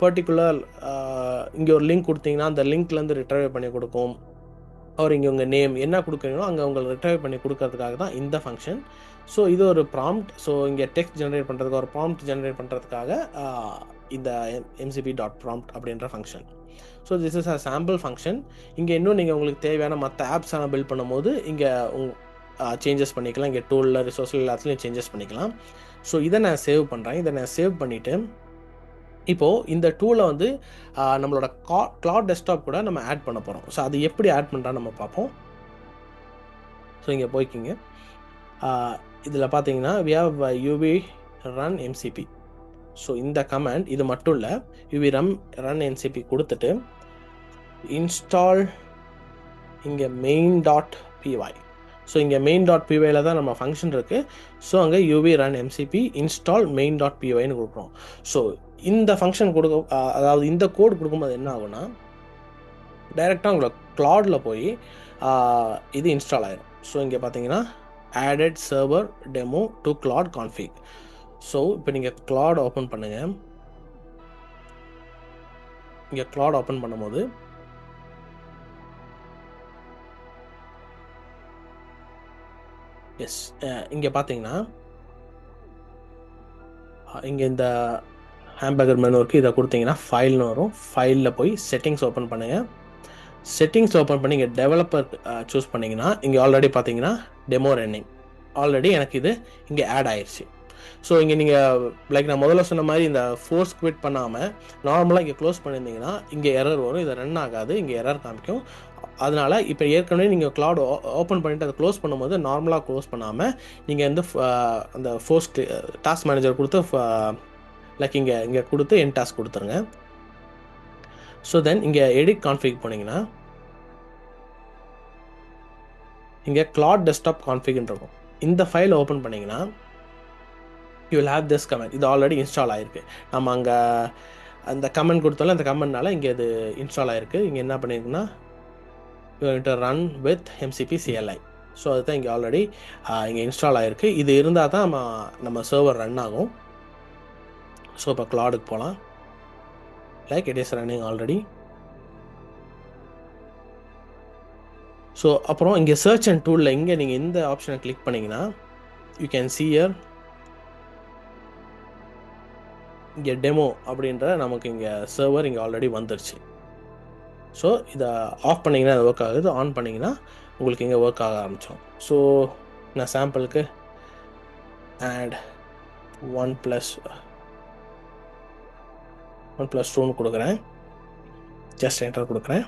பர்டிகுலர் இங்கே ஒரு லிங்க் கொடுத்தீங்கன்னா அந்த லிங்க்லேருந்து ரிட்ரைவ் பண்ணி கொடுக்கும். அவர் இங்கே உங்கள் நேம் என்ன கொடுக்குறீங்களோ அங்கே உங்களுக்கு ரிட்ரைவ் பண்ணி கொடுக்கறதுக்காக தான் இந்த ஃபங்க்ஷன். ஸோ இது ஒரு ப்ராம்ப்ட். ஸோ இங்கே டெக்ஸ்ட் ஜென்ரேட் பண்ணுறதுக்கு, ஒரு ப்ராம்ப்ட் ஜென்ரேட் பண்ணுறதுக்காக இந்த MCP.prompt அப்படின்ற function. So this is a sample function. இங்கே இன்னும் நீங்கள் உங்களுக்கு தேவையான மற்ற ஆப்ஸான பில்ட் பண்ணும்போது இங்கே சேஞ்சஸ் பண்ணிக்கலாம். இங்கே டூலில், ரிசோர்ஸில் எல்லாத்துலேயும் சேஞ்சஸ் பண்ணிக்கலாம். ஸோ இதை நான் சேவ் பண்ணுறேன். இதை நான் சேவ் பண்ணிவிட்டு இப்போது இந்த டூலை வந்து நம்மளோட Claude டெஸ்க்டாப் கூட நம்ம ஆட் பண்ண போகிறோம். ஸோ அது எப்படி ஆட் பண்ணுறான்னு நம்ம பார்ப்போம். ஸோ இங்கே போய்க்கிங்க. இதில் பார்த்தீங்கன்னா we have uv run MCP. So இந்த கமாண்ட் இது மட்டும் இல்லை, uv run MCP கொடுத்துட்டு இன்ஸ்டால் இங்கே main.py. ஸோ இங்கே main.pyல தான் நம்ம ஃபங்க்ஷன் இருக்குது. ஸோ அங்கே uv run MCP install main.pyன்னு கொடுக்குறோம். ஸோ இந்த ஃபங்க்ஷன் அதாவது இந்த கோட் கொடுக்கும்போது என்ன ஆகும்னா, டைரெக்டாக உங்களை Claudeல போய் இது இன்ஸ்டால் ஆயிடும். ஸோ இங்கே பார்த்தீங்கன்னா added server demo to Claude config. So இப்போ நீங்கள் Claude ஓப்பன் பண்ணுங்கள். இங்கே Claude ஓப்பன் பண்ணும்போது எஸ் இங்கே பார்த்தீங்கன்னா இங்கே இந்த ஹேம்பர்கர் மெனு இருக்குது. இதை கொடுத்தீங்கன்னா ஃபைல்னு வரும். ஃபைலில் போய் செட்டிங்ஸ் ஓப்பன் பண்ணுங்கள். செட்டிங்ஸ் ஓப்பன் பண்ணி இங்கே டெவலப்பர் சூஸ் பண்ணிங்கன்னா இங்கே ஆல்ரெடி பார்த்தீங்கன்னா டெமோ ரன்னிங் ஆல்ரெடி எனக்கு இது இங்கே ஆட் ஆயிடுச்சு. ஸோ இங்கே நீங்கள் லைக் நான் முதல்ல சொன்ன மாதிரி இந்த ஃபோர்ஸ் குவிட் பண்ணாமல் நார்மலாக இங்கே க்ளோஸ் பண்ணியிருந்தீங்கன்னா இங்கே எரர் வரும். இதை ரன் ஆகாது, இங்கே எரர் காமிக்கும். அதனால் இப்போ ஏற்கனவே நீங்கள் Claude ஓப்பன் பண்ணிவிட்டு அதை க்ளோஸ் பண்ணும்போது நார்மலாக க்ளோஸ் பண்ணாமல் நீங்கள் வந்து அந்த ஃபோர்ஸ் டாஸ்க் மேனேஜர் கொடுத்து லைக் இங்கே கொடுத்து என் டாஸ்க் கொடுத்துருங்க. ஸோ தென் இங்கே எடிட் கான்ஃபிக் போனீங்கன்னா இங்கே Claude டெஸ்க்டாப் கான்ஃபிக்னு இருக்கும். இந்த ஃபைலை ஓப்பன் பண்ணிங்கன்னா you will have this comment. இது ஆல்ரெடி இன்ஸ்டால் ஆகிருக்கு. நம்ம அங்கே அந்த கமெண்ட் கொடுத்தாலும் அந்த கமெண்ட்னால இங்கே இது இன்ஸ்டால் ஆகிருக்கு. இங்கே என்ன பண்ணியிருக்குன்னா you going to run with MCP CLI. So அதுதான் இங்கே ஆல்ரெடி இங்கே இன்ஸ்டால் ஆகிருக்கு. இது இருந்தால் தான் நம்ம சர்வர் ரன் ஆகும். ஸோ இப்போ Claudeக்கு போகலாம். Like it is running already. So அப்புறம் இங்கே சர்ச் அண்ட் டூலில் இங்கே நீங்கள் இந்த ஆப்ஷனை கிளிக் பண்ணிங்கன்னா யூ கேன் see here இங்கே டெமோ அப்படின்ற நமக்கு இங்கே சர்வர் இங்கே ஆல்ரெடி வந்துருச்சு. ஸோ இதை ஆஃப் பண்ணிங்கன்னா அது ஒர்க் ஆகுது, ஆன் பண்ணிங்கன்னா உங்களுக்கு இங்கே ஒர்க் ஆக ஆரம்பித்தோம். ஸோ நான் சாம்பிளுக்கு add 1+2 கொடுக்குறேன். ஜஸ்ட் என்டர் கொடுக்குறேன்.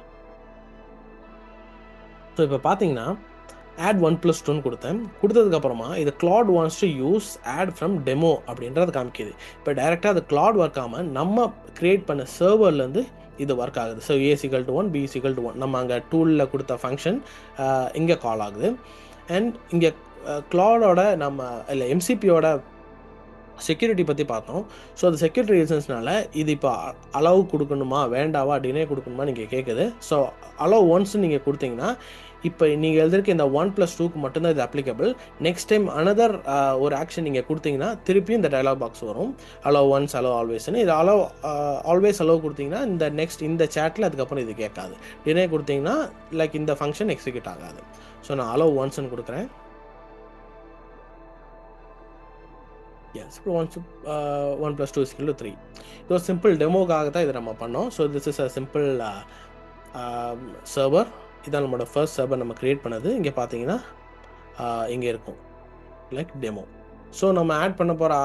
ஸோ இப்போ பார்த்தீங்கன்னா add 1+2 கொடுத்ததுக்கப்புறமா இது Claude wants to use add from demo அப்படின்றது காமிக்குது. இப்போ டைரெக்டாக அது Claude ஒர்க் ஆகாமல் நம்ம க்ரியேட் பண்ண சர்வர்லேருந்து இது ஒர்க் ஆகுது. ஸோ A = 1 B = 1 நம்ம அங்கே டூலில் கொடுத்த ஃபங்க்ஷன் இங்கே கால் ஆகுது. அண்ட் இங்கே Claudeோட நம்ம இல்லை MCPயோட செக்யூரிட்டி பற்றி பார்த்தோம். ஸோ அந்த செக்யூரிட்டி ரீசன்ஸ்னால இது இப்போ அலோவ் கொடுக்கணுமா வேண்டாவா டினே கொடுக்கணுமா நீங்கள் கேட்குது. ஸோ அலோவ் ஒன்ஸ் நீங்கள் கொடுத்தீங்கன்னா இப்போ நீங்கள் எழுதிருக்க இந்த 1+2க்கு மட்டும்தான் இது அப்ளிகபிள். நெக்ஸ்ட் டைம் அனதர் ஒரு ஆக்ஷன் நீங்கள் கொடுத்தீங்கன்னா திருப்பியும் இந்த டயலாக் பாக்ஸ் வரும், அலோவ் ஒன்ஸ் அலோவ் ஆல்வேஸ்ன்னு. இது அலோவ் ஆல்வேஸ் அலோவ் கொடுத்தீங்கன்னா இந்த நெக்ஸ்ட் இந்த சேட்டில் அதுக்கப்புறம் இது கேட்காது. டினே கொடுத்தீங்கன்னா லைக் இந்த ஃபங்க்ஷன் எக்ஸிக்யூட் ஆகாது. ஸோ நான் அலோவ் ஒன்ஸ்ன்னு கொடுக்குறேன். Yes one plus two is equal to 3. இது ஒரு சிம்பிள் டெமோக்காக தான் இதை நம்ம பண்ணோம். So this is a simple server. இதான் நம்மளோட ஃபர்ஸ்ட் சர்வர் நம்ம க்ரியேட் பண்ணது. இங்கே பார்த்தீங்கன்னா இங்கே இருக்கும் லைக் டெமோ. ஸோ நம்ம ஆட் பண்ண போகிற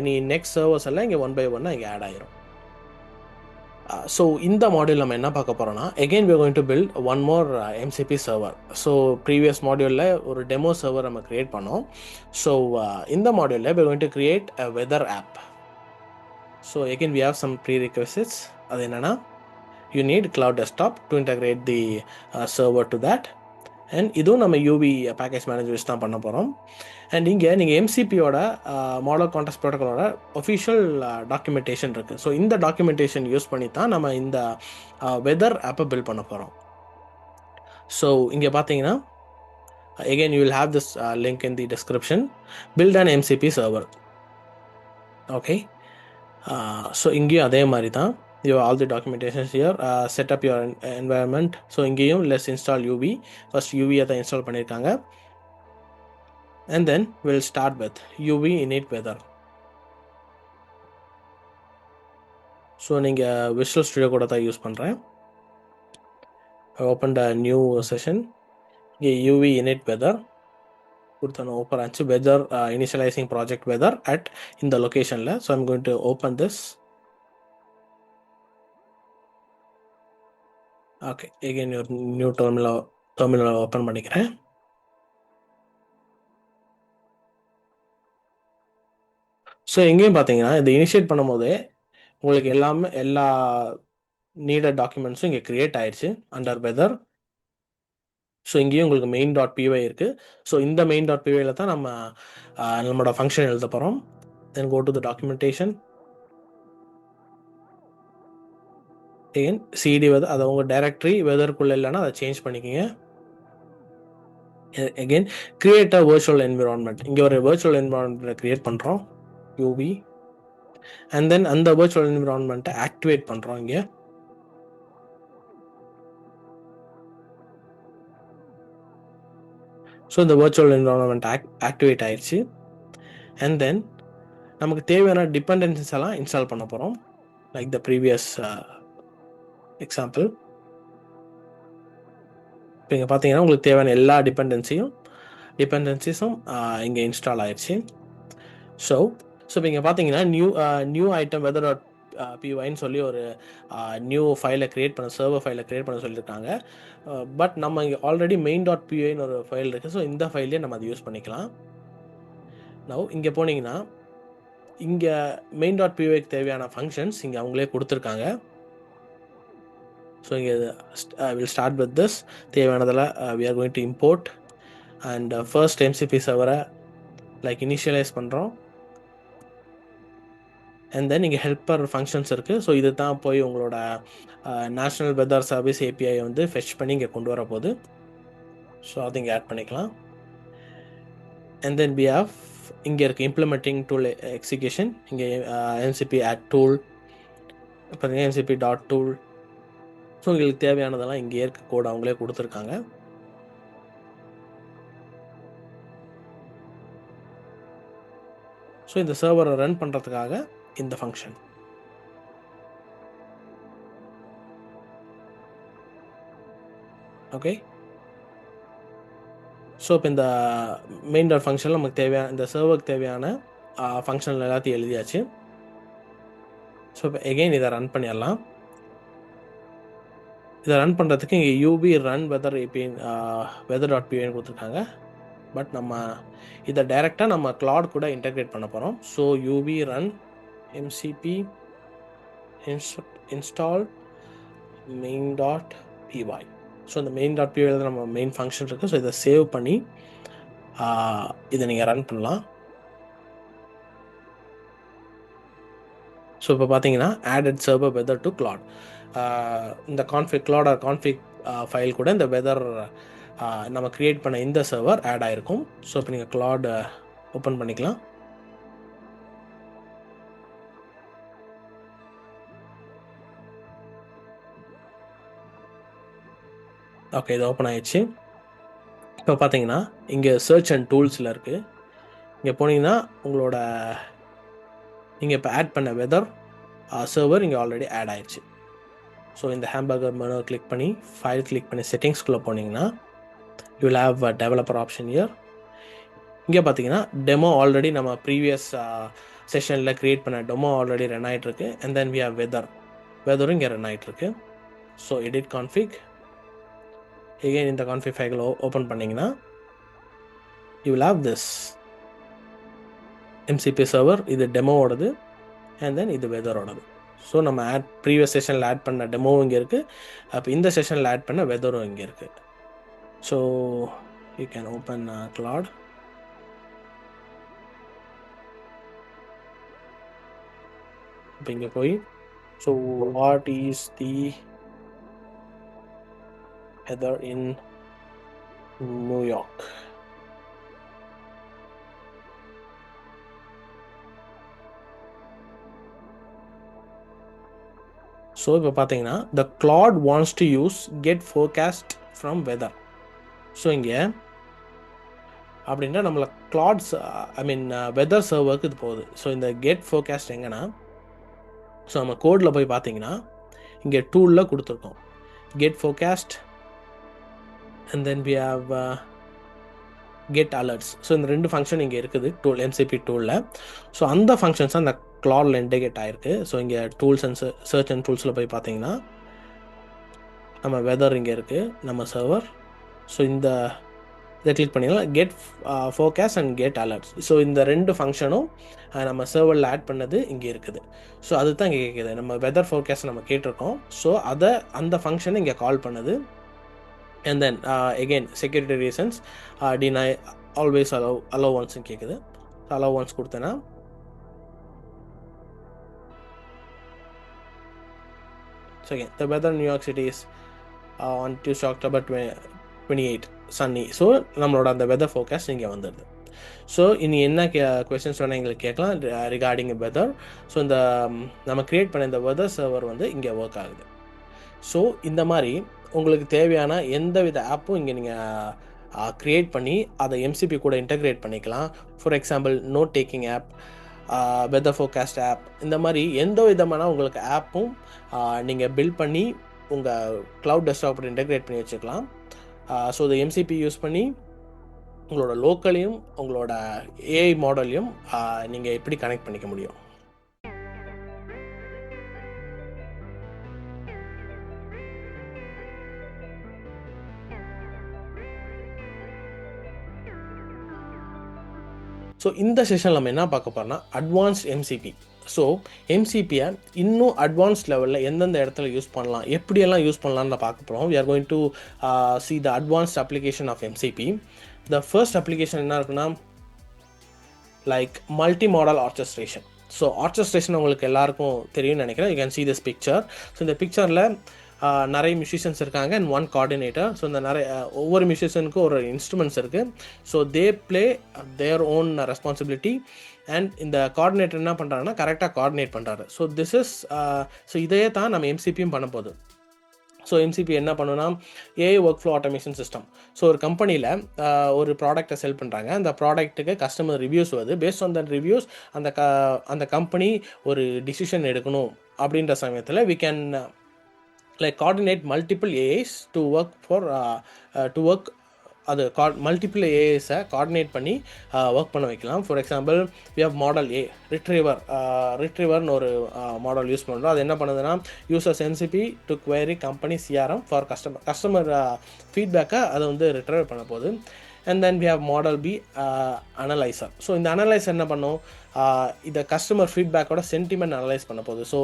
இனி நெக்ஸ்ட் சர்வர்ஸ் எல்லாம் இங்கே 1 by 1 இங்கே ஆட் ஆயிரும். ஸோ இந்த மாடியூல் நம்ம என்ன பார்க்க போகிறோம்னா, again we are going to build one more MCP server. So previous மாடியூலில் ஒரு டெமோ சர்வர் நம்ம க்ரியேட் பண்ணோம். ஸோ இந்த மாடியூலில் we are going to create a weather app. So again we have some prerequisites. அது என்னென்னா, you need Cloud Desktop to integrate the server to that. And இதுவும் நம்ம யூவி பேக்கேஜ் மேனேஜர் வச்சு தான் பண்ண போகிறோம். அண்ட் இங்கே நீங்கள் எம்சிபியோட மாடல் கான்டெக்ஸ்ட் ப்ரோட்டோக்காலோட ஒஃபிஷியல் டாக்குமெண்டேஷன் இருக்குது. ஸோ இந்த டாக்குமெண்டேஷன் யூஸ் பண்ணி தான் நம்ம இந்த வெதர் ஆப்பை பில்ட் பண்ண போகிறோம். ஸோ இங்கே பார்த்தீங்கன்னா again you will have this link in the description. Build an MCP server. Okay, so இங்கேயும் அதே மாதிரி தான். You have all the documentations here. Set up your environment. So இங்கேயும் let's install UV. First UV அதை இன்ஸ்டால் பண்ணியிருக்காங்க. And then we'll start with UV init weather. So நீங்கள் Visual Studio கூட தான் யூஸ் பண்ணுறேன். I opened a new session. இங்கே UV init weather கொடுத்தோம். ஓப்பன் ஆச்சு. Weather initializing project weather at இந்த லொக்கேஷனில். So I'm going to open this. Okay, again ஒரு நியூ டெர்மினலை ஓப்பன் பண்ணிக்கிறேன். ஸோ எங்கேயும் பார்த்தீங்கன்னா இது இனிஷியேட் பண்ணும் போதே உங்களுக்கு எல்லா நீடட் டாக்குமெண்ட்ஸும் இங்கே க்ரியேட் ஆயிடுச்சு அண்டர் வெதர். ஸோ இங்கேயும் உங்களுக்கு main.py இருக்குது. ஸோ இந்த main.pyல தான் நம்மளோட ஃபங்க்ஷன் எழுத போகிறோம். Then go to the documentation. again cd weather, அதை உங்கள் டைரக்டரி வெதருக்குள்ளே இல்லைன்னா அதை சேஞ்ச் பண்ணிக்கோங்க. again create a virtual environment. இங்கே ஒரு virtual environment க்ரியேட் பண்ணுறோம் UV. and then அந்த virtual environment ஆக்டிவேட் பண்ணுறோம் இங்கே. ஸோ இந்த virtual environment ஆக்டிவேட் ஆயிடுச்சு. and then நமக்கு தேவையான டிபெண்டன்சிஸ் எல்லாம் இன்ஸ்டால் பண்ண போகிறோம் லைக் த ப்ரீவியஸ் எக்ஸாம்பிள். இப்போ இங்கே பார்த்தீங்கன்னா உங்களுக்கு தேவையான எல்லா டிபெண்டன்சிஸும் இங்கே இன்ஸ்டால் ஆயிடுச்சு. ஸோ இப்போ இங்கே பார்த்தீங்கன்னா நியூ ஐட்டம் வெதர் டாட் பிஒய்ன்னு சொல்லி ஒரு நியூ ஃபைலை சர்வர் ஃபைலை க்ரியேட் பண்ண சொல்லியிருக்காங்க. பட் நம்ம இங்கே ஆல்ரெடி main.pyன்னு ஒரு ஃபைல் இருக்குது. ஸோ இந்த ஃபைல்லே நம்ம அதை யூஸ் பண்ணிக்கலாம். நவ் இங்கே போனீங்கன்னா இங்கே main.pyக்கு தேவையான ஃபங்க்ஷன்ஸ் இங்கே அவங்களே கொடுத்துருக்காங்க. ஸோ இங்கே வில் ஸ்டார்ட் வித் திஸ். தேவையானதில் we are going to import and first MCP சர்வரை லைக் இனிஷியலைஸ் பண்ணுறோம். அண்ட் தென் இங்கே ஹெல்ப்பர் ஃபங்க்ஷன்ஸ் இருக்குது. ஸோ இது தான் போய் உங்களோட நேஷ்னல் வெதர் சர்வீஸ் API வந்து ஃபெச் பண்ணி இங்கே கொண்டு வர போகுது. ஸோ அது இங்கே ஆட் பண்ணிக்கலாம். அண்ட் தென் we have இங்கே இருக்குது இம்ப்ளிமெண்டிங் டூல் எக்ஸிக்யூஷன். இங்கே MCP add tool, பார்த்தீங்கன்னா MCP டாட் டூல். ஸோ உங்களுக்கு தேவையானதெல்லாம் இங்கே இருக்க கோட் அவங்களே கொடுத்துருக்காங்க. ஸோ இந்த சர்வரை ரன் பண்ணுறதுக்காக இந்த ஃபங்க்ஷன். ஓகே, ஸோ இப்போ இந்த main.py ஃபங்க்ஷனில் நமக்கு தேவையான இந்த சர்வருக்கு தேவையான ஃபங்க்ஷன் எல்லாத்தையும் எழுதியாச்சு. ஸோ இப்போ எகெயின் இதை ரன் பண்ணிடலாம். இதை ரன் பண்ணுறதுக்கு இங்கே UV run weather API weather.pyன்னு கொடுத்துருக்காங்க. பட் நம்ம இதை டைரெக்டாக நம்ம Claude கூட இன்டெகிரேட் பண்ண போகிறோம். So UV run MCP install main.py. So இந்த main.py நம்ம மெயின் ஃபங்க்ஷன் இருக்குது. ஸோ இதை சேவ் பண்ணி இதை நீங்கள் ரன் பண்ணலாம். ஸோ இப்போ பார்த்தீங்கன்னா added server weather to Claude. இந்த Claude config ஃபைல் கூட இந்த வெதர் நம்ம க்ரியேட் பண்ண இந்த சர்வர் ஆட் ஆகிருக்கும். ஸோ இப்போ நீங்கள் Claude ஓப்பன் பண்ணிக்கலாம். ஓகே, இது ஓப்பன் ஆயிடுச்சு. இப்போ பார்த்தீங்கன்னா இங்கே சர்ச் அண்ட் டூல்ஸில் இருக்குது. இங்கே போனீங்கன்னா உங்களோட நீங்கள் இப்போ ஆட் பண்ண வெதர் சர்வர் இங்கே ஆல்ரெடி ஆட் ஆயிடுச்சு. ஸோ இந்த ஹேம்பர்கர் மெனு கிளிக் பண்ணி ஃபைல் கிளிக் பண்ணி செட்டிங்ஸ்குள்ளே போனீங்கன்னா you will have developer option year. இங்கே பார்த்தீங்கன்னா டெமோ ஆல்ரெடி நம்ம ப்ரீவியஸ் செஷனில் க்ரியேட் பண்ண டெமோ ஆல்ரெடி ரன் ஆகிட்டுருக்கு. அண்ட் தென் வி ஹவ் வெதரும் இங்கே ரன் ஆகிட்டுருக்கு. ஸோ எடிட் கான்ஃபிக், எகெயின் இந்த கான்ஃபிக் ஃபைலை ஓப்பன் பண்ணிங்கன்னா you will have this MCP server, இது டெமோவோடது, அண்ட் தென் இது வெதரோடது. ஸோ நம்ம ப்ரீவியஸ் செஷனில் ஆட் பண்ண டெமோவும் இங்கே இருக்குது, அப்போ இந்த செஷனில் ஆட் பண்ண வெதரும் இங்கே இருக்குது. So you can open Claude. இப்போ இங்கே போய் so what is the weather in New York? So இப்போ பார்த்தீங்கன்னா the Claude wants to use get forecast from weather. So இங்கே அப்படின்னா நம்மளை Claude's வெதர் சர்வருக்கு இது போகுது. ஸோ இந்த கெட் ஃபோர்காஸ்ட் எங்கன்னா, ஸோ நம்ம கோடில் போய் பார்த்தீங்கன்னா இங்கே டூலில் கொடுத்துருக்கோம் get forecast, and then we have get alerts. So இந்த ரெண்டு ஃபங்க்ஷன் இங்கே இருக்குது டூல் MCP டூலில். ஸோ அந்த ஃபங்க்ஷன்ஸ் அந்த Claudeல இன்டெகிரேட் ஆகிருக்கு. ஸோ இங்கே டூல்ஸ் அண்ட் சர்ச் அண்ட் டூல்ஸில் போய் பார்த்தீங்கன்னா நம்ம வெதர் இங்கே இருக்குது, நம்ம சர்வர். ஸோ இதை கிளிக் பண்ணிங்கன்னா get forecast and get alerts. So இந்த ரெண்டு ஃபங்க்ஷனும் நம்ம சர்வரில் ஆட் பண்ணது இங்கே இருக்குது. ஸோ அதுதான் இங்கே கேட்குது, நம்ம வெதர் ஃபோர்காஸ்ட் நம்ம கேட்டிருக்கோம். ஸோ அந்த ஃபங்க்ஷனை இங்கே கால் பண்ணுது. And then again security reasons deny always allow onceன்னு கேட்குது. allow once கொடுத்தேன்னா so again the weather in New York City is on Tuesday October 28 sunny. So நம்மளோட அந்த வெதர் ஃபோர்காஸ்ட் இங்கே வந்துடுது. ஸோ இனி என்ன கொஸ்டின்ஸ் வேணால் எங்களுக்கு கேட்கலாம் ரிகார்டிங் வெதர். ஸோ இந்த நம்ம க்ரியேட் பண்ண இந்த வெதர் சர்வர் வந்து இங்கே ஒர்க் ஆகுது. ஸோ இந்த மாதிரி உங்களுக்கு தேவையான எந்த வித ஆப்பும் இங்கே நீங்கள் க்ரியேட் பண்ணி அதை MCP கூட இன்டகிரேட் பண்ணிக்கலாம். For example note taking app, weather forecast app, இந்த மாதிரி எந்த விதமான உங்களுக்கு ஆப்பும் நீங்கள் பில்ட் பண்ணி உங்கள் க்ளவுட் டெஸ்க்டாப் இன்டகிரேட் பண்ணி வச்சுக்கலாம். ஸோ இந்த MCP யூஸ் பண்ணி உங்களோட லோக்கலையும் உங்களோட AI மாடலையும் நீங்கள் எப்படி கனெக்ட் பண்ணிக்க முடியும். ஸோ இந்த செஷன் நம்ம என்ன பார்க்க போகிறோம்னா அட்வான்ஸ்ட் MCP. ஸோ MCPயை இன்னும் அட்வான்ஸ் லெவலில் எந்தெந்த இடத்துல யூஸ் பண்ணலாம், எப்படியெல்லாம் யூஸ் பண்ணலான்னு பார்க்க போகிறோம். we are going to see the advanced application of MCP. the first application என்ன இருக்குன்னா like multi model orchestration. So orchestration உங்களுக்கு எல்லாருக்கும் தெரியும்னு நினைக்கிறேன். You can see this picture. So இந்த பிக்சரில் நிறைய மியூசிஷியன்ஸ் இருக்காங்க அண்ட் ஒன் கோஆர்டினேட்டர். ஸோ இந்த ஒவ்வொரு மியூசிஷியனுக்கும் ஒரு இன்ஸ்ட்ருமெண்ட்ஸ் இருக்குது. So they play their own responsibility and இந்த கோஆர்டினேட்டர் என்ன பண்ணுறாங்கன்னா கரெக்டாக கோஆர்டினேட் பண்ணுறாரு. ஸோ திஸ் இஸ் ஸோ இதையே தான் நம்ம MCPயும் பண்ண போகுது. ஸோ MCP என்ன பண்ணுன்னா AI work flow automation system. So ஒரு கம்பெனியில் ஒரு ப்ராடக்டை செல் பண்ணுறாங்க, அந்த ப்ராடக்ட்டுக்கு கஸ்டமர் ரிவ்யூஸ் வருது. பேஸ்ட் ஆன் தட் ரிவ்யூஸ் அந்த கம்பெனி ஒரு டிசிஷன் எடுக்கணும் அப்படின்ற சமயத்தில் we can like coordinate multiple AIs to work அது மல்டிபிள் ஏஐஸை கோஆர்டினேட் பண்ணி ஒர்க் பண்ண வைக்கலாம். For example we have model A ரிட்ரீவர்னு ஒரு மாடல் யூஸ் பண்ணுறோம். அது என்ன பண்ணுதுன்னா users MCP to query company CRM for customer ஃபீட்பேக்கை அதை வந்து ரிட்ரைவ் பண்ண போகுது. And then we have model B analyser. So இந்த அனலைசர் என்ன பண்ணும், இதை கஸ்டமர் ஃபீட்பேக்கோட சென்டிமெண்ட் அனலைஸ் பண்ண போகுது. ஸோ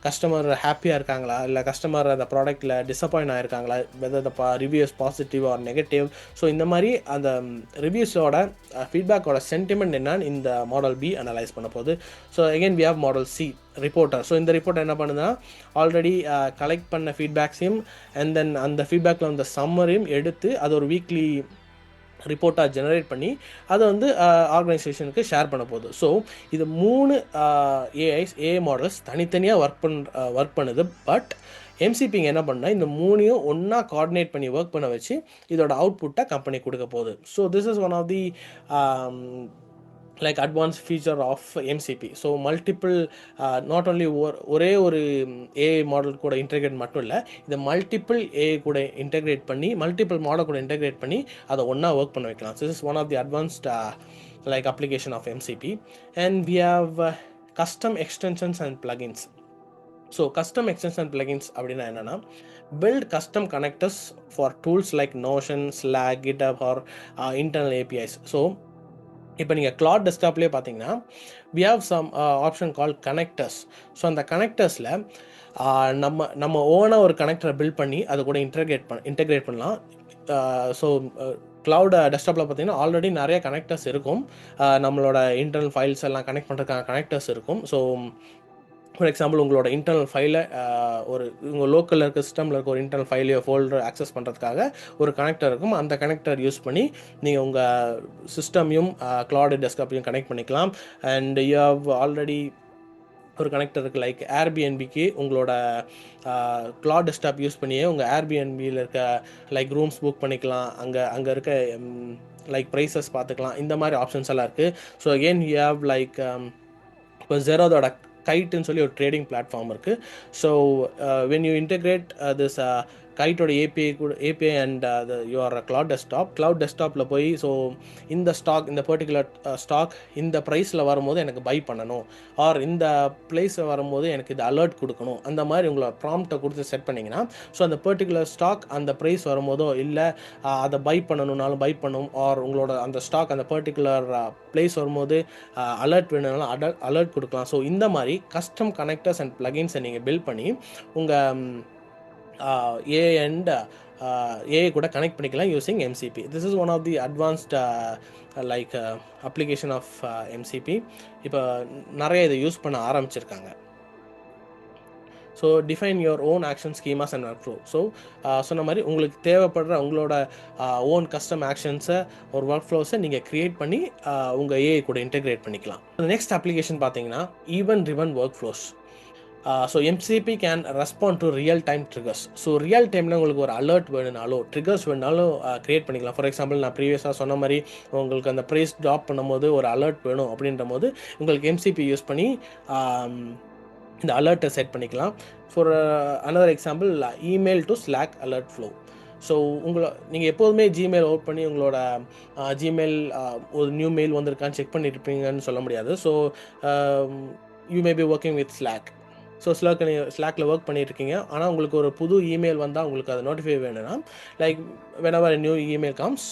கஸ்டமர் ஹாப்பியாக இருக்காங்களா, இல்லை கஸ்டமர் அந்த ப்ராடக்ட்டில் டிசப்பாயிண்ட் ஆகிருக்காங்களா, whether the reviews positive or negative. So இந்த மாதிரி அந்த ரிவ்யூஸோட ஃபீட்பேக்கோட சென்டிமெண்ட் என்னன்னு இந்த மாடல் B அனலைஸ் பண்ண போகுது. So again we have model C reporter. So இந்த ரிப்போர்ட் என்ன பண்ணுதுன்னா ஆல்ரெடி கலெக்ட் பண்ண ஃபீட்பேக்ஸையும் அண்ட் தென் அந்த ஃபீட்பேக்கில் வந்த சம்மரையும் எடுத்து அது ஒரு வீக்லி ரிப்போர்ட்டாக ஜெனரேட் பண்ணி அதை வந்து ஆர்கனைசேஷனுக்கு ஷேர் பண்ண போகுது. ஸோ இது 3 AI மாடல்ஸ் தனித்தனியாக ஒர்க் பண்ணுது. பட் MCP என்ன பண்ணால் இந்த 3ஐயும் ஒன்றா கோஆர்டினேட் பண்ணி ஒர்க் பண்ண வச்சு இதோட அவுட்புட்டை கம்பெனி கொடுக்க போகுது. So this is one of the like advanced feature of MCP. So multiple not only ஒரே ஒரு AI மாடல் கூட இன்டெகிரேட் மட்டும் இல்லை, இந்த மல்டிபிள் AI கூட இன்டெகிரேட் பண்ணி மல்டிபிள் மாடல் கூட இன்டெகிரேட் பண்ணி அதை ஒன்றா ஒர்க் பண்ண வைக்கலாம். So this is one of the advanced like application of MCP. And we have custom extensions and plugins. So custom extensions and plugins அப்படின்னா என்னன்னா, build custom connectors for tools like Notion, Slack, GitHub or internal APIs. So இப்போ நீங்கள் Claude டெஸ்க்டாப்லேயே பார்த்தீங்கன்னா we have some option called connectors. So அந்த கனெக்டர்ஸில் நம்ம ஓனாக ஒரு கனெக்டரை பில்ட் பண்ணி அது கூட இன்டெகிரேட் பண்ணலாம். ஸோ Cloud டெஸ்க்டாப்பில் பார்த்தீங்கன்னா ஆல்ரெடி நிறைய கனெக்டர்ஸ் இருக்கும். நம்மளோட இன்டர்னல் ஃபைல்ஸ் எல்லாம் கனெக்ட் பண்ணுறதுக்கான கனெக்டர்ஸ் இருக்கும். ஸோ ஃபார் எக்ஸாம்பிள் உங்களோட இன்டர்னல் ஃபைலை உங்கள் லோக்கலில் இருக்க சிஸ்டமில் இருக்க ஒரு இன்டர்னல் ஃபைலையோ ஃபோல்டர் ஆக்சஸ் பண்ணுறதுக்காக ஒரு கனெக்டர் இருக்கும். அந்த கனெக்டர் யூஸ் பண்ணி நீங்கள் உங்கள் சிஸ்டமையும் Claude டெஸ்க்டாப்பையும் கனெக்ட் பண்ணிக்கலாம். அண்ட் யூ ஹவ் ஆல்ரெடி ஒரு கனெக்டர் இருக்குது லைக் ஏர்பிஎன்பிக்கு உங்களோட Claude டெஸ்க்டாப் யூஸ் பண்ணியே உங்கள் ஏர்பிஎன்பியில் இருக்க லைக் ரூம்ஸ் புக் பண்ணிக்கலாம். அங்கே இருக்க லைக் ப்ரைஸஸ் பார்த்துக்கலாம். இந்த மாதிரி ஆப்ஷன்ஸ் எல்லாம் இருக்குது. So again you have like இப்போ ஜெரோதோட கைட்டுன்னு சொல்லி ஒரு ட்ரேடிங் பிளாட்ஃபார்ம் இருக்குது. So when you integrate this கைட்டோட ஏபிஐ அண்ட் யுவர் Claude டெஸ்க்டாப்பில் போய் ஸோ இந்த பர்டிகுலர் ஸ்டாக் இந்த ப்ரைஸில் வரும்போது எனக்கு பை பண்ணணும், ஆர் இந்த ப்ளேஸில் வரும்போது எனக்கு இது அலர்ட் கொடுக்கணும், அந்த மாதிரி உங்களை ப்ராம்ப்டை கொடுத்து செட் பண்ணிங்கன்னா ஸோ அந்த பர்டிகுலர் ஸ்டாக் அந்த ப்ரைஸ் வரும்போதோ இல்லை அதை பை பண்ணணுன்னாலும் பை பண்ணும், ஆர் உங்களோட அந்த ஸ்டாக் அந்த பர்டிகுலர் ப்ளேஸ் வரும்போது அலர்ட் வேணும்னாலும் அலர்ட் கொடுக்கலாம். ஸோ இந்த மாதிரி கஸ்டம் கனெக்டர்ஸ் அண்ட் ப்ளகின்ஸை நீங்கள் பில்ட் பண்ணி உங்கள் AI and AI கூட கனெக்ட் பண்ணிக்கலாம் using MCP. This is one of the advanced like application of MCP. இப்போ நிறைய இதை யூஸ் பண்ண ஆரம்பிச்சிருக்காங்க. So define your own action schemas and work flow. So சொன்ன மாதிரி உங்களுக்கு தேவைப்படுற உங்களோட ஓன் கஸ்டம் ஆக்ஷன்ஸை ஒரு ஒர்க் ஃப்ளோஸை நீங்கள் க்ரியேட் பண்ணி உங்கள் AI கூட இன்டெகிரேட் பண்ணிக்கலாம். நெக்ஸ்ட் அப்ளிகேஷன் பார்த்தீங்கன்னா event driven work flows. So MCP can respond to real time triggers. So real டைமில் உங்களுக்கு ஒரு அலர்ட் வேணுனாலோ ட்ரிகர்ஸ் வேணுனாலும் க்ரியேட் பண்ணிக்கலாம். ஃபார் எக்ஸாம்பிள் நான் ப்ரீவியஸாக சொன்ன மாதிரி உங்களுக்கு அந்த ப்ரைஸ் ட்ராப் பண்ணும்போது ஒரு அலர்ட் வேணும் அப்படின்ற போது உங்களுக்கு MCP யூஸ் பண்ணி இந்த அலர்ட்டை செட் பண்ணிக்கலாம். For another example email to Slack alert flow. So நீங்கள் எப்போதுமே ஜிமெயில் ஓப்பன் பண்ணி உங்களோட ஜிமெயில் ஒரு நியூ மெயில் வந்திருக்கான்னு செக் பண்ணியிருப்பீங்கன்னு சொல்ல முடியாது. So you may be working with Slack. So ஸ்லாக்கில் ஒர்க் பண்ணியிருக்கீங்க, ஆனால் உங்களுக்கு ஒரு புது இமெயில் வந்தால் உங்களுக்கு அதை நோட்டிஃபை வேணும்னா like whenever a new email comes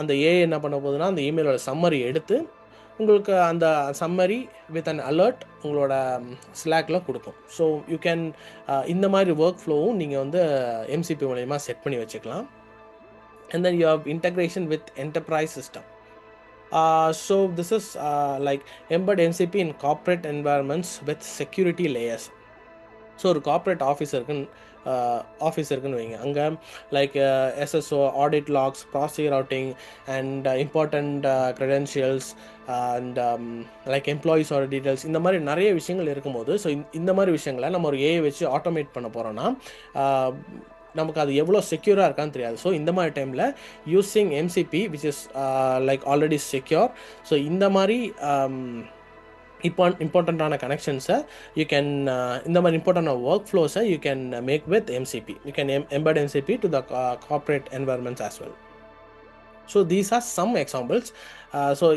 அந்த AI என்ன பண்ண போகுதுன்னா அந்த இமெயிலோட சம்மரி எடுத்து உங்களுக்கு அந்த சம்மரி வித் அன் அலர்ட் உங்களோட ஸ்லாக்கில் கொடுக்கும். ஸோ யூ கேன் இந்த மாதிரி ஒர்க் ஃப்ளோவும் நீங்கள் வந்து MCP மூலயமா செட் பண்ணி வச்சுக்கலாம். And then you have integration with enterprise system. So this is like embed MCP in corporate environments with security layers. So ஒரு கார்ப்பரேட் ஆஃபீஸ் இருக்குன்னு வைங்க, அங்கே like SSO, audit logs, processing routing and important credentials and like எம்ப்ளாயீஸோட டீட்டெயில்ஸ், இந்த மாதிரி நிறைய விஷயங்கள் இருக்கும்போது ஸோ இந்த மாதிரி விஷயங்களை நம்ம ஒரு AI வச்சு ஆட்டோமேட் பண்ண போகிறோன்னா நமக்கு அது எவ்வளோ செக்யூராக இருக்கான்னு தெரியாது. ஸோ இந்த மாதிரி டைமில் using MCP which is like already secure. So இந்த மாதிரி இம்பார்ட்டண்ட்டான கனெக்ஷன்ஸை யூ கேன் இந்த மாதிரி இம்பார்ட்டண்டான ஒர்க் ஃப்ளோஸை you can make with MCP. You can embed MCP to the corporate environments as well. So these are some examples. So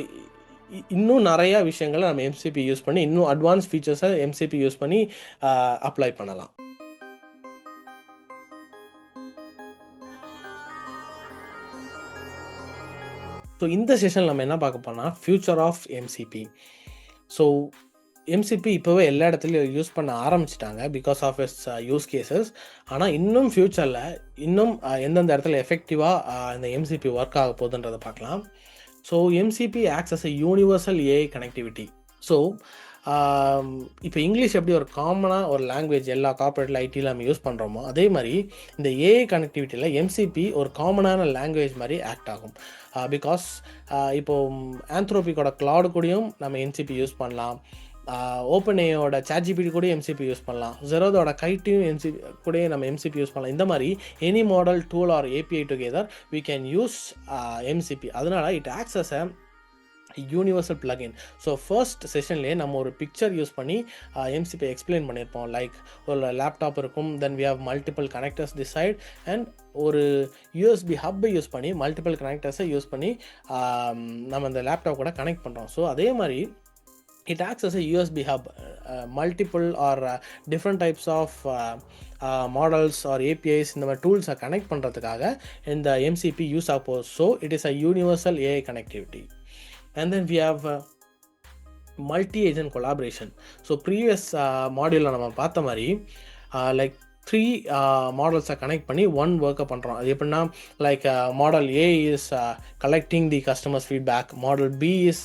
இன்னும் நிறையா விஷயங்களை நம்ம MCP யூஸ் பண்ணி இன்னும் அட்வான்ஸ் ஃபீச்சர்ஸை MCP யூஸ் பண்ணி அப்ளை பண்ணலாம். ஸோ இந்த செஷனில் நம்ம என்ன பார்க்க போனால் future of MCP. So MCP இப்போவே எல்லா இடத்துலையும் யூஸ் பண்ண ஆரம்பிச்சிட்டாங்க because of its use cases. ஆனால் இன்னும் ஃப்யூச்சரில் இன்னும் எந்தெந்த இடத்துல எஃபெக்டிவாக இந்த MCP ஒர்க் ஆக போகுதுன்றதை பார்க்கலாம். So MCP acts as a universal AI connectivity. So இப்போ இங்கிலீஷ் எப்படி ஒரு காமனாக ஒரு லாங்குவேஜ் எல்லா கார்ப்பரேட்டில் ஐடியில் நம்ம யூஸ் பண்ணுறோமோ அதே மாதிரி இந்த AI கனெக்டிவிட்டியில் MCP ஒரு காமனான லாங்குவேஜ் மாதிரி ஆக்ட் ஆகும். பிகாஸ் இப்போது ஆந்த்ரோபிக்கோட Claude கூடயும் நம்ம MCP யூஸ் பண்ணலாம், ஓப்பன்ஏயோட ChatGPT கூட MCP யூஸ் பண்ணலாம், ஜெரோதோட கைட்டையும் MCP கூட நம்ம MCP யூஸ் பண்ணலாம். இந்த மாதிரி any model tool or API together we can use MCP. அதனால் it acts as universal plugin. So first செஷன்லேயே நம்ம ஒரு பிக்சர் யூஸ் பண்ணி எம்சிபி எக்ஸ்பிளைன் பண்ணியிருப்போம். லைக் ஒரு லேப்டாப் இருக்கும், then we have multiple connectors this side and ஒரு யூஎஸ்பி ஹப்பை யூஸ் பண்ணி மல்டிபிள் கனெக்டர்ஸை யூஸ் பண்ணி நம்ம அந்த லேப்டாப் கூட கனெக்ட் பண்ணுறோம். ஸோ அதே மாதிரி it acts as a USB hub, multiple or different types of models or APIs இந்த மாதிரி டூல்ஸை கனெக்ட் பண்ணுறதுக்காக இந்த MCP யூஸ் ஆகும். So it is a universal AI connectivity. And then we have multi-agent collaboration. So previous மாடியூலில் நம்ம பார்த்த மாதிரி லைக் 3 மாடல்ஸை கனெக்ட் பண்ணி ஒன் ஒர்க்கை பண்ணுறோம். அது எப்படின்னா like model A is collecting the customers feedback, model B is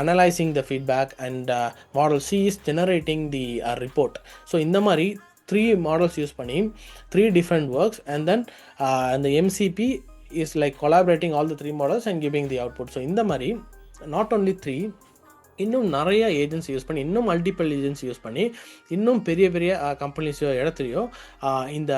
analyzing the feedback, and model C is generating the report. So இந்த மாதிரி 3 மாடல்ஸ் யூஸ் பண்ணி 3 different works, and then the MCP is like collaborating all the 3 models and giving the output. So இந்த மாதிரி not only 3, இன்னும் நிறைய ஏஜென்சி யூஸ் பண்ணி, இன்னும் மல்டிபிள் ஏஜென்சி யூஸ் பண்ணி, இன்னும் பெரிய பெரிய கம்பெனிஸோ இடத்துலையோ இந்த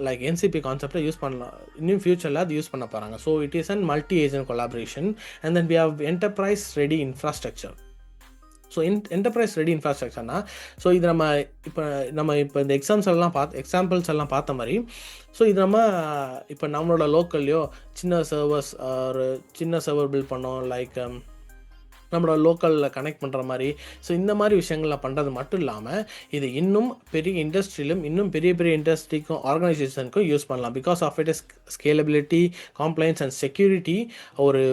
லைக் என்சிபி கான்செப்டை யூஸ் பண்ணலாம். இன்னும் ஃபியூச்சரில் அது யூஸ் பண்ண போகிறாங்க. So it is and multi agent collaboration. And then we have enterprise ready infrastructure. So enterprise ready இன்ஃப்ராஸ்ட்ரக்சர்னா, ஸோ இது நம்ம இப்போ இந்த எக்ஸாம்பிள்ஸ் எல்லாம் பார்த்த மாதிரி, ஸோ இது நம்ம இப்போ நம்மளோட லோக்கல்லையோ சின்ன சர்வர்ஸ் ஒரு சின்ன சர்வர் பில்ட் பண்ணோம், லைக் நம்மளோட லோக்கலில் கனெக்ட் பண்ணுற மாதிரி. ஸோ இந்த மாதிரி விஷயங்களில் பண்ணுறது மட்டும் இல்லாமல் இது இன்னும் பெரிய இண்டஸ்ட்ரியிலும் இன்னும் பெரிய பெரிய இண்டஸ்ட்ரிக்கும் ஆர்கனைசேஷனுக்கும் யூஸ் பண்ணலாம். Because of it is scalability, compliance and security. ஒரு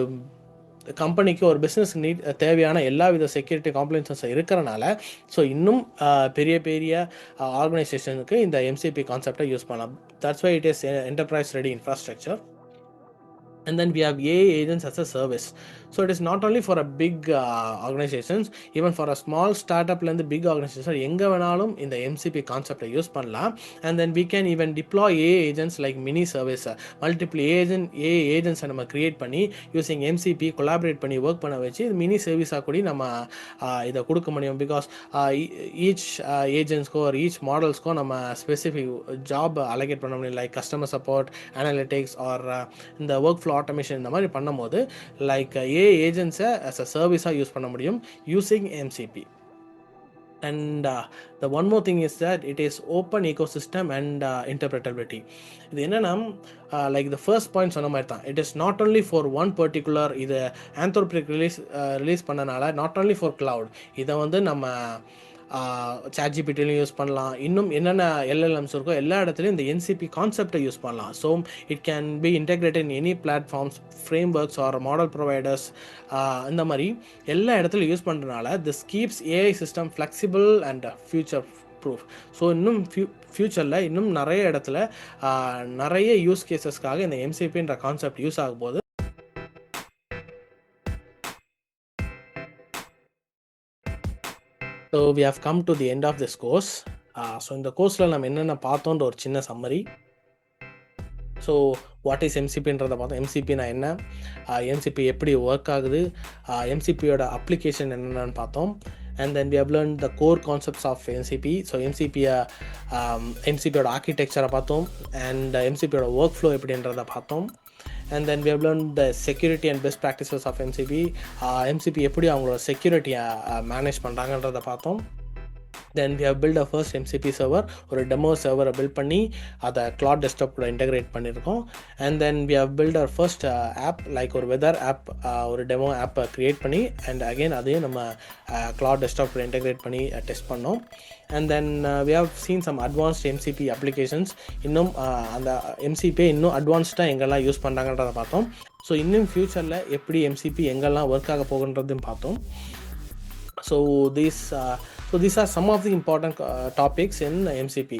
கம்பெனிக்கு ஒரு பிஸ்னஸ் நீட் தேவையான எல்லா வித செக்யூரிட்டி காம்ப்ளைன்ஸஸ் இருக்கிறனால ஸோ இன்னும் பெரிய பெரிய ஆர்கனைசேஷனுக்கு இந்த எம்சிபி கான்செப்டை யூஸ் பண்ணலாம். That's why it is enterprise ready infrastructure. And then we have AI agents as a service. So it is not only for a big organizations, even for a small startup and the big organization, எங்கே வேணாலும் இந்த MCP கான்செப்டை யூஸ் பண்ணலாம். And then we can even deploy AI agents like mini service, multiple AI agents நம்ம கிரியேட் பண்ணி யூஸிங் MCP கொலாபரேட் பண்ணி ஒர்க் பண்ண வச்சு இது மினி சர்வீஸாக கூட நம்ம இதை கொடுக்க முடியும். பிகாஸ் ஈச் ஏஜென்ட்ஸ்க்கோ ஒரு ஈச் மாடல்ஸ்க்கோ நம்ம ஸ்பெசிஃபிக் ஜாப் அலோகேட் பண்ண முடியும். Like customer support, analytics or இந்த ஒர்க் ஃப்ளோ ஆட்டோமேஷன் இந்த மாதிரி பண்ணும்போது லைக் AI ஏஜென்ட்ஸை as a சர்வீஸாக யூஸ் பண்ண முடியும் using MCP. And the one more thing is that it is open ecosystem and interpretability. இது என்னன்னா லைக் the first point சொன்ன மாதிரி தான், it is not only for one particular, இது Anthropic ரிலீஸ் பண்ணனால not only for cloud, இதை வந்து நம்ம ChatGPTலையும் யூஸ் பண்ணலாம். இன்னும் என்னென்ன LLMs இருக்கோ எல்லா இடத்துலையும் இந்த என்சிபி கான்செப்டை யூஸ் பண்ணலாம். So it can be integrated in any platforms, frameworks or model providers. இந்த மாதிரி எல்லா இடத்துலையும் யூஸ் பண்ணுறதுனால this keeps AI system flexible and future proof. So இன்னும் ஃபியூச்சரில் இன்னும் நிறைய இடத்துல நிறைய யூஸ் கேசஸ்க்காக இந்த எம்சிபின்ற கான்செப்ட் யூஸ் ஆகும்போது so we have come to the end of this course. So இந்த கோர்ஸில் நம்ம என்னென்ன பார்த்தோன்ற ஒரு சின்ன சம்மரி. ஸோ வாட் இஸ் எம்சிபின்றதை பார்த்தோம். எம்சிபினா என்ன, எம்சிபி எப்படி ஒர்க் ஆகுது, எம்சிபியோட அப்ளிகேஷன் என்னென்னு பார்த்தோம். And then we have learned the core concepts of MCP. So MCPயோட ஆர்கிடெக்சரை பார்த்தோம், அண்ட் MCPயோட ஒர்க் ஃப்ளோ எப்படின்றதை பார்த்தோம். And then we have learned the security and best practices of MCP. MCP எப்படி அவங்களோட செக்யூரிட்டியை மேனேஜ் பண்ணுறாங்கன்றதை பார்த்தோம். Then we have built a first MCP server, ஒரு டெமோ சர்வரை பில்ட் பண்ணி அதை Claude desktop கூட இன்டெகிரேட் பண்ணியிருக்கோம். And then we have built our first app, like ஒரு வெதர் ஆப், ஒரு டெமோ ஆப்பை க்ரியேட் பண்ணி அண்ட் அகெயின் அதையும் நம்ம Claude desktop கூட இன்டெகிரேட் பண்ணி டெஸ்ட் பண்ணோம். And then we have seen some advanced MCP applications. இன்னும் அந்த MCP இன்னும் அட்வான்ஸ்டாக எங்கெல்லாம் யூஸ் பண்ணுறாங்கன்றதை பார்த்தோம். ஸோ இன்னும் ஃப்யூச்சரில் எப்படி MCP எங்கெல்லாம் ஒர்க் ஆக போகுன்றதையும் பார்த்தோம். So these are some of the important topics in MCP.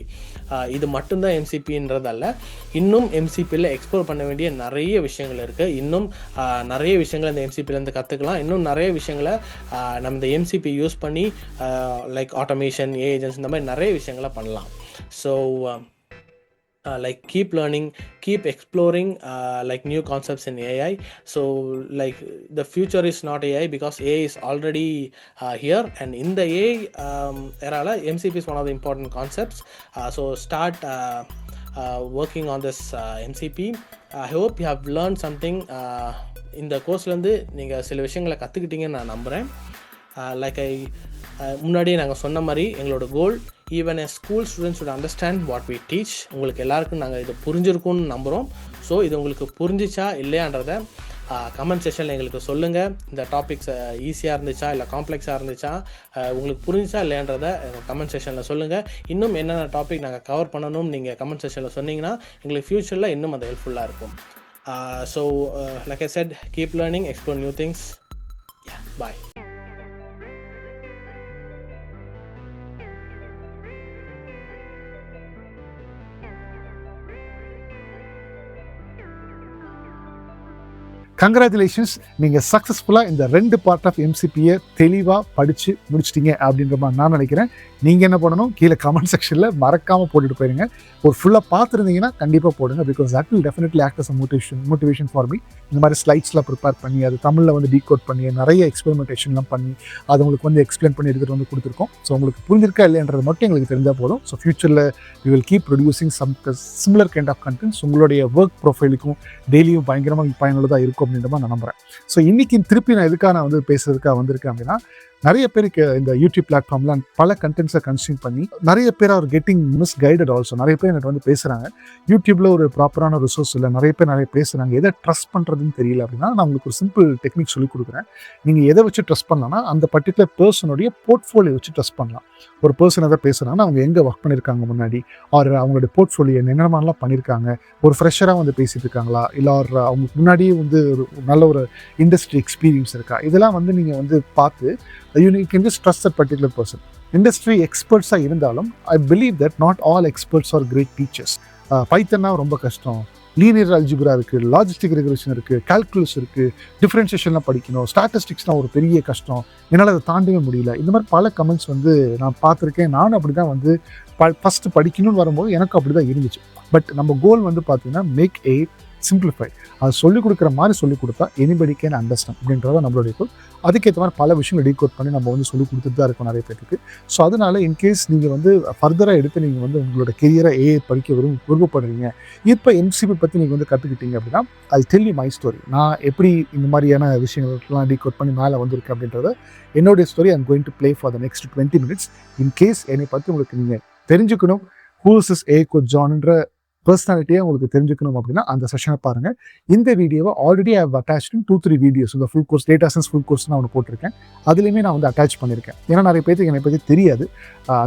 இது மட்டும்தான் MCPன்றதால இன்னும் MCPயில் எக்ஸ்ப்ளோர் பண்ண வேண்டிய நிறைய விஷயங்கள் இருக்குது. இன்னும் நிறைய விஷயங்களை இந்த MCPலேருந்து கற்றுக்கலாம். இன்னும் நிறைய விஷயங்களை நம்ம இந்த MCP யூஸ் பண்ணி லைக் ஆட்டோமேஷன், ஏஜென்ட்ஸ் இந்த மாதிரி நிறைய விஷயங்களை பண்ணலாம். So like keep learning, keep exploring like new concepts in AI. So like the future is not AI because AI is already here, and in the AI era MCP is one of the important concepts. So start working on this MCP. I hope you have learned something இந்த கோர்ஸ்லேருந்து நீங்கள் சில விஷயங்களை கற்றுக்கிட்டீங்கன்னு நான் நம்புகிறேன். லைக் முன்னாடியே நாங்கள் சொன்ன மாதிரி எங்களோட goal even a school students would understand what we teach. உங்களுக்கு எல்லாருக்கும் நாங்கள் இது புரிஞ்சிருக்கும்னு நம்புகிறோம். ஸோ இது உங்களுக்கு புரிஞ்சிச்சா இல்லையான்றதை கமெண்ட் செக்ஷனில் எங்களுக்கு சொல்லுங்கள். இந்த டாபிக்ஸ் ஈஸியாக இருந்துச்சா இல்லை காம்ப்ளெக்ஸாக இருந்துச்சா, உங்களுக்கு புரிஞ்சிச்சா இல்லையான்றதை கமெண்ட் செக்ஷனில் சொல்லுங்கள். இன்னும் என்னென்ன டாபிக் நாங்கள் கவர் பண்ணணும்னு நீங்கள் கமெண்ட் செக்ஷனில் சொன்னீங்கன்னா எங்களுக்கு ஃப்யூச்சரில் இன்னும் அது ஹெல்ப்ஃபுல்லாக இருக்கும். So like I set, keep learning, explore new things. Bye. Congratulations, நீங்கள் சக்ஸஸ்ஃபுல்லாக இந்த 2 பார்ட் ஆஃப் எம்சிபியை தெளிவாக படித்து முடிச்சிட்டிங்க அப்படின்ற மாதிரி நான் நினைக்கிறேன். நீங்கள் என்ன பண்ணணும், கீழே கமெண்ட் செக்ஷனில் மறக்காமல் போட்டுட்டு போயிருங்க. ஒரு ஃபுல்லாக பார்த்துருந்தீங்கன்னா கண்டிப்பாக போடுங்க. Because that will definitely act as a motivation for me. இந்த மாதிரி ஸ்லைட்ஸ்லாம் ப்ரிப்பேர் பண்ணி அது தமிழில் வந்து டீகோட் பண்ணி நிறைய எக்ஸ்பெரிமெண்டேஷன்லாம் பண்ணி அது உங்களுக்கு வந்து எக்ஸ்பிளைன் பண்ணி எடுத்துகிட்டு வந்து கொடுத்துருக்கோம். ஸோ உங்களுக்கு புரிஞ்சிருக்கா இல்லைன்றது மட்டும் எங்களுக்கு தெரிஞ்சால் போதும். ஸோ ஃபியூச்சரில் we will keep producing some similar kind of contents உங்களுடைய ஒர்க் ப்ரொஃபைலுக்கும் டெய்லியும் பயங்கரமாக பயனுள்ளதாக இருக்கும் அப்படின்ற மாதிரி நான் நம்புகிறேன். ஸோ இன்றைக்கி திருப்பி நான் எதுக்காக நான் வந்து பேசுறதுக்காக வந்திருக்கேன் அப்படின்னா, நிறைய பேருக்கு இந்த யூடியூப் பிளாட்ஃபார்ம்லாம் பல கண்டென்ட்ஸை கன்சியூம் பண்ணி நிறைய பேர் அவர் கெட்டிங் மிஸ்கைடட் ஆல்சோ. நிறைய பேர் எனக்கு வந்து பேசுகிறாங்க, யூடியூப்பில் ஒரு ப்ராப்பரான ரிசோர்ஸ் இல்லை, நிறைய பேசுகிறாங்க, எதை ட்ரஸ்ட் பண்ணுறதுன்னு தெரியல அப்படின்னா, நான் உங்களுக்கு ஒரு சிம்பிள் டெக்னிக் சொல்லிக் கொடுக்குறேன். நீங்கள் எதை வச்சு ட்ரஸ்ட் பண்ணலாம்னா, அந்த பர்டிகுலர் பர்சனுடைய போர்ட்ஃபோலியோ வச்சு ட்ரஸ்ட் பண்ணலாம். ஒரு பர்சன் எதாவது பேசுகிறாங்கன்னா அவங்க எங்கே ஒர்க் பண்ணியிருக்காங்க முன்னாடி, ஆர் அவங்களுடைய போர்ட்ஃபோலியோ என்னென்ன மாதிரிலாம் பண்ணியிருக்காங்க, ஒரு ஃப்ரெஷராக வந்து பேசிகிட்டு இருக்காங்களா, இல்லை அவங்களுக்கு முன்னாடியே வந்து ஒரு நல்ல ஒரு இண்டஸ்ட்ரி எக்ஸ்பீரியன்ஸ் இருக்கா, இதெல்லாம் வந்து நீங்கள் வந்து பார்த்து you can just trust that particular person. Industry experts-ஆ இருந்தாலும் I believe that not all experts are great teachers. பைத்தன்னா ரொம்ப கஷ்டம், லீனியர் அல்ஜிப்ரா இருக்குது, லாஜிஸ்டிக் ரெகுலேஷன் இருக்குது, கால்குலஸ் இருக்குது, டிஃப்ரென்ஷியேஷன்லாம் படிக்கணும், ஸ்டாட்டிஸ்டிக்ஸ்லாம் ஒரு பெரிய கஷ்டம், என்னால் அதை தாண்டவே முடியல. இந்த மாதிரி பல கமெண்ட்ஸ் வந்து நான் பார்த்துருக்கேன். நானும் அப்படி தான் வந்து ஃபஸ்ட்டு படிக்கணும்னு வரும்போது எனக்கு அப்படி தான் இருந்துச்சு. பட் நம்ம கோல் வந்து பார்த்தீங்கன்னா மேக் ஏ சிம்பிளிஃபை. அது சொல்லிக் கொடுக்குற மாதிரி சொல்லிக் கொடுத்தா எனிபடி கேன் அண்டர்ஸ்டாண்ட் அப்படின்றத நம்மளுடைய கோல். அதுக்கேற்ற மாதிரி பல விஷயங்கள் டீகோட் பண்ணி நம்ம வந்து சொல்லிக் கொடுத்துட்டு தான் இருக்கோம் நிறைய பேருக்கு. ஸோ அதனால இன்கேஸ் நீங்கள் வந்து ஃபர்தராக எடுத்து நீங்கள் வந்து உங்களோட கெரியரை ஏஐ படிக்க விருப்பப்படுறீங்க, இப்போ எம்சிபி பற்றி நீங்கள் வந்து கற்றுக்கிட்டீங்க அப்படின்னா, அது டெல் யூ மை ஸ்டோரி. நான் எப்படி இந்த மாதிரியான விஷயங்கள்லாம் டீகோட் பண்ணி மேலே வந்திருக்கேன் அப்படின்றத என்னுடைய story I'm going to play for the next 20 minutes. In case என்னை பற்றி உங்களுக்கு நீங்கள் தெரிஞ்சுக்கணும், ஹூ இஸ் ஏ கோச் ஜான்ன்ற பர்சனாலிட்டியாக உங்களுக்கு தெரிஞ்சுக்கணும் அப்படின்னா அந்த செஷனை பாருங்கள். இந்த வீடியோவை already I have attached 2-3 videos. இந்த full course data science full course நான் ஒன்று போட்டிருக்கேன், அதுலேயுமே நான் வந்து அட்டாச் பண்ணியிருக்கேன். ஏன்னா நிறைய பேருக்கு என்னை பற்றி தெரியாது.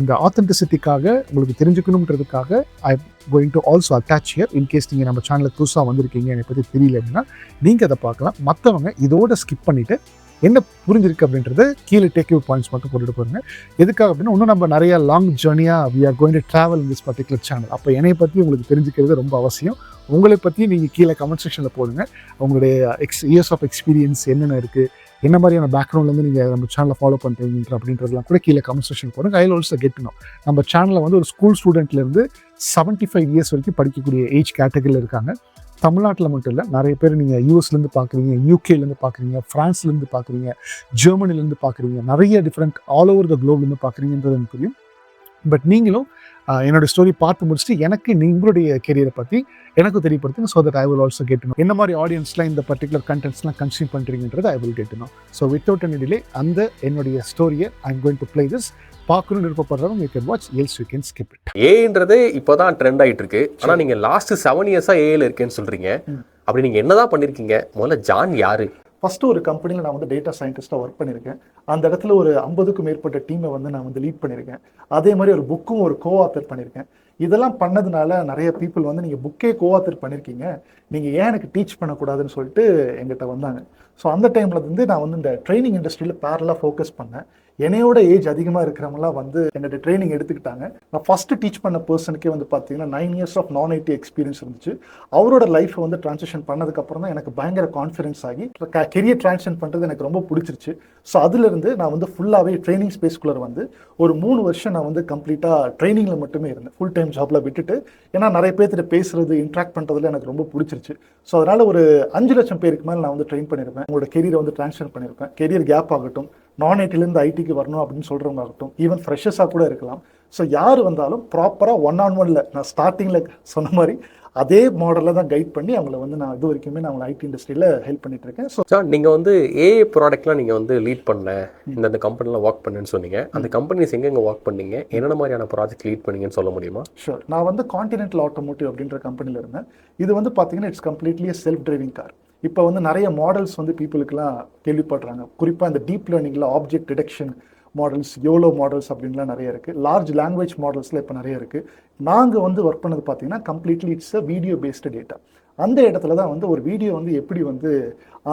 அந்த ஆத்தென்டிசிட்டிக்காக உங்களுக்கு தெரிஞ்சுக்கணுன்றதுக்காக I going to also attach here. In case நீங்கள் நம்ம சேனலில் புதுசாக வந்திருக்கீங்க, என்னை பற்றி தெரியல அப்படின்னா நீங்கள் அதை பார்க்கலாம். மற்றவங்க இதோட ஸ்கிப் பண்ணிவிட்டு என்ன புரிஞ்சிருக்கு அப்படின்றத கீழே டேக் யூ பாயிண்ட்ஸ் மட்டும் போட்டுட்டு போயிருங்க. எதுக்காக அப்படின்னா, இன்னும் நம்ம நிறைய லாங் ஜேர்னியாக we are going to travel in this particular channel. அப்போ என்னை பற்றி உங்களுக்கு தெரிஞ்சுக்கிறது ரொம்ப அவசியம். உங்களை பற்றி நீங்கள் கீழே கமெண்ட் செக்ஷனில் போடுங்க. உங்களுடைய இயர்ஸ் ஆஃப் எக்ஸ்பீரியன்ஸ் என்னென்ன இருக்குது, என்ன மாதிரியான பேக்ரவுண்ட்லேருந்து நீங்கள் நம்ம சேனலை ஃபாலோ பண்ணுறீங்க அப்படின்றதுலாம் கூட கீழே கமெண்ட் செக்ஷன் போடுங்க. ஐ will also get to no. நம்ம சேனலில் வந்து ஒரு ஸ்கூல் ஸ்டூடெண்ட்லேருந்து 75 இயர்ஸ் வரைக்கும் படிக்கக்கூடிய ஏஜ் கேட்டகரியில் இருக்காங்க. தமிழ்நாட்டில் மட்டும் இல்லை, நிறைய பேர் நீங்கள் யூஎஸ்லேருந்து பார்க்குறீங்க, யூகேலேருந்து பார்க்குறீங்க, ஃப்ரான்ஸ்லேருந்து பார்க்குறீங்க, ஜெர்மனிலேருந்து பார்க்குறீங்க, நிறைய டிஃப்ரெண்ட் ஆல் ஓவர் த குளோப்லேருந்து பார்க்குறீங்கன்றது எனக்கு புரியும். பட் நீங்களும் என்னோடய ஸ்டோரி பார்த்து முடிச்சுட்டு எனக்கு உங்களுடைய கெரியரை பற்றி எனக்கு தெரியப்படுத்துங்க. So that I will also get to know என்ன மாதிரி ஆடியன்ஸ்லாம் இந்த பர்டிகுலர் கண்டென்ட்ஸ்லாம் கன்சியூம் பண்ணுறீங்கன்றது I will get to know. So without any delay அந்த என்னுடைய ஸ்டோரியை I am going to play this. பார்க்கணும்னு விருப்பப்படுறவங்க you can watch, else you can skip it. ஏன்றது இப்போதான் ட்ரெண்ட் ஆகிட்டு இருக்கு. ஆனால் நீங்கள் லாஸ்ட் 7 இயர்ஸாக ஏஐல இருக்கேன்னு சொல்கிறீங்க. அப்படி நீங்கள் என்னதான் பண்ணியிருக்கீங்க? முதல்ல ஜான் யாரு? ஃபஸ்ட்டு ஒரு கம்பெனியில் நான் வந்து டேட்டா சயின்டிஸ்ட்டாக ஒர்க் பண்ணியிருக்கேன். அந்த இடத்துல ஒரு 50க்கும் மேற்பட்ட டீமை வந்து நான் வந்து லீட் பண்ணியிருக்கேன். அதே மாதிரி ஒரு புக்கும் ஒரு கோ-ஆத்தர் பண்ணியிருக்கேன். இதெல்லாம் பண்ணதுனால நிறைய பீப்புள் வந்து நீங்கள் புக்கே கோ-ஆத்தர் பண்ணியிருக்கீங்க, நீங்கள் ஏன் எனக்கு டீச் பண்ணக்கூடாதுன்னு சொல்லிட்டு எங்கிட்ட வந்தாங்க. ஸோ அந்த டைமில் வந்து நான் வந்து இந்த ட்ரைனிங் இண்டஸ்ட்ரியில் பேரலாக ஃபோக்கஸ் பண்ணேன். என்னையோட ஏஜ் அதிகமாக இருக்கிறவங்களாம் வந்து எங்கிட்ட ட்ரைனிங் எடுத்துக்கிட்டாங்க. நான் ஃபஸ்ட்டு டீச் பண்ண பர்சனுக்கே வந்து பார்த்தீங்கன்னா 9 years of non ID experience இருந்துச்சு. அவரோட லைஃப்பை வந்து ட்ரான்சிஷன் பண்ணதுக்கப்புறம் தான் எனக்கு பயங்கர கான்ஃபிடன்ஸ் ஆகி கெரியர் ட்ரான்சிஷன் பண்ணுறது எனக்கு ரொம்ப பிடிச்சிருச்சு. ஸோ அதுலேருந்து நான் வந்து ஃபுல்லாகவே ட்ரைனிங் ஸ்பேஸ்குள்ளே வந்து ஒரு 3 வருஷம் நான் வந்து கம்ப்ளீட்டாக ட்ரைனிங்கில் மட்டுமே இருந்தேன், ஃபுல் டைம் ஜாப்பில் விட்டுட்டு. ஏன்னா நிறைய பேர்கிட்ட பேசுறது இன்ட்ராக்ட் பண்ணுறதுல எனக்கு ரொம்ப பிடிச்சிருச்சு. ஸோ அதனால் ஒரு 5 லட்சம் பேருக்கு மேலே நான் வந்து ட்ரெயின் பண்ணியிருப்பேன். உங்களோட கெரியரை வந்து ட்ரான்ஸ்ஃபர் பண்ணியிருப்பேன். கெரியர் கேப் ஆகட்டும், நான் ஐடிலேருந்து ஐடிக்கு வரணும் அப்படின்னு சொல்கிறவங்க ஆகட்டும், ஈவன் ஃப்ரெஷர்ஸாக கூட இருக்கலாம். ஸோ யார் வந்தாலும் ப்ராப்பராக ஒன்-ஆன்-ஒன்ல நான் ஸ்டார்டிங்கில் சொன்ன மாதிரி அதே மாடலில் தான் கைட் பண்ணி அவங்கள வந்து நான் இது வரைக்குமே நான் அவங்களை ஐடி இண்டஸ்ட்ரியில் ஹெல்ப் பண்ணிட்டு இருக்கேன். ஸோ சார் நீங்கள் வந்து ஏஐ ப்ராடக்ட்லாம் நீங்கள் வந்து லீட் பண்ண இந்த கம்பெனிலாம் ஒர்க் பண்ணுன்னு சொன்னீங்க. அந்த கம்பெனிஸ் எங்கெங்கே ஒர்க் பண்ணீங்க, என்னென்ன மாதிரியான ப்ராஜெக்ட் லீட் பண்ணீங்கன்னு சொல்ல முடியுமா? ஷூர். நான் வந்து கான்டினென்டல் ஆட்டோமோட்டிவ் அப்படின்ற கம்பெனியில் இருந்தேன். இது வந்து பார்த்தீங்கன்னா it's completely self driving car. இப்போ வந்து நிறைய மாடல்ஸ் வந்து பீப்புளுக்குலாம் கேள்விப்படுறாங்க. குறிப்பாக இந்த டீப் லேர்னிங்கில் object detection models, YOLO models அப்படின்லாம் நிறைய இருக்குது. லார்ஜ் லாங்குவேஜ் மாடல்ஸில் இப்போ நிறைய இருக்குது. நாங்கள் வந்து ஒர்க் பண்ணது பார்த்தீங்கன்னா completely it's a video based data. அந்த இடத்துல தான் வந்து ஒரு வீடியோ வந்து எப்படி வந்து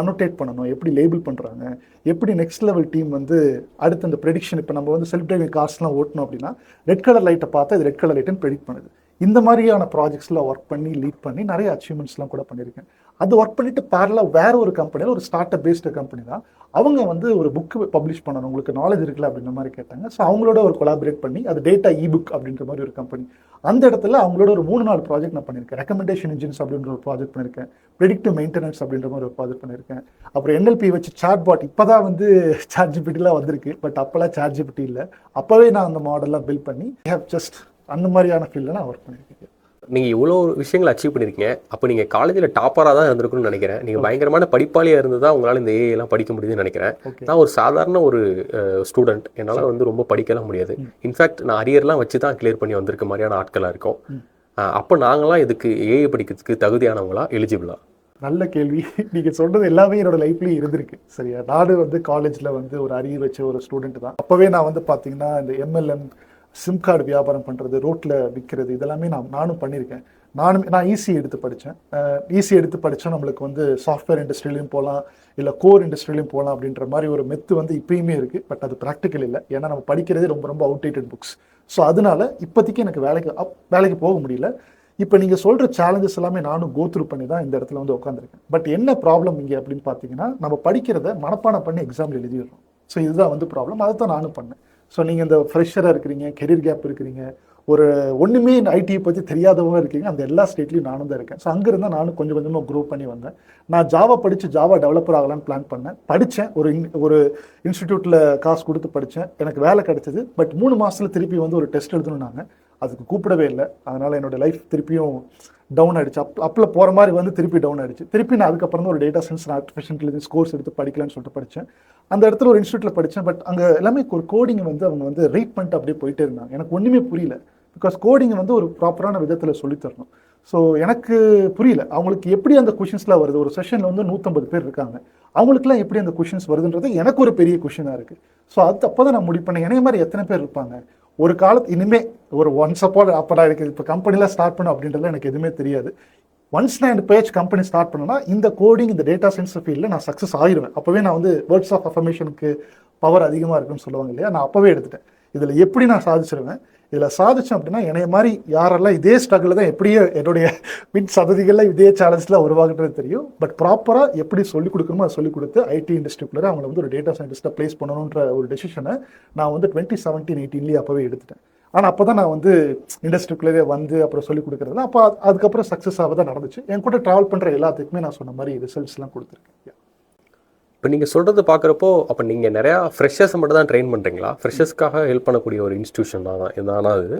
அனோட்டேட் பண்ணணும், எப்படி லேபிள் பண்ணுறாங்க, எப்படி நெக்ஸ்ட் லெவல் டீம் வந்து அடுத்து அந்த ப்ரெடிக்ஷன், இப்போ நம்ம வந்து செல்ஃப் டிரைவிங் கார்ஸ்லாம் ஓட்டணும் அப்படின்னா ரெட் கலர் லைட்டை பார்த்தா இது ரெட் கலர் லைட்டுன்னு ப்ரெடிக்ட் பண்ணுது. இந்த மாதிரியான ப்ராஜெக்ட்ஸில் ஒர்க் பண்ணி லீட் பண்ணி நிறைய அச்சீவ்மெண்ட்ஸ்லாம் கூட பண்ணியிருக்கேன். அது ஒர்க் பண்ணிட்டு பேரலாக வேற ஒரு கம்பெனியில், ஒரு ஸ்டார்ட் அப் பேஸ்டு கம்பெனி தான், அவங்க வந்து ஒரு புக்கு பப்ளிஷ் பண்ணணும், உங்களுக்கு நாலேஜ் இருக்குல்ல அப்படின்ற மாதிரி கேட்டாங்க. ஸோ அவங்களோட ஒரு கொலாபரேட் பண்ணி அது டேட்டா இபுக் அப்படின்ற மாதிரி ஒரு கம்பெனி. அந்த இடத்துல அவங்களோட ஒரு 3-4 ப்ராஜெக்ட் நான் பண்ணியிருக்கேன். ரெக்கமெண்டேஷன் இன்ஜின்ஸ் அப்படின்ற ஒரு ப்ராஜெக்ட் பண்ணியிருக்கேன். ப்ரெடிக்டிவ் மெயின்டெனன்ஸ் அப்படின்ற மாதிரி ஒரு ப்ராஜெக்ட் பண்ணியிருக்கேன். அப்புறம் NLP வச்சு சாட் பாட், இப்போ தான் வந்து சாட் ஜிபிடிலாம் வந்திருக்கு, பட் அப்போல்லாம் சாட் ஜிபிடி இல்லை. அப்போவே நான் அந்த மாடல்லாம் பில்ட் பண்ணி ஜஸ்ட் அந்த மாதிரியான ஃபீல்டில் நான் ஒர்க் பண்ணியிருக்கேன். நீங்கள் இவ்வளோ விஷயங்களை அச்சீவ் பண்ணியிருக்கீங்க. அப்போ நீங்கள் காலேஜில் டாப்பராக தான் இருந்திருக்குன்னு நினைக்கிறேன். நீங்கள் பயங்கரமான படிப்பாளியாக இருந்து தான் உங்களால் இந்த ஏஐலாம் படிக்க முடியுதுன்னு நினைக்கிறேன். நான் ஒரு சாதாரண ஒரு ஸ்டூடெண்ட், என்னால் வந்து ரொம்ப படிக்கலாம் முடியாது. இன்ஃபேக்ட் நான் அரியர்லாம் வச்சு தான் கிளியர் பண்ணி வந்திருக்க மாதிரியான ஆட்களாக இருக்கும். அப்போ நாங்களாம் இதுக்கு ஏஐ படிக்கிறதுக்கு தகுதியானவங்களா, எலிஜிபிளா? நல்ல கேள்வி. நீங்கள் சொல்கிறது எல்லாமே என்னோட லைஃப்லேயும் இருந்திருக்கு. சரியா, நானும் வந்து காலேஜில் வந்து ஒரு அரியர் வச்ச ஒரு ஸ்டூடெண்ட் தான். அப்போவே நான் வந்து பார்த்தீங்கன்னா இந்த MLM, சிம் கார்டு வியாபாரம் பண்ணுறது, ரோட்டில் விற்கிறது, இதெல்லாமே நானும் பண்ணியிருக்கேன். நான் ஈஸி எடுத்து படித்தேன். ஈஸி எடுத்து படித்தா நம்மளுக்கு வந்து சாஃப்ட்வேர் இண்டஸ்ட்ரியிலையும் போகலாம், இல்லை கோர் இண்டஸ்ட்ரியிலையும் போகலாம் அப்படின்ற மாதிரி ஒரு மெத்து வந்து இப்பயுமே இருக்குது. பட் அது ப்ராக்டிக்கல் இல்லை. ஏன்னா நம்ம படிக்கிறதே ரொம்ப ரொம்ப அவுடேட்டட் புக்ஸ். ஸோ அதனால இப்போதைக்கு எனக்கு வேலைக்கு போக முடியல. இப்போ நீங்கள் சொல்கிற சேலஞ்சஸ் எல்லாமே நானும் கோத்ரூ பண்ணி தான் இந்த இடத்துல வந்து உட்காந்துருக்கேன். பட் என்ன ப்ராப்ளம் இங்கே அப்படின்னு பார்த்தீங்கன்னா, நம்ம படிக்கிறத மனப்பாடம் பண்ணி எக்ஸாமில் எழுதிடுறோம். ஸோ இதுதான் வந்து ப்ராப்ளம். அதை தான் நானும் பண்ணேன். ஸோ நீங்கள் இந்த ஃப்ரெஷராக இருக்கிறீங்க, கெரியர் கேப் இருக்கிறீங்க, ஒரு ஒன்றுமே ஐடியை பற்றி தெரியாதவங்க இருக்கீங்க, அந்த எல்லா ஸ்டேட்லையும் நானும் தான் இருக்கேன். ஸோ அங்கே இருந்தால் நானும் கொஞ்சம் கொஞ்சமாக க்ரோ பண்ணி வந்தேன். நான் ஜாவா படித்து ஜாவா டெவலப்பர் ஆகலான்னு பிளான் பண்ணேன். படித்தேன், ஒரு இன்ஸ்டிடியூட்டில் காசு கொடுத்து படித்தேன். எனக்கு வேலை கிடைச்சது. பட் 3 மாதத்தில் திருப்பி வந்து ஒரு டெஸ்ட் எழுதணும்னாங்க. அதுக்கு கூப்பிடவே இல்லை. அதனால் என்னோடய லைஃப் திருப்பியும் டவுன் ஆகிடுச்சு. அப்பில் போகிற மாதிரி வந்து திருப்பி டவுன் ஆகிடுச்சு. திருப்பி நான் அதுக்கப்புறம் ஒரு data science, artificial intelligence course எடுத்து படிக்கலான்னு சொல்லிட்டு படித்தேன். அந்த இடத்துல ஒரு இன்ஸ்டியூட்டில் படித்தேன். பட் அங்கே எல்லாமே ஒரு கோடிங் வந்து அவங்க வந்து ரீட் பண்ணிட்டு அப்படியே போயிட்டே இருந்தாங்க. எனக்கு ஒன்றுமே புரியல. பிகாஸ் கோடிங் வந்து ஒரு ப்ராப்பரான விதத்தில் சொல்லித்தரணும். ஸோ எனக்கு புரியல அவங்களுக்கு எப்படி அந்த கொஷின்ஸ்லாம் வருது. ஒரு செஷனில் வந்து 150 பேர் இருக்காங்க, அவங்களுக்குலாம் எப்படி அந்த கொஷின்ஸ் வருதுன்றது எனக்கு ஒரு பெரிய கொஷினாக இருக்குது. ஸோ அது அப்போ தான் நான் முடிவு பண்ணேன், என்னைய மாதிரி எத்தனை பேர் இருப்பாங்க ஒரு காலத்து, இனிமேல் ஒரு ஒன்ஸ் அப்போ நான் இருக்குது இப்போ கம்பெனிலாம் ஸ்டார்ட் பண்ண அப்படின்றதுல எனக்கு எதுவுமே தெரியாது. ஒன்ஸ் நான் இந்த பேஜ் கம்பெனி ஸ்டார்ட் பண்ணேன்னா இந்த கோடிங், இந்த டேட்டா சயின்ஸ் ஃபீல்டில் நான் சக்ஸஸ் ஆகிடுவேன். அப்போவே நான் வந்து வேர்ட்ஸ் ஆஃப் அஃபர்மேஷனுக்கு பவர் அதிகமாக இருக்குன்னு சொல்லுவாங்க இல்லையா, நான் அப்போவே எடுத்துட்டேன். இதில் எப்படி நான் சாதிச்சிருவேன், இதில் சாதிச்சேன் அப்படின்னா என்னைய மாதிரி யாரெல்லாம் இதே ஸ்ட்ரகிள் தான் எப்படியோ என்னுடைய பின் சததிகளில் இதே சேலஞ்சில் உருவாகுன்றது தெரியும். பட் ப்ராப்பராக எப்படி சொல்லிக் கொடுக்கணுமோ அதை சொல்லிக் கொடுத்து ஐடி இண்டஸ்ட்ரிக்குள்ளே அவங்களை வந்து ஒரு டேட்டா சயின்டிஸ்ட்டாக ப்ளேஸ் பண்ணணுன்ற ஒரு டெசிஷனை நான் வந்து 2017-18 அப்போவே எடுத்துட்டேன். ஆனால் அப்போ தான் நான் வந்து இண்டஸ்ட்ரிக்குள்ளே வந்து அப்புறம் சொல்லிக் கொடுக்குறது. அப்போ அதுக்கப்புறம் சக்ஸஸ் ஆக தான் நடந்துச்சு. என் கூட ட்ராவல் பண்ணுற எல்லாத்துக்குமே நான் சொன்ன மாதிரி ரிசல்ட்ஸ்லாம் கொடுத்துருக்கேன். இப்போ நீங்கள் சொல்கிறது பார்க்குறப்போ அப்போ நீங்கள் நிறையா ஃப்ரெஷர்ஸை மட்டும் தான் ட்ரெயின் பண்ணுறீங்களா? ஃப்ரெஷர்ஸ்க்காக ஹெல்ப் பண்ணக்கூடிய ஒரு இன்ஸ்டியூஷன் தான் எதானா அது?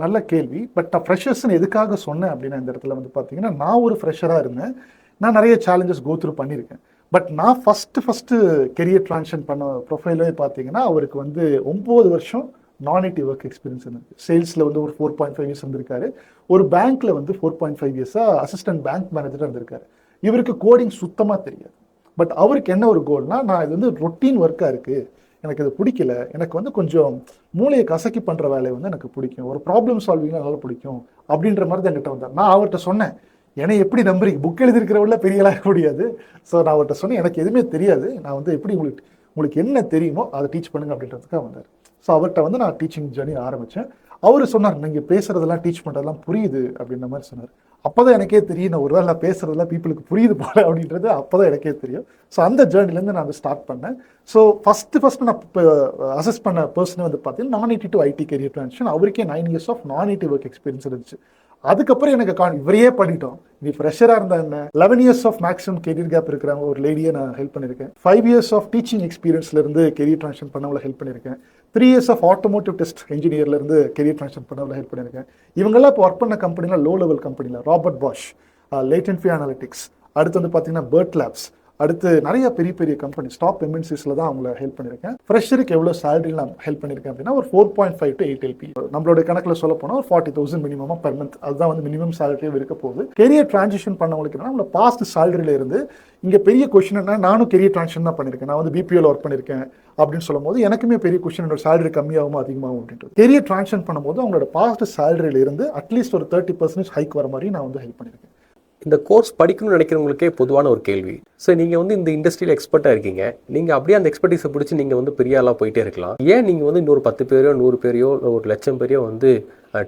நல்ல கேள்வி. பட் நான் ஃப்ரெஷர்ஸ்ன்னு எதுக்காக சொன்னேன் அப்படின்னா, இந்த இடத்துல வந்து பார்த்தீங்கன்னா நான் ஒரு ஃப்ரெஷராக இருந்தேன். நான் நிறைய சேலஞ்சஸ் கோத்ரூ பண்ணியிருக்கேன். பட் நான் ஃபஸ்ட்டு கெரியர் ட்ரான்ஷன் பண்ண ப்ரொஃபைலே பார்த்தீங்கன்னா அவருக்கு வந்து 9 வருஷம் நான் ஐடி ஒர்க் எக்ஸ்பீரியன்ஸ் இருந்தது. சேல்ஸில் வந்து ஒரு 4.5 இயர்ஸ் இருந்திருக்காரு. ஒரு பேங்க்கில் வந்து 4.5 இயர்ஸாக அசிஸ்டன்ட் பேங்க் மேனேஜராக இருந்திருக்காரு. இவருக்கு கோடிங் சுத்தமாக தெரியாது. பட் அவருக்கு என்ன ஒரு கோல்னா, நான் இது வந்து ரொட்டீன் ஒர்க்காக இருக்குது, எனக்கு இது பிடிக்கல, எனக்கு வந்து கொஞ்சம் மூளையை கசக்கி பண்ணுற வேலையை வந்து எனக்கு பிடிக்கும், ஒரு ப்ராப்ளம் சால்விங் அதனால் பிடிக்கும் அப்படின்ற மாதிரி தான் என்கிட்ட வந்தார். நான் அவர்கிட்ட சொன்னேன், என்னை எப்படி நம்புறீங்க, புக் எழுதிருக்கிறவங்கள பெரியலாக முடியாது. ஸோ நான் அவர்கிட்ட சொன்னேன், எனக்கு எதுவுமே தெரியாது, நான் வந்து எப்படி உங்களுக்கு என்ன தெரியுமோ அதை டீச் பண்ணுங்க அப்படின்றதுக்காக வந்தார். ஸோ அவர்கிட்ட வந்து நான் டீச்சிங் ஜேர்னி ஆரம்பித்தேன். அவர் சொன்னார், நீங்கள் பேசுகிறதெல்லாம் டீச் பண்ணுறதெல்லாம் புரியுது அப்படின்ற மாதிரி சொன்னார். அப்போ தான் எனக்கே தெரியும், நான் ஒருவேளை நான் பேசுகிறதெல்லாம் பீப்புளுக்கு புரியுது போல அப்படின்றது அப்போ தான் எனக்கே தெரியும். ஸோ அந்த ஜேர்னிலேருந்து நான் ஸ்டார்ட் பண்ணேன். ஸோ ஃபஸ்ட்டு நான் இப்போ அசஸ் பண்ண பர்சன் வந்து பார்த்தீங்கன்னா non IT to IT career transition. அவருக்கே 9 years of non IT work experience இருந்துச்சு. அதுக்கப்புறம் எனக்கு இவரையே பண்ணிட்டோம், நீ ஃப்ரெஷராக இருந்தா என்ன, 11 years of maximum career gap இருக்கிறவங்க ஒரு லேடியை நான் ஹெல்ப் பண்ணியிருக்கேன். 5 இயர்ஸ் ஆஃப் டீச்சிங் எக்ஸ்பீரியன்ஸ்லேருந்து கெரியர் ட்ரான்சிஷன் பண்ணவங்களை ஹெல்ப் பண்ணியிருக்கேன். 3 இயர்ஸ் ஆஃப் ஆட்டோமோட்டிவ் டெஸ்ட் இன்ஜினியர்லேருந்து கெரியர் ட்ரான்ஸ்ஃபர் பண்ண ஹெல்ப் பண்ணியிருக்கேன். இவங்கெல்லாம் இப்போ ஒர்க் பண்ண கம்பெனியில் லோ லெவல் கம்பெனியில் ராபர்ட் பாஷ், லேட்டன்ஃபி அனாலிட்டிக்ஸ், அடுத்து வந்து பார்த்தீங்கன்னா பேர்ட் லேப்ஸ், அடுத்து நிறைய பெரிய பெரிய கம்பெனி டாப் எம்என்சிஸில் தான் அவங்கள ஹெல்ப் பண்ணியிருக்கேன். ஃப்ரெஷருக்கு எவ்வளோ சேலரி நான் ஹெல்ப் பண்ணியிருக்கேன் அப்படின்னா ஒரு 4.5 to 8 LP. நம்மளோட கணக்கில் சொல்ல போனால் ஒரு 40,000 மினிமமாக பெர் மந்த். அதுதான் வந்து மினிமம் சேலரியாக இருக்க போகுது. கெரியர் டிரான்சிஷன் பண்ணவங்களுக்கு நம்மளோட பாஸ்ட் சேலரியில இருந்து இங்கே பெரிய கொஸ்டின் என்ன, நானும் கெரியர் டிரான்சிஷன் தான் பண்ணியிருக்கேன், நான் வந்து பிபிஓல ஒர்க் பண்ணியிருக்கேன் அப்படின்னு சொல்லும் போது எனக்குமே பெரிய கொஸ்டின், என்னோட சேலரி கம்மியாகும் அதிகமாகும் அப்படின்றது. கெரியர் டிரான்சிஷன் பண்ணும்போது அவங்களோட பாஸ்ட் சேலரியில இருந்து அட்லீஸ்ட் ஒரு 30% ஹைக் வர மாதிரி நான் வந்து ஹெல்ப் பண்ணியிருக்கேன். இந்த கோர்ஸ் படிக்கணும்னு நினைக்கிறவங்களுக்கே பொதுவான ஒரு கேள்வி. ஸோ நீங்கள் வந்து இந்த இண்டஸ்ட்ரியில் எக்ஸ்பர்ட்டாக இருக்கீங்க, நீங்கள் அப்படியே அந்த எக்ஸ்பர்டீஸை பிடிச்சி நீங்கள் வந்து பெரிய ஆளாக போயிட்டே இருக்கலாம். ஏன் நீங்கள் வந்து இன்னொரு 10 பேரையோ 100 பேரையோ இல்லை 1,00,000 பேரையோ வந்து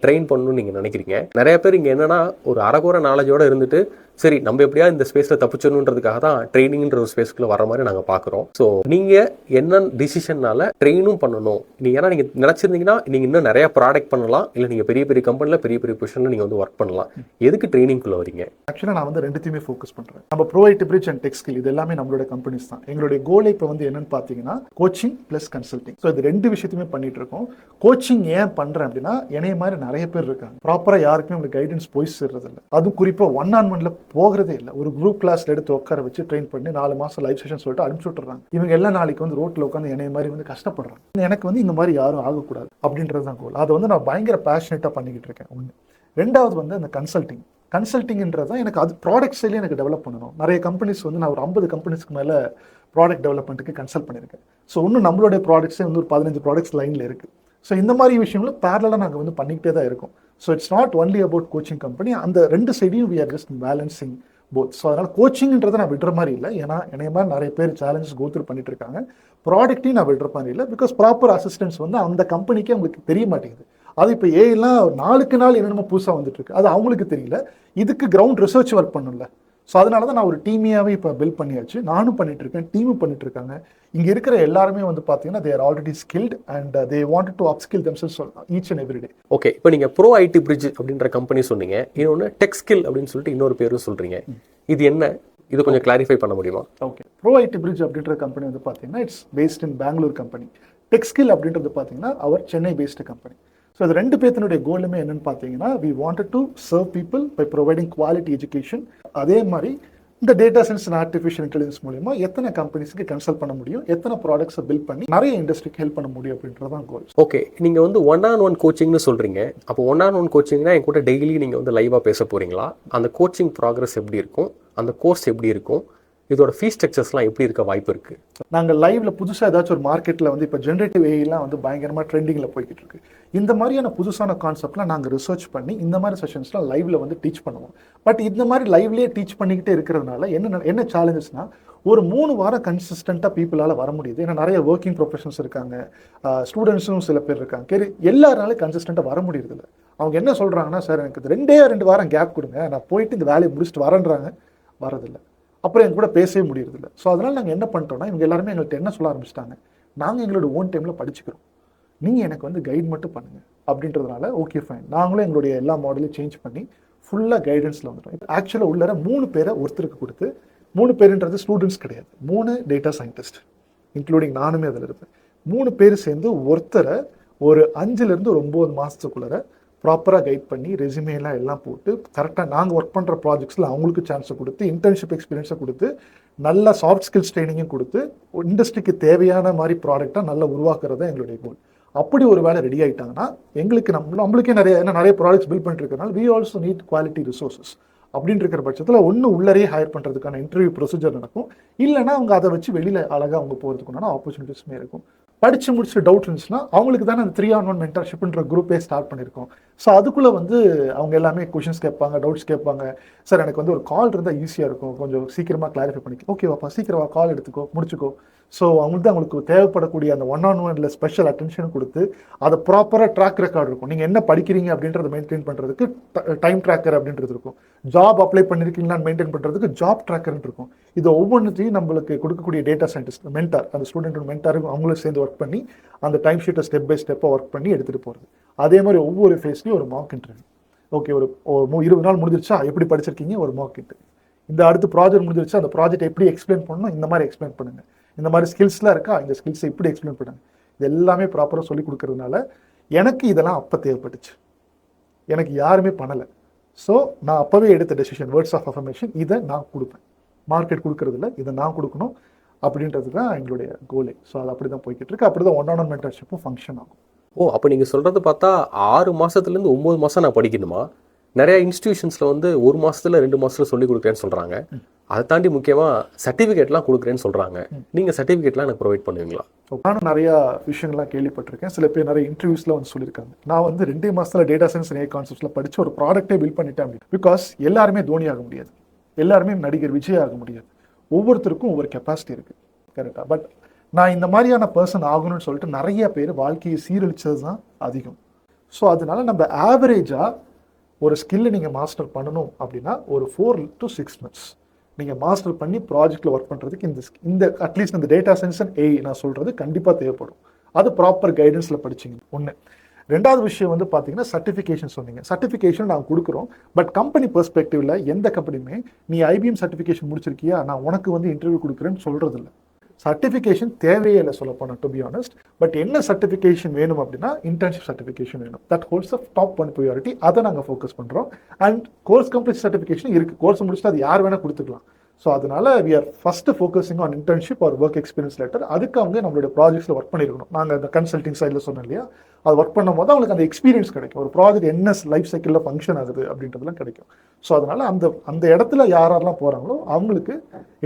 ட்ரெயின் பண்ணணும்னு நீங்கள் நினைக்கிறீங்க? நிறைய பேர் இங்கே என்னன்னா ஒரு அறகுற நாலேஜோடு இருந்துட்டு சரி நம்ம எப்படியா இந்த ஸ்பேஸில் தப்பிச்சணுன்றதுக்காக தான் ட்ரைனிங்ன்ற ஒரு ஸ்பேஸ்க்குள்ள வர மாதிரி நாங்கள் பார்க்குறோம். ஸோ நீங்கள் என்ன டிசிஷன்னால ட்ரெயினும் பண்ணணும், நீங்கள் ஏன்னா நீங்கள் நினச்சிருந்தீங்கன்னா நீங்கள் இன்னும் நிறைய ப்ராடக்ட் பண்ணலாம், இல்லை நீங்கள் பெரிய பெரிய கம்பெனியில் பெரிய பெரிய பொசிஷனில் நீங்கள் வந்து ஒர்க் பண்ணலாம். எதுக்கு ட்ரைனிங்குள்ளே வரீங்க? ஆக்சுவலாக நான் வந்து ரெண்டுத்தையுமே ஃபோக்கஸ் பண்ணுறேன். நம்ம Pro IT Bridge and Tech Skill இது எல்லாமே நம்மளோட கம்பெனிஸ் தான். எங்களுடைய கோல் இப்போ வந்து என்னன்னு பார்த்தீங்கன்னா கோச்சிங் ப்ளஸ் கன்சல்டிங். ஸோ இது 2 விஷயத்தையுமே பண்ணிட்டு இருக்கோம். கோச்சிங் ஏன் பண்ணுறேன் அப்படின்னா என்னைய மாதிரி நிறைய பேர் இருக்காங்க, ப்ராப்பராக யாருக்குமே உங்களுக்கு கைடன்ஸ் போய் சேர்றது இல்லை. அதுவும் குறிப்பாக 1-on-1 போகிறதே இல்லை. ஒரு குரூப் கிளாஸ்ல எடுத்து உட்கார வச்சு ட்ரெயின் பண்ணி 4 மாசம் லைவ் செஷன் சொல்லிட்டு அனுப்பிச்சு விட்டுறாங்க. இவங்க எல்லாம் நாளைக்கு வந்து ரோட்ல உட்காந்து என்னைய மாதிரி வந்து கஷ்டப்படுறாங்க. எனக்கு வந்து இந்த மாதிரி யாரும் ஆகக்கூடாது அப்படின்றது தான் கோல். அதை வந்து நான் பயங்கர பேஷனேட்டாக பண்ணிக்கிட்டு இருக்கேன். ஒன்று. 2வது வந்து அந்த கன்சல்டிங்ன்றது தான் எனக்கு அது ப்ராடக்ட் சைட்லேயே எனக்கு டெவலப் பண்ணணும். நிறைய கம்பெனிஸ் வந்து நான் ஒரு 50 கம்பெனிஸ்க்கு மேலே ப்ராடக்ட் டெவலப்மெண்ட்டுக்கு கன்சல்ட் பண்ணியிருக்கேன். ஸோ இன்னும் நம்மளுடைய ப்ராடக்ட்ஸே வந்து ஒரு 15 ப்ராடக்ட்ஸ் லைனில் இருக்குது. ஸோ இந்த மாதிரி விஷயங்களும் பேரலாக நாங்கள் வந்து பண்ணிக்கிட்டே தான் இருக்கோம். So it's not only about coaching company, அந்த 2 சைடையும் we are just balancing both. So அதனால் கோச்சிங்ன்றதை நான் விடுற மாதிரி இல்லை, ஏன்னா என்னைய மாதிரி நிறைய பேர் சேலஞ்சஸ் கோத்ரூ பண்ணிட்டு இருக்காங்க. ப்ராடக்ட்டையும் நான் விடுற மாதிரி இல்லை, பிகாஸ் ப்ராப்பர் அசிஸ்டன்ஸ் வந்து அந்த கம்பெனிக்கே அவங்களுக்கு தெரிய மாட்டேங்குது. அது இப்போ ஏஐலாம் நாளுக்கு நாள் என்னென்னமோ புதுசாக வந்துட்டு இருக்கு, அது அவங்களுக்கு தெரியல. இதுக்கு கிரவுண்ட் ரிசர்ச் ஒர்க் பண்ணல. ஸோ அதனால தான் நான் ஒரு டீமையாகவே இப்போ பில்ட் பண்ணியாச்சு. நானும் பண்ணிட்டு இருக்கேன், டீமும் பண்ணிட்டு இருக்காங்க. இங்கே இருக்கிற எல்லாருமே வந்து பார்த்தீங்கன்னா they are already skilled and they wanted to upskill themselves each and every day. Okay, இப்போ நீங்கள் ப்ரோ ஐடி பிரிட்ஜ் அப்படின்ற கம்பெனி சொன்னீங்க, இன்னொன்று டெக் ஸ்கில் அப்படின்னு சொல்லிட்டு இன்னொரு பேரும் சொல்கிறீங்க. இது என்ன? இது கொஞ்சம் கிளாரிஃபை பண்ண முடியுமா? ஓகே, ப்ரோ ஐடி பிரிட்ஜ் அப்படின்ற கம்பெனி வந்து பார்த்தீங்கன்னா it's based in Bangalore company. Tech Skill அப்படின்றது பார்த்தீங்கன்னா அவர் சென்னை பேஸ்டு கம்பெனி. ஸோ இது 2 பேர்த்தினுடைய கோலுமே என்னன்னு பார்த்தீங்கன்னா we wanted to serve people by providing quality education. அதே மாதிரி இந்த data science and artificial intelligence மூலியமா எத்தனை கம்பெனிஸ்க்கு கன்சல்ட் பண்ண முடியும், எத்தனை ப்ராடக்ட்ஸை பில்ட் பண்ணி நிறைய இண்டஸ்ட்ரிக்கு ஹெல்ப் பண்ண முடியும் அப்படின்றதான் கோல். ஓகே, நீங்கள் வந்து 1-on-1 கோச்சிங்னு சொல்கிறீங்க. அப்போ 1-on-1 கோச்சிங்னா என் கூட டெய்லி நீங்கள் வந்து லைவாக பேச போகிறீங்களா? அந்த கோச்சிங் ப்ராக்ரஸ் எப்படி இருக்கும், அந்த கோர்ஸ் எப்படி இருக்கும், இதோட ஃபீஸ் ஸ்ட்ரக்சர்ஸ்லாம் எப்படி இருக்க வாய்ப்பு இருக்குது? நாங்கள் லைவ்ல புதுசாக ஏதாச்சும் ஒரு மார்க்கெட்டில் வந்து இப்போ ஜென்ரேட்டிவ் ஏஐலாம் வந்து பயங்கரமாக ட்ரெண்டிங்கில் போய்கிட்டு இருக்கு. இந்த மாதிரியான புதுசான கான்செப்ட்லாம் நாங்கள் ரிசர்ச் பண்ணி இந்த மாதிரி செஷன்ஸ்லாம் லைவ்ல வந்து டீச் பண்ணுவோம். பட் இந்த மாதிரி லைவ்லேயே டீச் பண்ணிக்கிட்டே இருக்கிறதுனால என்ன சேலஞ்சஸ்னா ஒரு 3 வாரம் கன்சிஸ்டண்ட்டாக பீப்புளால் வர முடியுது. ஏன்னா நிறைய ஒர்க்கிங் ப்ரொஃபஷன்ஸ் இருக்காங்க, ஸ்டூடெண்ட்ஸும் சில பேர் இருக்காங்க. எல்லாருனாலும் கன்சிஸ்டண்ட்டாக வர முடியுது இல்லை. அவங்க என்ன சொல்கிறாங்கன்னா, சார் எனக்கு 2 வாரம் கேப் கொடுங்க, நான் போயிட்டு இந்த வேலையை முடிச்சுட்டு வரேன்றாங்க. வரதில்லை. அப்புறம் எங்க கூட பேசவே முடியறதில்ல. ஸோ அதனால் நாங்கள் என்ன பண்ணிட்டோம்னா இவங்க எல்லாருமே எங்கள்கிட்ட என்ன சொல்ல ஆரம்பிச்சிட்டாங்க, நாங்கள் எங்களோட ஓன் டைமில் படிச்சுக்கிறோம், நீங்கள் எனக்கு வந்து கைட் மட்டும் பண்ணுங்கள் அப்படின்றதுனால ஓகே ஃபைன், நாங்களும் எங்களுடைய எல்லா மாடலையும் சேஞ்ச் பண்ணி ஃபுல்லாக கைடன்ஸில் வந்துட்டோம். இப்போ ஆக்சுவலாக உள்ளார 3 பேரை ஒருத்தருக்கு கொடுத்து, 3 பேருன்றது ஸ்டூடெண்ட்ஸ் கிடையாது, 3 டேட்டா சயின்டிஸ்ட் இன்க்ளூடிங் நானுமே அதில் இருப்பேன். 3 பேர் சேர்ந்து ஒருத்தரை ஒரு 5லேருந்து ஒரு 9 மாதத்துக்குள்ளார ப்ராப்பராக கைட் பண்ணி ரெசியூமேலாம் எல்லாம் போட்டு கரெக்டாக நாங்கள் ஒர்க் பண்ணுற ப்ராஜெக்ட்ஸில் அவங்களுக்கு சான்ஸை கொடுத்து இன்டர்ன்ஷிப் எக்ஸ்பீரியன்ஸை கொடுத்து நல்ல சாஃப்ட் ஸ்கில்ஸ் ட்ரைனிங்கும் கொடுத்து இண்டஸ்ட்ரிக்கு தேவையான மாதிரி ப்ராடக்டாக நல்லா உருவாக்குறது தான் எங்களுடைய கோல். அப்படி ஒரு வேலை ரெடி ஆகிட்டாங்கன்னா எங்களுக்கு நம்மளுக்கே நிறைய ப்ராடக்ட்ஸ் பில்ட் பண்ணிட்டு இருக்கனால we also need quality resources. அப்படின்னு இருக்கிற பட்சத்தில் ஒன்று உள்ளரே ஹையர் பண்ணுறதுக்கான இன்டர்வியூ ப்ரொசீஜர் நடக்கும், இல்லைனா அவங்க அதை வச்சு வெளியில் அழகாக அவங்க போகிறதுக்குண்டான ஆப்பர்ச்சுனிட்டிஸுமே இருக்கும். படித்து முடிச்சுட்டு டவுட் இருந்துச்சுன்னா அவங்களுக்கு தானே அந்த 3-on-1 மென்டர்ஷிப்ன்ற குரூப்பே ஸ்டார்ட் பண்ணியிருக்கோம். ஸோ அதுக்குள்ளே வந்து அவங்க எல்லாமே கொஷின்ஸ் கேட்பாங்க, டவுட்ஸ் கேட்பாங்க. சார் எனக்கு வந்து ஒரு கால் இருந்தால் ஈஸியாக இருக்கும், கொஞ்சம் சீக்கிரமாக கிளாரிஃபை பண்ணிக்கலாம். ஓகேவாப்பா, சீக்கிரமாக கால் எடுத்துக்கோ, முடிச்சுக்கோ. ஸோ அவங்களுக்கு தேவைப்படக்கூடிய அந்த 1-on-1 ஸ்பெஷல் அட்டென்ஷன் கொடுத்து அதை ப்ராப்பராக ட்ராக் ரெக்கார்டு இருக்கும். நீங்கள் என்ன படிக்கிறீங்க அப்படின்றத மெயின்டைன் பண்ணுறதுக்கு டைம் ட்ராக்கர் அப்படின்றது இருக்கும். ஜாப் அப்ளை பண்ணியிருக்கீங்களான்னு மெயின்டைன் பண்ணுறதுக்கு ஜாப் ட்ராக்கர்னு இருக்கும். இது ஒவ்வொன்றுத்தையும் நம்மளுக்கு கொடுக்கக்கூடிய டேட்டா சயின்டிஸ்ட் மென்டார், அந்த ஸ்டூடெண்ட் மென்டாருக்கு அவங்களும் சேர்ந்து ஒர்க் பண்ணி அந்த டைம் ஷீட்டை ஸ்டெப் பை ஸ்டெப்பாக ஒர்க் பண்ணி எடுத்துகிட்டு போகிறது. அதே மாதிரி ஒவ்வொரு ஃபேஸ்லையும் ஒரு மார்க் இன்டர்வியூ. ஓகே, ஒரு 20 நாள் முடிஞ்சிருச்சா, எப்படி படிச்சிருக்கீங்க, ஒரு மார்க் இன்டர்வியூ. இந்த அடுத்த ப்ராஜெக்ட் முடிஞ்சிருச்சா, அந்த ப்ராஜெக்ட் எப்படி எக்ஸ்பிளைன் பண்ணணும், இந்த மாதிரி எக்ஸ்பிளைன் பண்ணுங்கள். இந்த மாதிரி ஸ்கில்ஸ்லாம் இருக்கா, இந்த ஸ்கில்ஸை இப்படி எக்ஸ்பிளைன் பண்ணுங்க. இது எல்லாமே ப்ராப்பராக சொல்லி கொடுக்கறதுனால எனக்கு இதெல்லாம் அப்போ தேவைப்பட்டுச்சு. எனக்கு யாருமே பண்ணலை. ஸோ நான் அப்போவே எடுத்த டெசிஷன், வேர்ட்ஸ் ஆஃப் அஃபர்மேஷன், இதை நான் கொடுப்பேன். மார்க்கெட் கொடுக்கறதில்ல, இதை நான் கொடுக்கணும் அப்படின்றது தான் எங்களுடைய கோலே. ஸோ அது அப்படி தான் போய்கிட்டு இருக்கு. அப்படி தான் ஒன் மென்டர்ஷிப்பும் ஃபங்க்ஷன் ஆகும். அப்போ நீங்கள் சொல்கிறது பார்த்தா 6 மாதத்துலேருந்து 9 மாதம் நான் படிக்கணுமா? நிறையா இன்ஸ்டிடியூஷன்ஸில் வந்து 1 மாதத்துல 2 மாதத்துல சொல்லி கொடுக்குறேன்னு சொல்கிறாங்க. அதை தாண்டி முக்கியமாக சர்டிஃபிகேட்லாம் கொடுக்குறேன்னு சொல்கிறாங்க. நீங்கள் சர்டிஃபிகேட்லாம் எனக்கு ப்ரொவைட் பண்ணுவீங்களா? நானும் நிறையா விஷயங்கள்லாம் கேள்விப்பட்டிருக்கேன். சில பேர் நிறைய இன்டர்வியூஸில் வந்து சொல்லியிருக்காங்க, நான் வந்து 2 மாதத்தில் டேட்டா சயின்ஸ் AI கான்செப்ட்ஸில் படித்து ஒரு ப்ராடக்ட்டே பில்ட் பண்ணிட்டேன் அப்படின்னு. பிகாஸ் எல்லாருமே தோனி ஆக முடியாது, எல்லாருமே நடிகர் விஜய் ஆக முடியாது. ஒவ்வொருத்தருக்கும் ஒவ்வொரு கெப்பாசிட்டி இருக்குது, கரெக்டாக. பட் நான் இந்த மாதிரியான பர்சன் ஆகணும்னு சொல்லிட்டு நிறைய பேர் வாழ்க்கையை சீரழிச்சது தான் அதிகம். ஸோ அதனால நம்ம ஆவரேஜாக ஒரு ஸ்கில்லை நீங்கள் மாஸ்டர் பண்ணணும் அப்படின்னா ஒரு 4 to 6 months நீங்கள் மாஸ்டர் பண்ணி ப்ராஜெக்டில் ஒர்க் பண்ணுறதுக்கு இந்த அட்லீஸ்ட் இந்த டேட்டா சயின்ஸ் அண்ட் AI நான் சொல்கிறது கண்டிப்பாக தேவைப்படும். அது ப்ராப்பர் கைடன்ஸில் படிச்சிங்க. ஒன்று. ரெண்டாவது விஷயம் வந்து பார்த்தீங்கன்னா சர்டிஃபிகேஷன் சொன்னீங்க. சர்டிஃபிகேஷன் நாங்கள் கொடுக்குறோம். பட் கம்பெனி பெர்ஸ்பெக்டிவில் எந்த கம்பெனியுமே நீ IBM சர்டிஃபிகேஷன் முடிச்சிருக்கியா, நான் உனக்கு வந்து இன்டர்வியூ கொடுக்குறேன்னு சொல்கிறது இல்லை. சர்டிஃபிகேஷன் தேவையே இல்லை சொல்ல போனால், டு பி ஆனஸ்ட். பட் என்ன சர்டிஃபிகேஷன் வேணும் அப்படின்னா இன்டர்ன்ஷிப் சர்டிஃபிகேஷன் வேணும். That holds of top 1 priority. அதை நாங்கள் ஃபோக்கஸ் பண்ணுறோம். அண்ட் கோர்ஸ் கம்ப்ளீட் சர்டிஃபிகேஷன் இருக்குது. கோர்ஸ் முடிச்சுட்டு அது யார் வேணால் கொடுத்துக்கலாம். ஸோ அதனால we are first focusing on internship or work experience letter. அதுக்கு அவங்க நம்மளுடைய ப்ராஜெக்ட்ஸில் ஒர்க் பண்ணியிருக்கணும். நாங்கள் அந்த கன்சல்டிங் சைடில் சொன்னோம் இல்லையா, அது ஒர்க் பண்ணும் போது அவங்களுக்கு அந்த எக்ஸ்பீரியன்ஸ் கிடைக்கும். ஒரு ப்ராஜெக்ட் என்ன லைஃப் சைக்கிளில் ஃபங்க்ஷன் ஆகுது அப்படின்றதுலாம் கிடைக்கும். ஸோ அதனால அந்த இடத்துல யாரெல்லாம் போகிறாங்களோ அவங்களுக்கு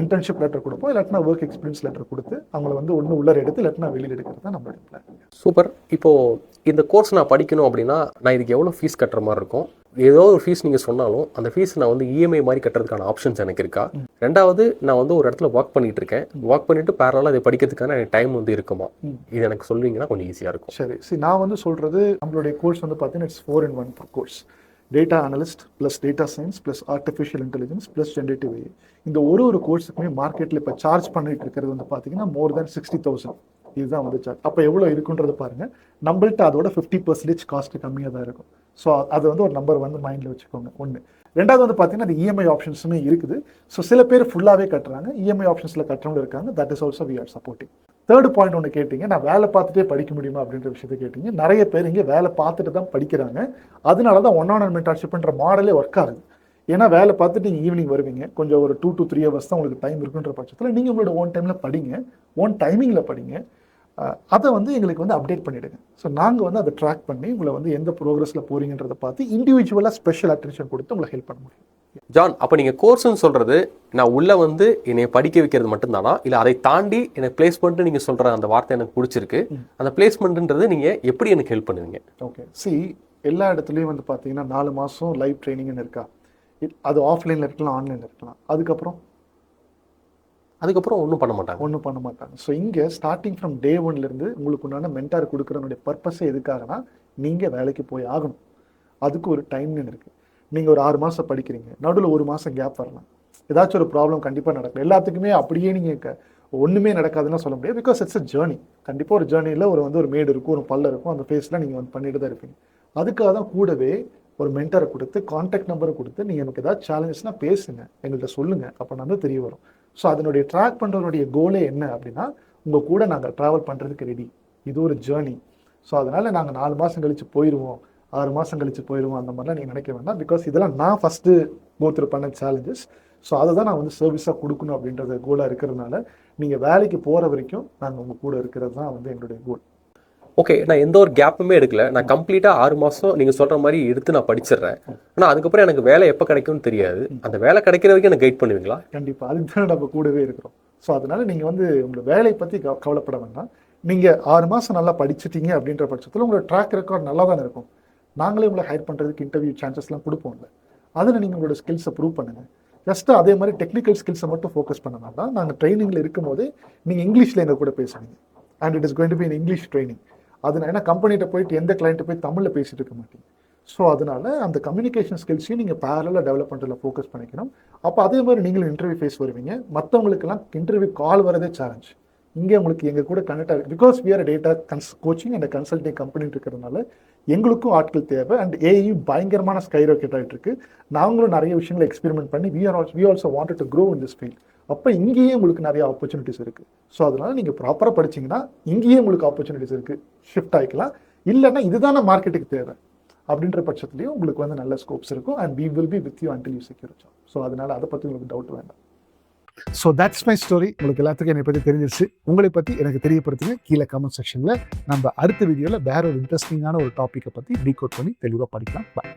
இன்டர்ன்ஷிப் லெட்டர் கொடுப்போம். இல்லாட்டினா ஒர்க் எக்ஸ்பீரியன்ஸ் லெட்டர் கொடுத்து அவங்கள வந்து ஒன்று உள்ளே எடுத்து இல்லாட்டினா வெளியில் எடுக்கிறது தான் நம்மளுடைய பிளான். சூப்பர். இப்போது இந்த கோர்ஸ் நான் படிக்கணும் அப்படின்னா நான் இதுக்கு எவ்வளோ ஃபீஸ் கட்டுற மாதிரி இருக்கும்? ஏதோ ஒரு ஃபீஸ் நீங்கள் சொன்னாலும் அந்த ஃபீஸ் நான் வந்து EMI மாதிரி கட்டுறதுக்கான ஆப்ஷன்ஸ் எனக்கு இருக்கா? ரெண்டாவது, நான் வந்து ஒரு இடத்துல ஒர்க் பண்ணிட்டு இருக்கேன், ஒர்க் பண்ணிட்டு பேரலாக அதை படிக்கிறதுக்கான எனக்கு டைம் வந்து இருக்குமா? இது எனக்கு சொல்றீங்கன்னா கொஞ்சம் ஈஸியாக இருக்கும். சரி, நான் வந்து சொல்கிறது நம்மளுடைய கோர்ஸ் வந்து பார்த்தீங்கன்னா it's 4 in 1 course. Data analyst plus data science plus artificial intelligence plus generative AI. இந்த ஒரு கோர்ஸுக்குமே மார்க்கெட்டில் இப்போ சார்ஜ் பண்ணிட்டு இருக்கிறது வந்து பார்த்தீங்கன்னா மோர் தேன் 60,000. இதுதான் வந்து சார்ஜ். அப்போ எவ்வளோ இருக்குன்றது பாருங்கள். நம்மள்ட்ட அதோட 50% காஸ்ட்டு கம்மியாக தான் இருக்கும். ஸோ அது வந்து ஒரு நம்பர் 1 மைண்டில் வச்சுக்கோங்க. ஒன்று. ரெண்டாவது வந்து பார்த்தீங்கன்னா அது EMI ஆப்ஷன்ஸுமே இருக்குது. ஸோ சில பேர் ஃபுல்லாகவே கட்டுறாங்க, EMI ஆப்ஷன்ஸில் கட்டுறவங்க இருக்காங்க. That is also we are supporting. Third point ஒன்று கேட்டிங்க, நான் வேலை பார்த்துட்டே படிக்க முடியுமா அப்படின்ற விஷயத்தை கேட்டிங்க. நிறைய பேர் இங்கே வேலை பார்த்துட்டு தான் படிக்கிறாங்க. அதனால தான் ஒன் மென்டார்ஷிப்ன்ற மாடலே ஒர்க் ஆகுது. ஏன்னா வேலை பார்த்துட்டு நீங்கள் ஈவினிங் வருவீங்க, கொஞ்சம் ஒரு 2 to 3 hours தான் உங்களுக்கு டைம் இருக்குன்ற பட்சத்தில் நீங்கள் உங்களோட ஓன் டைமில் படிங்க, ஓன் டைமிங்கில் படிங்க. அதை வந்து எங்களுக்கு வந்து அப்டேட் பண்ணிவிடுங்க. ஸோ நாங்கள் வந்து அதை ட்ராக் பண்ணி உங்களை வந்து எந்த ப்ரோக்ரஸில் போகிறீங்கன்றதை பார்த்து இண்டிவிஜுவலாக ஸ்பெஷல் அட்டென்ஷன் கொடுத்து உங்களை ஹெல்ப் பண்ண முடியும். ஜான், அப்போ நீங்கள் கோர்ஸ்ன்னு சொல்கிறது நான் உள்ளே வந்து என்னை படிக்க வைக்கிறது மட்டும்தானா, இல்லை அதை தாண்டி எனக்கு பிளேஸ்மெண்ட்டு நீங்கள் சொல்கிற அந்த வார்த்தை எனக்கு பிடிச்சிருக்கு, அந்த பிளேஸ்மெண்ட்டுன்றது நீங்கள் எப்படி எனக்கு ஹெல்ப் பண்ணுவீங்க? ஓகே, எல்லா இடத்துலையும் வந்து பார்த்தீங்கன்னா 4 மாதம் லைவ் ட்ரைனிங்னு இருக்கா. அது ஆஃப்லைனில் இருக்கலாம், ஆன்லைனில் இருக்கலாம். அதுக்கப்புறம் ஒன்றும் பண்ண மாட்டாங்க. ஸோ இங்கே ஸ்டார்டிங் ஃப்ரம் டே 1லேருந்து உங்களுக்கு உண்டான மென்டார் கொடுக்குறனுடைய பர்பஸே எதுக்காகனா நீங்கள் வேலைக்கு போய் ஆகணும். அதுக்கு ஒரு டைம்னு இருக்குது. நீங்கள் ஒரு 6 மாதம் படிக்கிறீங்க, நடுவில் 1 மாதம் கேப் வரலாம், ஏதாச்சும் ஒரு ப்ராப்ளம் கண்டிப்பாக நடக்கும். எல்லாத்துக்குமே அப்படியே நீங்கள் ஒன்றுமே நடக்காதுன்னு சொல்ல முடியாது. Because it's a journey. கண்டிப்பாக ஒரு ஜேர்னியில் ஒரு மேடு இருக்கும், ஒரு பல்ல இருக்கும், அந்த ஃபேஸில் நீங்கள் வந்து பண்ணிட்டு தான் இருப்பீங்க. அதுக்காக தான் கூடவே ஒரு மென்டரை கொடுத்து கான்டாக்ட் நம்பரை கொடுத்து நீங்கள் எனக்கு ஏதாவது சேலஞ்சஸ்னால் பேசுங்க, எங்கள்கிட்ட சொல்லுங்கள், அப்போ நான் வந்து தெரிய வரும். ஸோ அதனுடைய ட்ராக் பண்ணுறதுடைய கோலே என்ன அப்படின்னா உங்கள் கூட நாங்கள் ட்ராவல் பண்ணுறதுக்கு ரெடி. இது ஒரு ஜேர்னி. ஸோ அதனால் நாங்கள் 4 மாதம் கழித்து போயிடுவோம், 6 மாதம் கழித்து போயிடுவோம், அந்த மாதிரிலாம் நீங்கள் நினைக்க வேண்டாம். பிகாஸ் இதெல்லாம் நான் ஃபஸ்ட்டு கோத்ரூ பண்ண சேலஞ்சஸ். ஸோ அதை தான் நான் வந்து சர்வீஸாக கொடுக்கணும் அப்படின்றது கோலாக இருக்கிறதுனால நீங்கள் வேலைக்கு போகிற வரைக்கும் நாங்கள் உங்கள் கூட இருக்கிறது தான் வந்து எங்களுடைய கோல். ஓகே, நான் எந்த ஒரு கேப்புமே எடுக்கல, நான் கம்ப்ளீட்டாக 6 மாதம் நீங்கள் சொல்கிற மாதிரி எடுத்து நான் படிச்சிடுறேன். ஆனால் அதுக்கப்புறம் எனக்கு வேலை எப்போ கிடைக்கும்னு தெரியாது. அந்த வேலை கிடைக்கிற வரைக்கும் எனக்கு கைட் பண்ணுவீங்களா? கண்டிப்பாக, அதுக்கு தான் நம்ம கூடவே இருக்கிறோம். ஸோ அதனால் நீங்கள் வந்து உங்களோட வேலையை பற்றி கவலைப்பட வேண்டாம். நீங்கள் 6 மாதம் நல்லா படிச்சிட்டீங்க அப்படின்ற பட்சத்தில் உங்களோட ட்ராக் ரெக்கார்ட் நல்லா தானே இருக்கும். நாங்களே உங்களை ஹையர் பண்ணுறதுக்கு இன்டர்வியூ சான்சஸ்லாம் கொடுப்போம்ல, அதில் நீங்கள் உங்களோட ஸ்கில்ஸை ப்ரூவ் பண்ணுங்கள். ஜஸ்ட்டு அதே மாதிரி டெக்னிக்கல் ஸ்கில்ஸை மட்டும் ஃபோக்கஸ் பண்ண வேண்டாம். நாங்கள் ட்ரைனிங்கில் இருக்கும் போதே நீங்கள் இங்கிலீஷில் எங்கள் கூட பேசுவீங்க. And it is going to be in English training. அதனால ஏன்னா கம்பெனிகிட்ட போயிட்டு எந்த கிளைண்ட்டை போய் தமிழில் பேசிட்டு இருக்க மாட்டீங்க. ஸோ அதனால அந்த கம்யூனிகேஷன் ஸ்கில்ஸையும் நீங்கள் பேரலாக டெவலப் பண்ணுறதுல ஃபோக்கஸ் பண்ணிக்கணும். அப்போ அதே மாதிரி நீங்களும் இன்டர்வியூ ஃபேஸ் வருவீங்க. மற்றவங்களுக்கெல்லாம் இன்டர்வியூ கால் வரதே சேலஞ்ச். இங்கே உங்களுக்கு எங்கள் கூட கனெக்ட் ஆகுது. Because we are data coaching and consulting company இருக்கிறதுனால எங்களுக்கும் ஆட்கள் தேவை. அண்ட் ஏஐயும் பயங்கரமான ஸ்கை ராக்கெட் ஆகிட்டு இருக்கு. நாங்களும் நிறைய விஷயங்களை எக்ஸ்பெரிமெண்ட் பண்ணி we also wanted to grow in this field. அப்போ இங்கேயே உங்களுக்கு நிறைய ஆப்பர்ச்சுனிட்டிஸ் இருக்குது. ஸோ அதனால நீங்கள் ப்ராப்பராக படிச்சிங்கன்னா இங்கேயே உங்களுக்கு ஆப்பர்ச்சுனிட்டிஸ் இருக்குது, ஷிஃப்ட் ஆகிக்கலாம். இல்லைன்னா இதுதானே மார்க்கெட்டுக்கு தேவை அப்படின்ற பட்சத்துலையும் உங்களுக்கு வந்து நல்ல ஸ்கோப்ஸ் இருக்கும். And we will be with you until you secure a job. So அதனால அதை பற்றி உங்களுக்கு டவுட் வேண்டாம். So that's my story. உங்களுக்கு எல்லாத்துக்கும் என்னை பற்றி தெரிஞ்சிருச்சு. உங்களை பற்றி எனக்கு தெரியப்படுத்துங்க கீழே கமெண்ட் செக்ஷனில். நம்ம அடுத்த வீடியோவில் வேற ஒரு இன்ட்ரெஸ்டிங்கான ஒரு டாப்பிக்கை பற்றி டீகோட் பண்ணி தெளிவாக படிக்கலாம். பாய்.